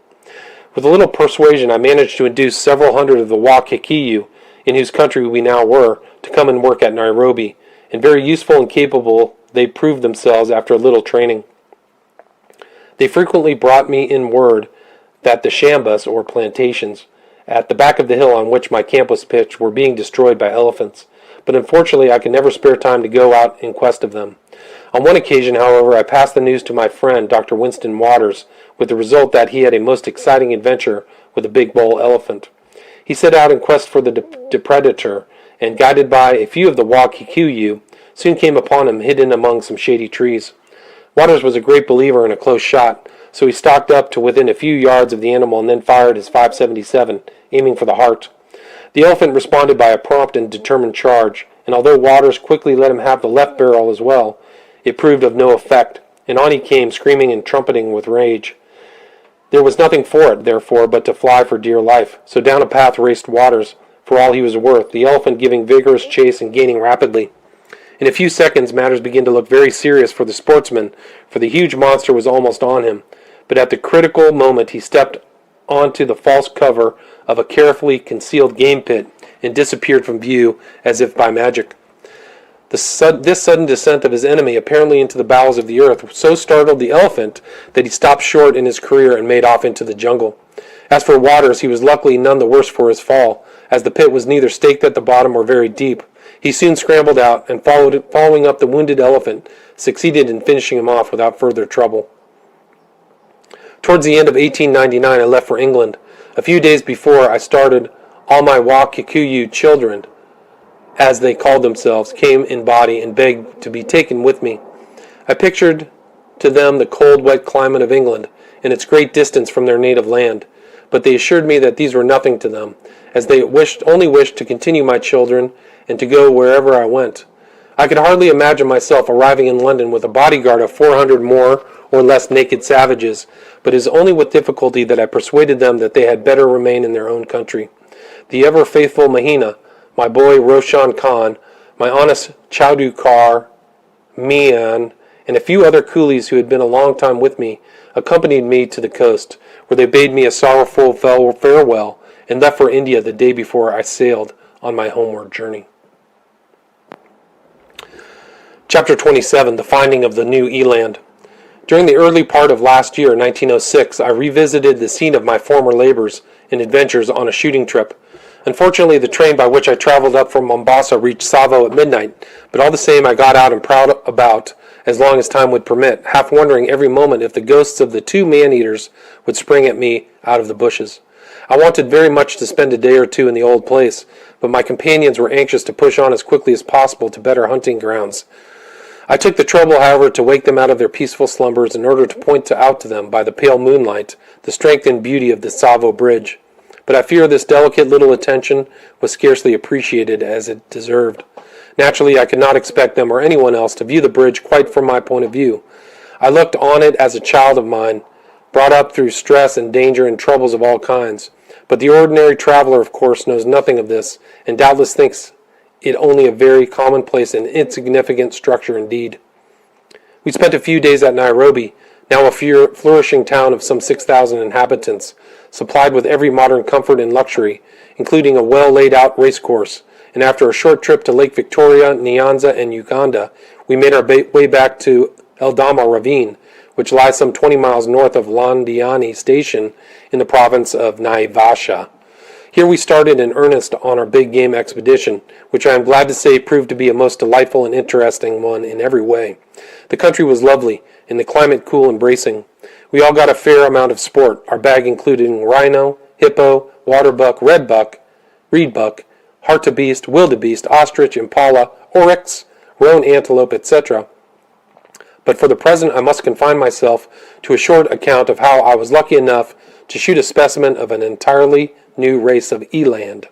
S1: With a little persuasion I managed to induce several hundred of the Wa-Kikiyu, in whose country we now were, to come and work at Nairobi, and very useful and capable they proved themselves after a little training. They frequently brought me in word that the shambas, or plantations, at the back of the hill on which my camp was pitched, were being destroyed by elephants, but unfortunately I could never spare time to go out in quest of them. On one occasion, however, I passed the news to my friend, Dr. Winston Waters, with the result that he had a most exciting adventure with a big bull elephant. He set out in quest for the predator, and guided by a few of the Wa-Kikuyu, soon came upon him hidden among some shady trees. Waters was a great believer in a close shot, so he stalked up to within a few yards of the animal and then fired his .577, aiming for the heart. The elephant responded by a prompt and determined charge, and although Waters quickly let him have the left barrel as well, it proved of no effect, and on he came, screaming and trumpeting with rage. There was nothing for it, therefore, but to fly for dear life, so down a path raced Waters, for all he was worth, the elephant giving vigorous chase and gaining rapidly. In a few seconds matters began to look very serious for the sportsman, for the huge monster was almost on him, but at the critical moment he stepped onto the false cover of a carefully concealed game pit and disappeared from view as if by magic. This sudden descent of his enemy, apparently into the bowels of the earth, so startled the elephant that he stopped short in his career and made off into the jungle. As for Waters, he was luckily none the worse for his fall, as the pit was neither staked at the bottom or very deep. He soon scrambled out, and following up the wounded elephant, succeeded in finishing him off without further trouble. Towards the end of 1899, I left for England. A few days before I started, all my Wa-Kikuyu children, as they called themselves, came in body and begged to be taken with me. I pictured to them the cold, wet climate of England, and its great distance from their native land, but they assured me that these were nothing to them, as they only wished to continue my children and to go wherever I went. I could hardly imagine myself arriving in London with a bodyguard of 400 more or less naked savages, but it is only with difficulty that I persuaded them that they had better remain in their own country. The ever-faithful Mahina, my boy Roshan Khan, my honest Chowdhury Mian, and a few other coolies who had been a long time with me accompanied me to the coast, where they bade me a sorrowful farewell and left for India the day before I sailed on my homeward journey. Chapter 27, The Finding of the New Eland. During the early part of last year, 1906, I revisited the scene of my former labors and adventures on a shooting trip. Unfortunately, the train by which I traveled up from Mombasa reached Tsavo at midnight, but all the same I got out and prowled about as long as time would permit, half wondering every moment if the ghosts of the two man-eaters would spring at me out of the bushes. I wanted very much to spend a day or two in the old place, but my companions were anxious to push on as quickly as possible to better hunting grounds. I took the trouble, however, to wake them out of their peaceful slumbers in order to point out to them by the pale moonlight the strength and beauty of the Tsavo Bridge. But I fear this delicate little attention was scarcely appreciated as it deserved. Naturally, I could not expect them or anyone else to view the bridge quite from my point of view. I looked on it as a child of mine, brought up through stress and danger and troubles of all kinds. But the ordinary traveler, of course, knows nothing of this, and doubtless thinks it only a very commonplace and insignificant structure indeed. We spent a few days at Nairobi, now a flourishing town of some 6,000 inhabitants, supplied with every modern comfort and luxury, including a well-laid-out racecourse, and after a short trip to Lake Victoria, Nyanza, and Uganda, we made our way back to Eldama Ravine, which lies some 20 miles north of Londiani Station in the province of Naivasha. Here we started in earnest on our big game expedition, which I am glad to say proved to be a most delightful and interesting one in every way. The country was lovely, and the climate cool and bracing. We all got a fair amount of sport, our bag including rhino, hippo, waterbuck, redbuck, reedbuck, hartebeest, wildebeest, ostrich, impala, oryx, roan antelope, etc. But for the present I must confine myself to a short account of how I was lucky enough to shoot a specimen of an entirely new race of eland.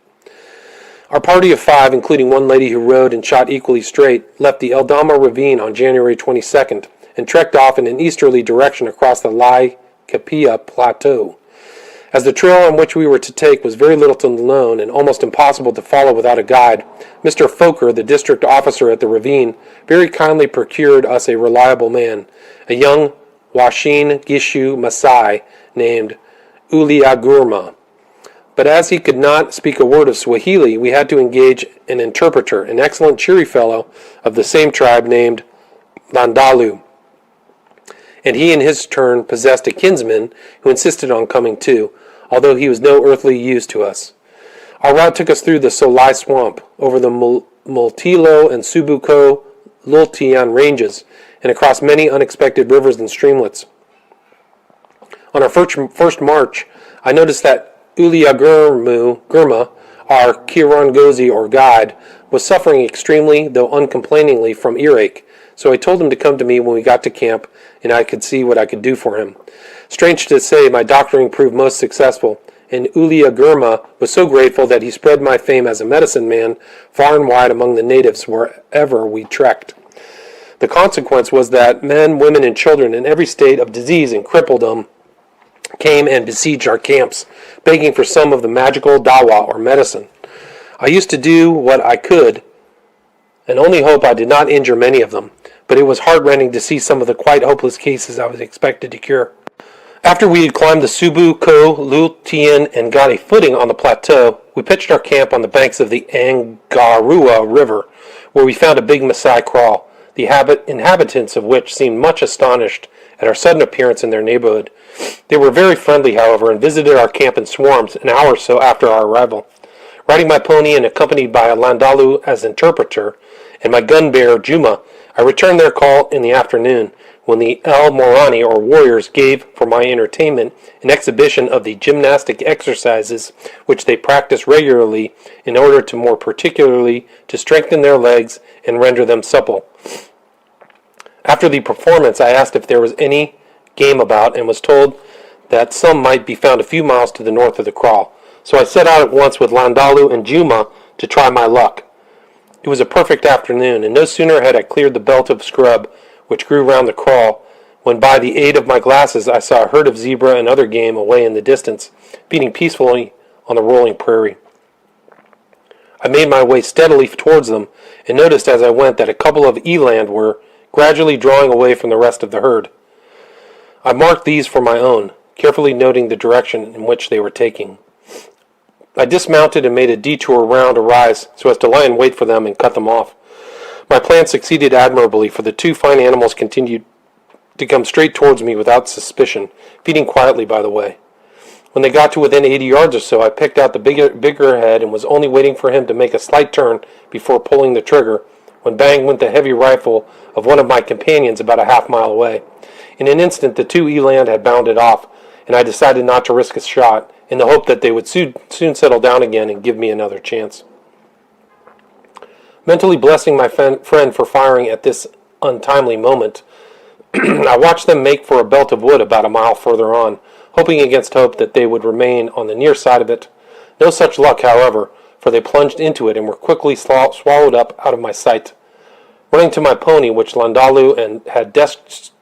S1: Our party of 5, including one lady who rode and shot equally straight, left the Eldama Ravine on January 22nd and trekked off in an easterly direction across the Laikipia Plateau. As the trail on which we were to take was very little known and almost impossible to follow without a guide, Mr. Foker, the district officer at the ravine, very kindly procured us a reliable man, a young Washin Gishu Masai named Uliagurma. But as he could not speak a word of Swahili, we had to engage an interpreter, an excellent cheery fellow of the same tribe named Landalu. And he in his turn possessed a kinsman who insisted on coming too, although he was no earthly use to us. Our route took us through the Solai Swamp, over the Multilo and Subuko Lultian ranges, and across many unexpected rivers and streamlets. On our first march, I noticed that Uliagurma, our Kirangozi or guide, was suffering extremely, though uncomplainingly, from earache, so I told him to come to me when we got to camp, and I could see what I could do for him. Strange to say, my doctoring proved most successful, and Uliagurma was so grateful that he spread my fame as a medicine man far and wide among the natives wherever we trekked. The consequence was that men, women, and children in every state of disease and crippledom came and besieged our camps, begging for some of the magical dawa or medicine. I used to do what I could, and only hope I did not injure many of them, but it was heart-rending to see some of the quite hopeless cases I was expected to cure. After we had climbed the Subu-Ko Lultian and got a footing on the plateau, we pitched our camp on the banks of the Angarua River, where we found a big Maasai kraal, the inhabitants of which seemed much astonished at our sudden appearance in their neighborhood. They were very friendly, however, and visited our camp in swarms an hour or so after our arrival. Riding my pony and accompanied by a Landalu as interpreter, and my gun-bearer Juma, I returned their call in the afternoon, when the El Morani, or warriors, gave, for my entertainment, an exhibition of the gymnastic exercises which they practice regularly in order to more particularly to strengthen their legs and render them supple. After the performance, I asked if there was any game about, and was told that some might be found a few miles to the north of the kraal. So I set out at once with Landalu and Juma to try my luck. It was a perfect afternoon, and no sooner had I cleared the belt of scrub which grew round the kraal, when by the aid of my glasses I saw a herd of zebra and other game away in the distance, feeding peacefully on the rolling prairie. I made my way steadily towards them, and noticed as I went that a couple of eland were gradually drawing away from the rest of the herd. I marked these for my own, carefully noting the direction in which they were taking. I dismounted and made a detour round a rise so as to lie in wait for them and cut them off. My plan succeeded admirably, for the two fine animals continued to come straight towards me without suspicion, feeding quietly by the way. When they got to within 80 yards or so, I picked out the bigger head and was only waiting for him to make a slight turn before pulling the trigger, when bang went the heavy rifle of one of my companions about a half-mile away. In an instant, the two eland had bounded off, and I decided not to risk a shot, in the hope that they would soon settle down again and give me another chance. Mentally blessing my friend for firing at this untimely moment, I watched them make for a belt of wood about a mile further on, hoping against hope that they would remain on the near side of it. No such luck, however, for they plunged into it and were quickly swallowed up out of my sight. Running to my pony, which Landalu had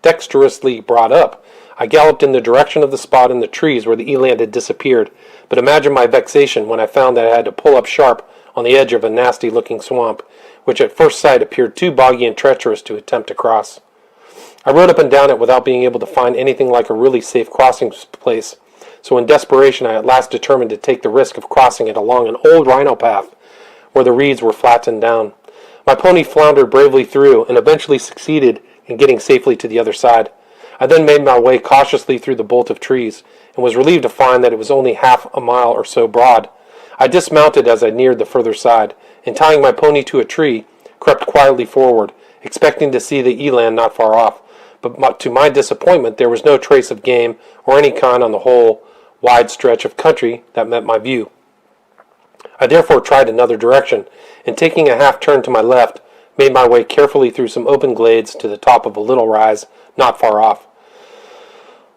S1: dexterously brought up, I galloped in the direction of the spot in the trees where the eland had disappeared, but imagine my vexation when I found that I had to pull up sharp on the edge of a nasty-looking swamp, which at first sight appeared too boggy and treacherous to attempt to cross. I rode up and down it without being able to find anything like a really safe crossing place, so in desperation I at last determined to take the risk of crossing it along an old rhino path where the reeds were flattened down. My pony floundered bravely through and eventually succeeded in getting safely to the other side. I then made my way cautiously through the bolt of trees and was relieved to find that it was only half a mile or so broad. I dismounted as I neared the further side, and tying my pony to a tree, crept quietly forward, expecting to see the eland not far off. But to my disappointment, there was no trace of game or any kind on the whole wide stretch of country that met my view. I therefore tried another direction, and taking a half turn to my left, made my way carefully through some open glades to the top of a little rise not far off.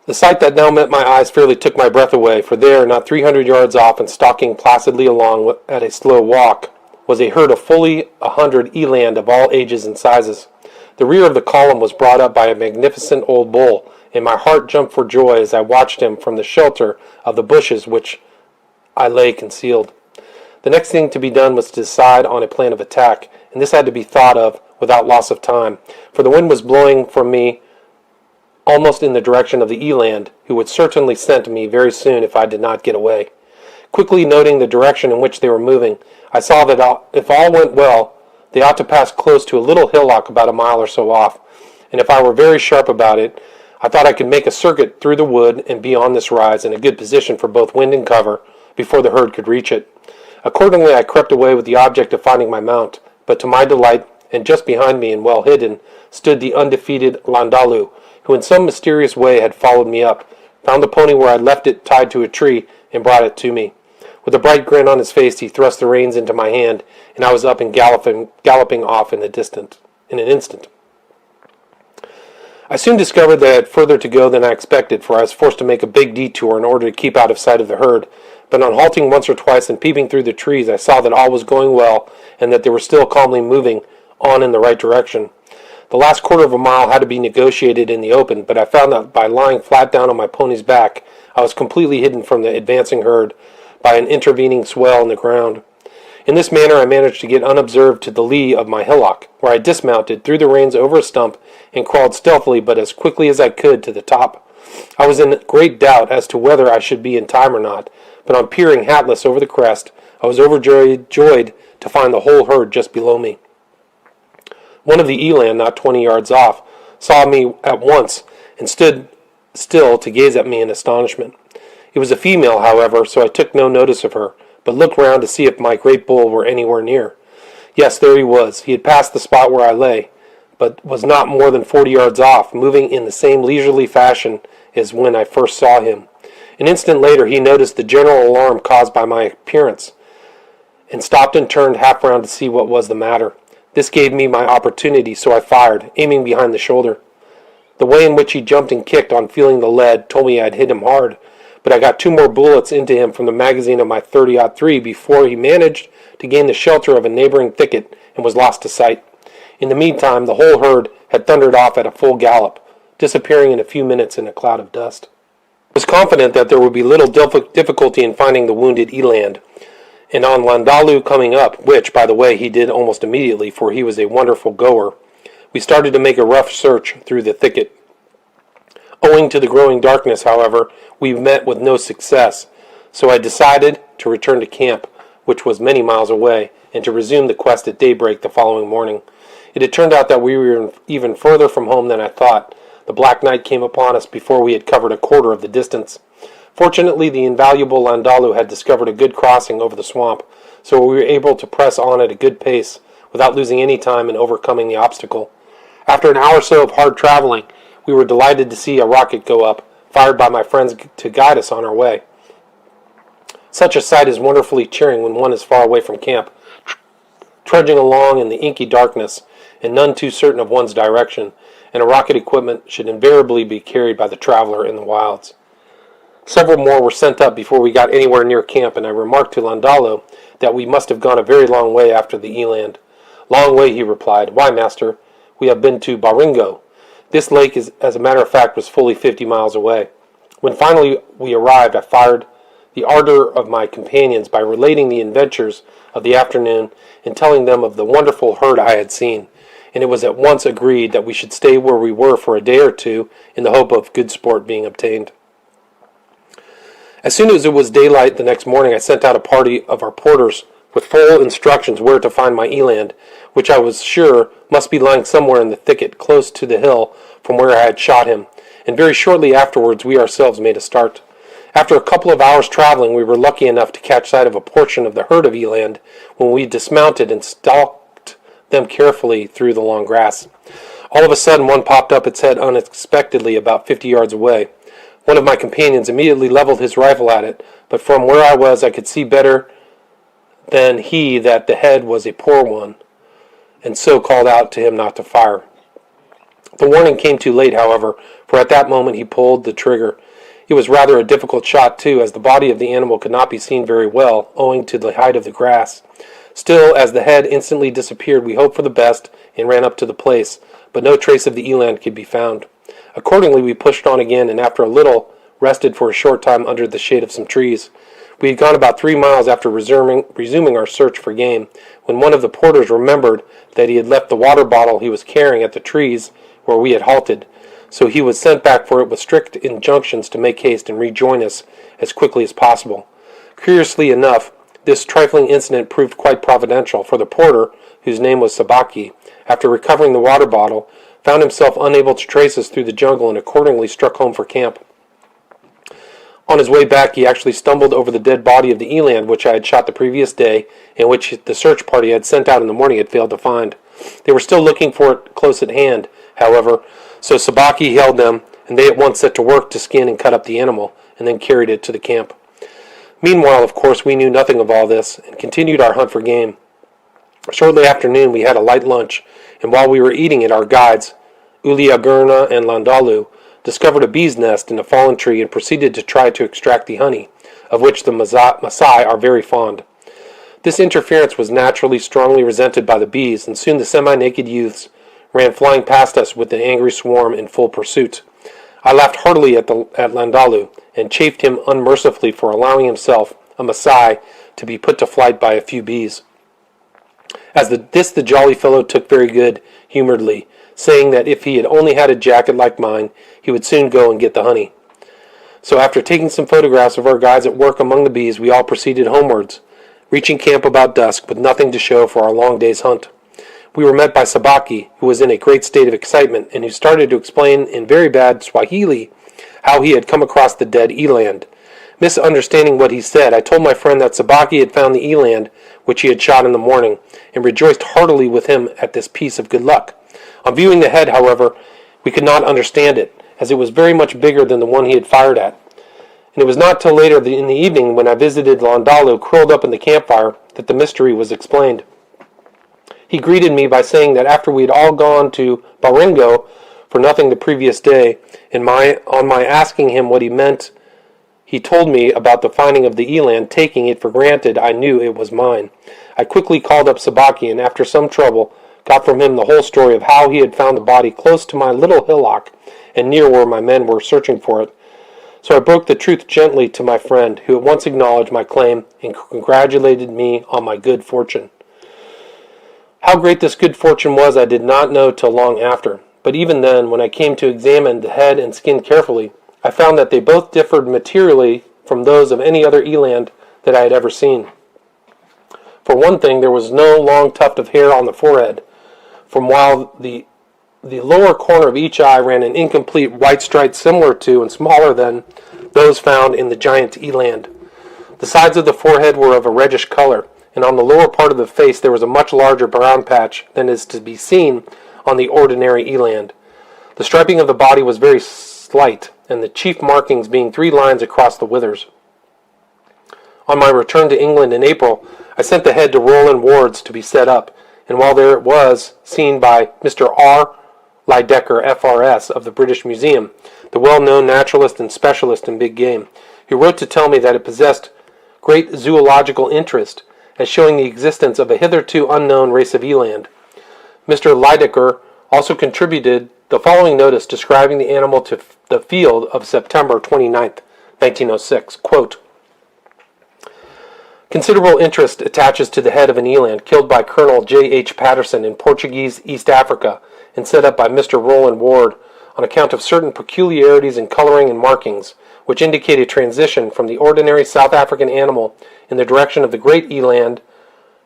S1: The sight that now met my eyes fairly took my breath away, for there, not 300 yards off and stalking placidly along at a slow walk, was a herd of fully 100 eland of all ages and sizes. The rear of the column was brought up by a magnificent old bull, and my heart jumped for joy as I watched him from the shelter of the bushes which I lay concealed. The next thing to be done was to decide on a plan of attack, and this had to be thought of without loss of time, for the wind was blowing from me almost in the direction of the eland, who would certainly scent me very soon if I did not get away. Quickly noting the direction in which they were moving, I saw that if all went well, they ought to pass close to a little hillock about a mile or so off, and if I were very sharp about it, I thought I could make a circuit through the wood and be on this rise in a good position for both wind and cover before the herd could reach it. Accordingly, I crept away with the object of finding my mount, but to my delight, and just behind me and well hidden, stood the undefeated Landalu, who in some mysterious way had followed me up, found the pony where I left it tied to a tree, and brought it to me. With a bright grin on his face, he thrust the reins into my hand, and I was up and galloping off in an instant. I soon discovered that I had further to go than I expected, for I was forced to make a big detour in order to keep out of sight of the herd. But on halting once or twice and peeping through the trees, I saw that all was going well, and that they were still calmly moving on in the right direction. The last quarter of a mile had to be negotiated in the open, but I found that by lying flat down on my pony's back, I was completely hidden from the advancing herd by an intervening swell in the ground. In this manner I managed to get unobserved to the lee of my hillock, where I dismounted, threw the reins over a stump, and crawled stealthily but as quickly as I could to the top. I was in great doubt as to whether I should be in time or not, but on peering hatless over the crest, I was overjoyed to find the whole herd just below me. One of the eland, not 20 yards off, saw me at once and stood still to gaze at me in astonishment. It was a female, however, so I took no notice of her, but looked round to see if my great bull were anywhere near. Yes, there he was. He had passed the spot where I lay, but was not more than 40 yards off, moving in the same leisurely fashion as when I first saw him. An instant later he noticed the general alarm caused by my appearance, and stopped and turned half round to see what was the matter. This gave me my opportunity, so I fired, aiming behind the shoulder. The way in which he jumped and kicked on feeling the lead told me I had hit him hard, but I got 2 more bullets into him from the magazine of my .30-03 before he managed to gain the shelter of a neighboring thicket and was lost to sight. In the meantime, the whole herd had thundered off at a full gallop, disappearing in a few minutes in a cloud of dust. I was confident that there would be little difficulty in finding the wounded eland, and on Landalu coming up, which, by the way, he did almost immediately, for he was a wonderful goer, We started to make a rough search through the thicket. Owing to the growing darkness, however, we met with no success, so I decided to return to camp, which was many miles away, and to resume the quest at daybreak the following morning. It had turned out that we were even further from home than I thought. The black night came upon us before we had covered a quarter of the distance. Fortunately, the invaluable Landalu had discovered a good crossing over the swamp, so we were able to press on at a good pace without losing any time in overcoming the obstacle. After an hour or so of hard traveling, we were delighted to see a rocket go up, fired by my friends to guide us on our way. Such a sight is wonderfully cheering when one is far away from camp, trudging along in the inky darkness and none too certain of one's direction, and a rocket equipment should invariably be carried by the traveler in the wilds. Several more were sent up before we got anywhere near camp, and I remarked to Landalo that we must have gone a very long way after the eland. "Long way," he replied. "Why, master? We have been to Baringo." This lake, as a matter of fact, was fully 50 miles away. When finally we arrived, I fired the ardor of my companions by relating the adventures of the afternoon and telling them of the wonderful herd I had seen, and it was at once agreed that we should stay where we were for a day or two in the hope of good sport being obtained. As soon as it was daylight the next morning, I sent out a party of our porters with full instructions where to find my eland, which I was sure must be lying somewhere in the thicket close to the hill from where I had shot him, and very shortly afterwards we ourselves made a start. After a couple of hours traveling, we were lucky enough to catch sight of a portion of the herd of eland when we dismounted and stalked them carefully through the long grass. All of a sudden one popped up its head unexpectedly about 50 yards away. One of my companions immediately leveled his rifle at it, but from where I was I could see better than he that the head was a poor one, and so called out to him not to fire. The warning came too late, however, for at that moment he pulled the trigger. It was rather a difficult shot, too, as the body of the animal could not be seen very well, owing to the height of the grass. Still, as the head instantly disappeared, we hoped for the best and ran up to the place, but no trace of the eland could be found. Accordingly, we pushed on again, and after a little, rested for a short time under the shade of some trees. We had gone about 3 miles after resuming our search for game, when one of the porters remembered that he had left the water bottle he was carrying at the trees where we had halted, so he was sent back for it with strict injunctions to make haste and rejoin us as quickly as possible. Curiously enough, this trifling incident proved quite providential, for the porter, whose name was Sabaki, after recovering the water bottle, found himself unable to trace us through the jungle and accordingly struck home for camp. On his way back, he actually stumbled over the dead body of the eland which I had shot the previous day, and which the search party had sent out in the morning had failed to find. They were still looking for it close at hand, however, so Sabaki held them, and they at once set to work to skin and cut up the animal, and then carried it to the camp. Meanwhile, of course, we knew nothing of all this, and continued our hunt for game. Shortly after noon, we had a light lunch, and while we were eating it, our guides, Uliagurna and Landalu, discovered a bee's nest in a fallen tree and proceeded to try to extract the honey, of which the Maasai are very fond. This interference was naturally strongly resented by the bees, and soon the semi-naked youths ran flying past us with the angry swarm in full pursuit. I laughed heartily at Landalu, and chaffed him unmercifully for allowing himself, a Maasai, to be put to flight by a few bees. The jolly fellow took very good-humoredly, saying that if he had only had a jacket like mine, he would soon go and get the honey. So after taking some photographs of our guides at work among the bees, we all proceeded homewards, reaching camp about dusk with nothing to show for our long day's hunt. We were met by Sabaki, who was in a great state of excitement, and who started to explain in very bad Swahili how he had come across the dead eland. Misunderstanding what he said, I told my friend that Sabaki had found the eland which he had shot in the morning, and rejoiced heartily with him at this piece of good luck. On viewing the head, however, we could not understand it, as it was very much bigger than the one he had fired at. And it was not till later in the evening, when I visited Landalu curled up in the campfire, that the mystery was explained. He greeted me by saying that after we had all gone to Baringo for nothing the previous day, and on my asking him what he meant, he told me about the finding of the eland, taking it for granted I knew it was mine. I quickly called up Sabaki, and after some trouble, got from him the whole story of how he had found the body close to my little hillock and near where my men were searching for it. So I broke the truth gently to my friend, who at once acknowledged my claim and congratulated me on my good fortune. How great this good fortune was I did not know till long after, but even then, when I came to examine the head and skin carefully, I found that they both differed materially from those of any other eland that I had ever seen. For one thing, there was no long tuft of hair on the forehead, from while the lower corner of each eye ran an incomplete white stripe similar to and smaller than those found in the giant eland. The sides of the forehead were of a reddish color, and on the lower part of the face there was a much larger brown patch than is to be seen on the ordinary eland. The striping of the body was very slight, and the chief markings being 3 lines across the withers. On my return to England in April, I sent the head to Roland Ward's to be set up, and while there it was seen by Mr. R. Lydecker, FRS, of the British Museum, the well-known naturalist and specialist in big game, who wrote to tell me that it possessed great zoological interest, as showing the existence of a hitherto unknown race of eland. Mr. Lydecker also contributed the following notice describing the animal to the Field of September 29th, 1906. Quote, considerable interest attaches to the head of an eland killed by Colonel J. H. Patterson in Portuguese East Africa and set up by Mr. Roland Ward on account of certain peculiarities in coloring and markings, which indicate a transition from the ordinary South African animal in the direction of the great eland,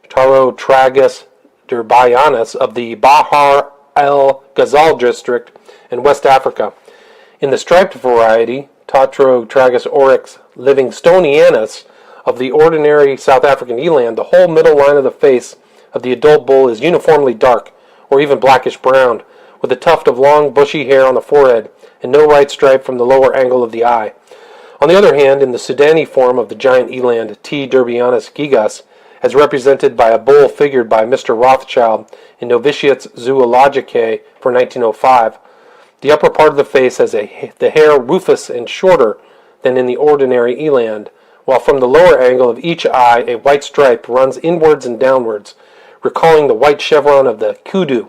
S1: Tarotragus derbianus, of the Bahar el Ghazal district in West Africa. In the striped variety, Tarotragus oryx livingstonianus, of the ordinary South African eland, the whole middle line of the face of the adult bull is uniformly dark, or even blackish-brown, with a tuft of long bushy hair on the forehead, and no right stripe from the lower angle of the eye. On the other hand, in the Sudani form of the giant eland, T. derbianus gigas, as represented by a bull figured by Mr. Rothschild in Novitiates Zoologicae for 1905, the upper part of the face has the hair rufous and shorter than in the ordinary eland, while from the lower angle of each eye a white stripe runs inwards and downwards, recalling the white chevron of the kudu,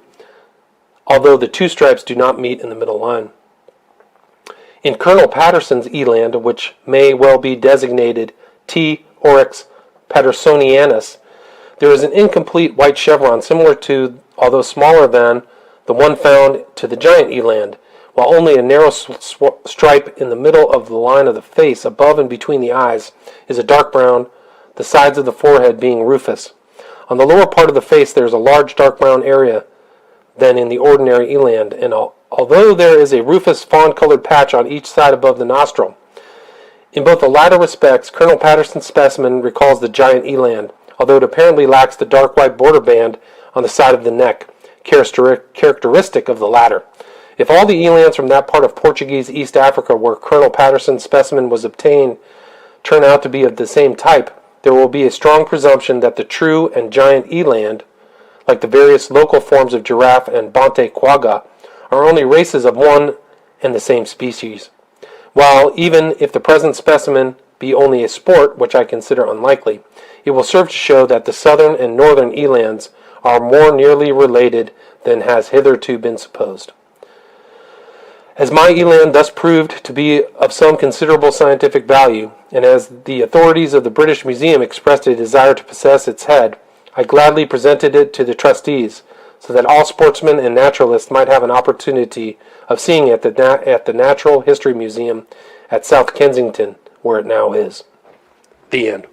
S1: although the 2 stripes do not meet in the middle line. In Colonel Patterson's eland, which may well be designated T. oryx pattersonianus, there is an incomplete white chevron similar to, although smaller than, the one found to the giant eland, while only a narrow stripe in the middle of the line of the face above and between the eyes is a dark brown, the sides of the forehead being rufous. On the lower part of the face there is a large dark brown area than in the ordinary eland, and although there is a rufous fawn-colored patch on each side above the nostril. In both the latter respects, Colonel Patterson's specimen recalls the giant eland, although it apparently lacks the dark white border band on the side of the neck, characteristic of the latter. If all the elands from that part of Portuguese East Africa where Colonel Patterson's specimen was obtained turn out to be of the same type, there will be a strong presumption that the true and giant eland, like the various local forms of giraffe and Bonte quagga, are only races of one and the same species. While, even if the present specimen be only a sport, which I consider unlikely, it will serve to show that the southern and northern elands are more nearly related than has hitherto been supposed. As my eland thus proved to be of some considerable scientific value, and as the authorities of the British Museum expressed a desire to possess its head, I gladly presented it to the trustees, so that all sportsmen and naturalists might have an opportunity of seeing it at the Natural History Museum at South Kensington, where it now is. The end.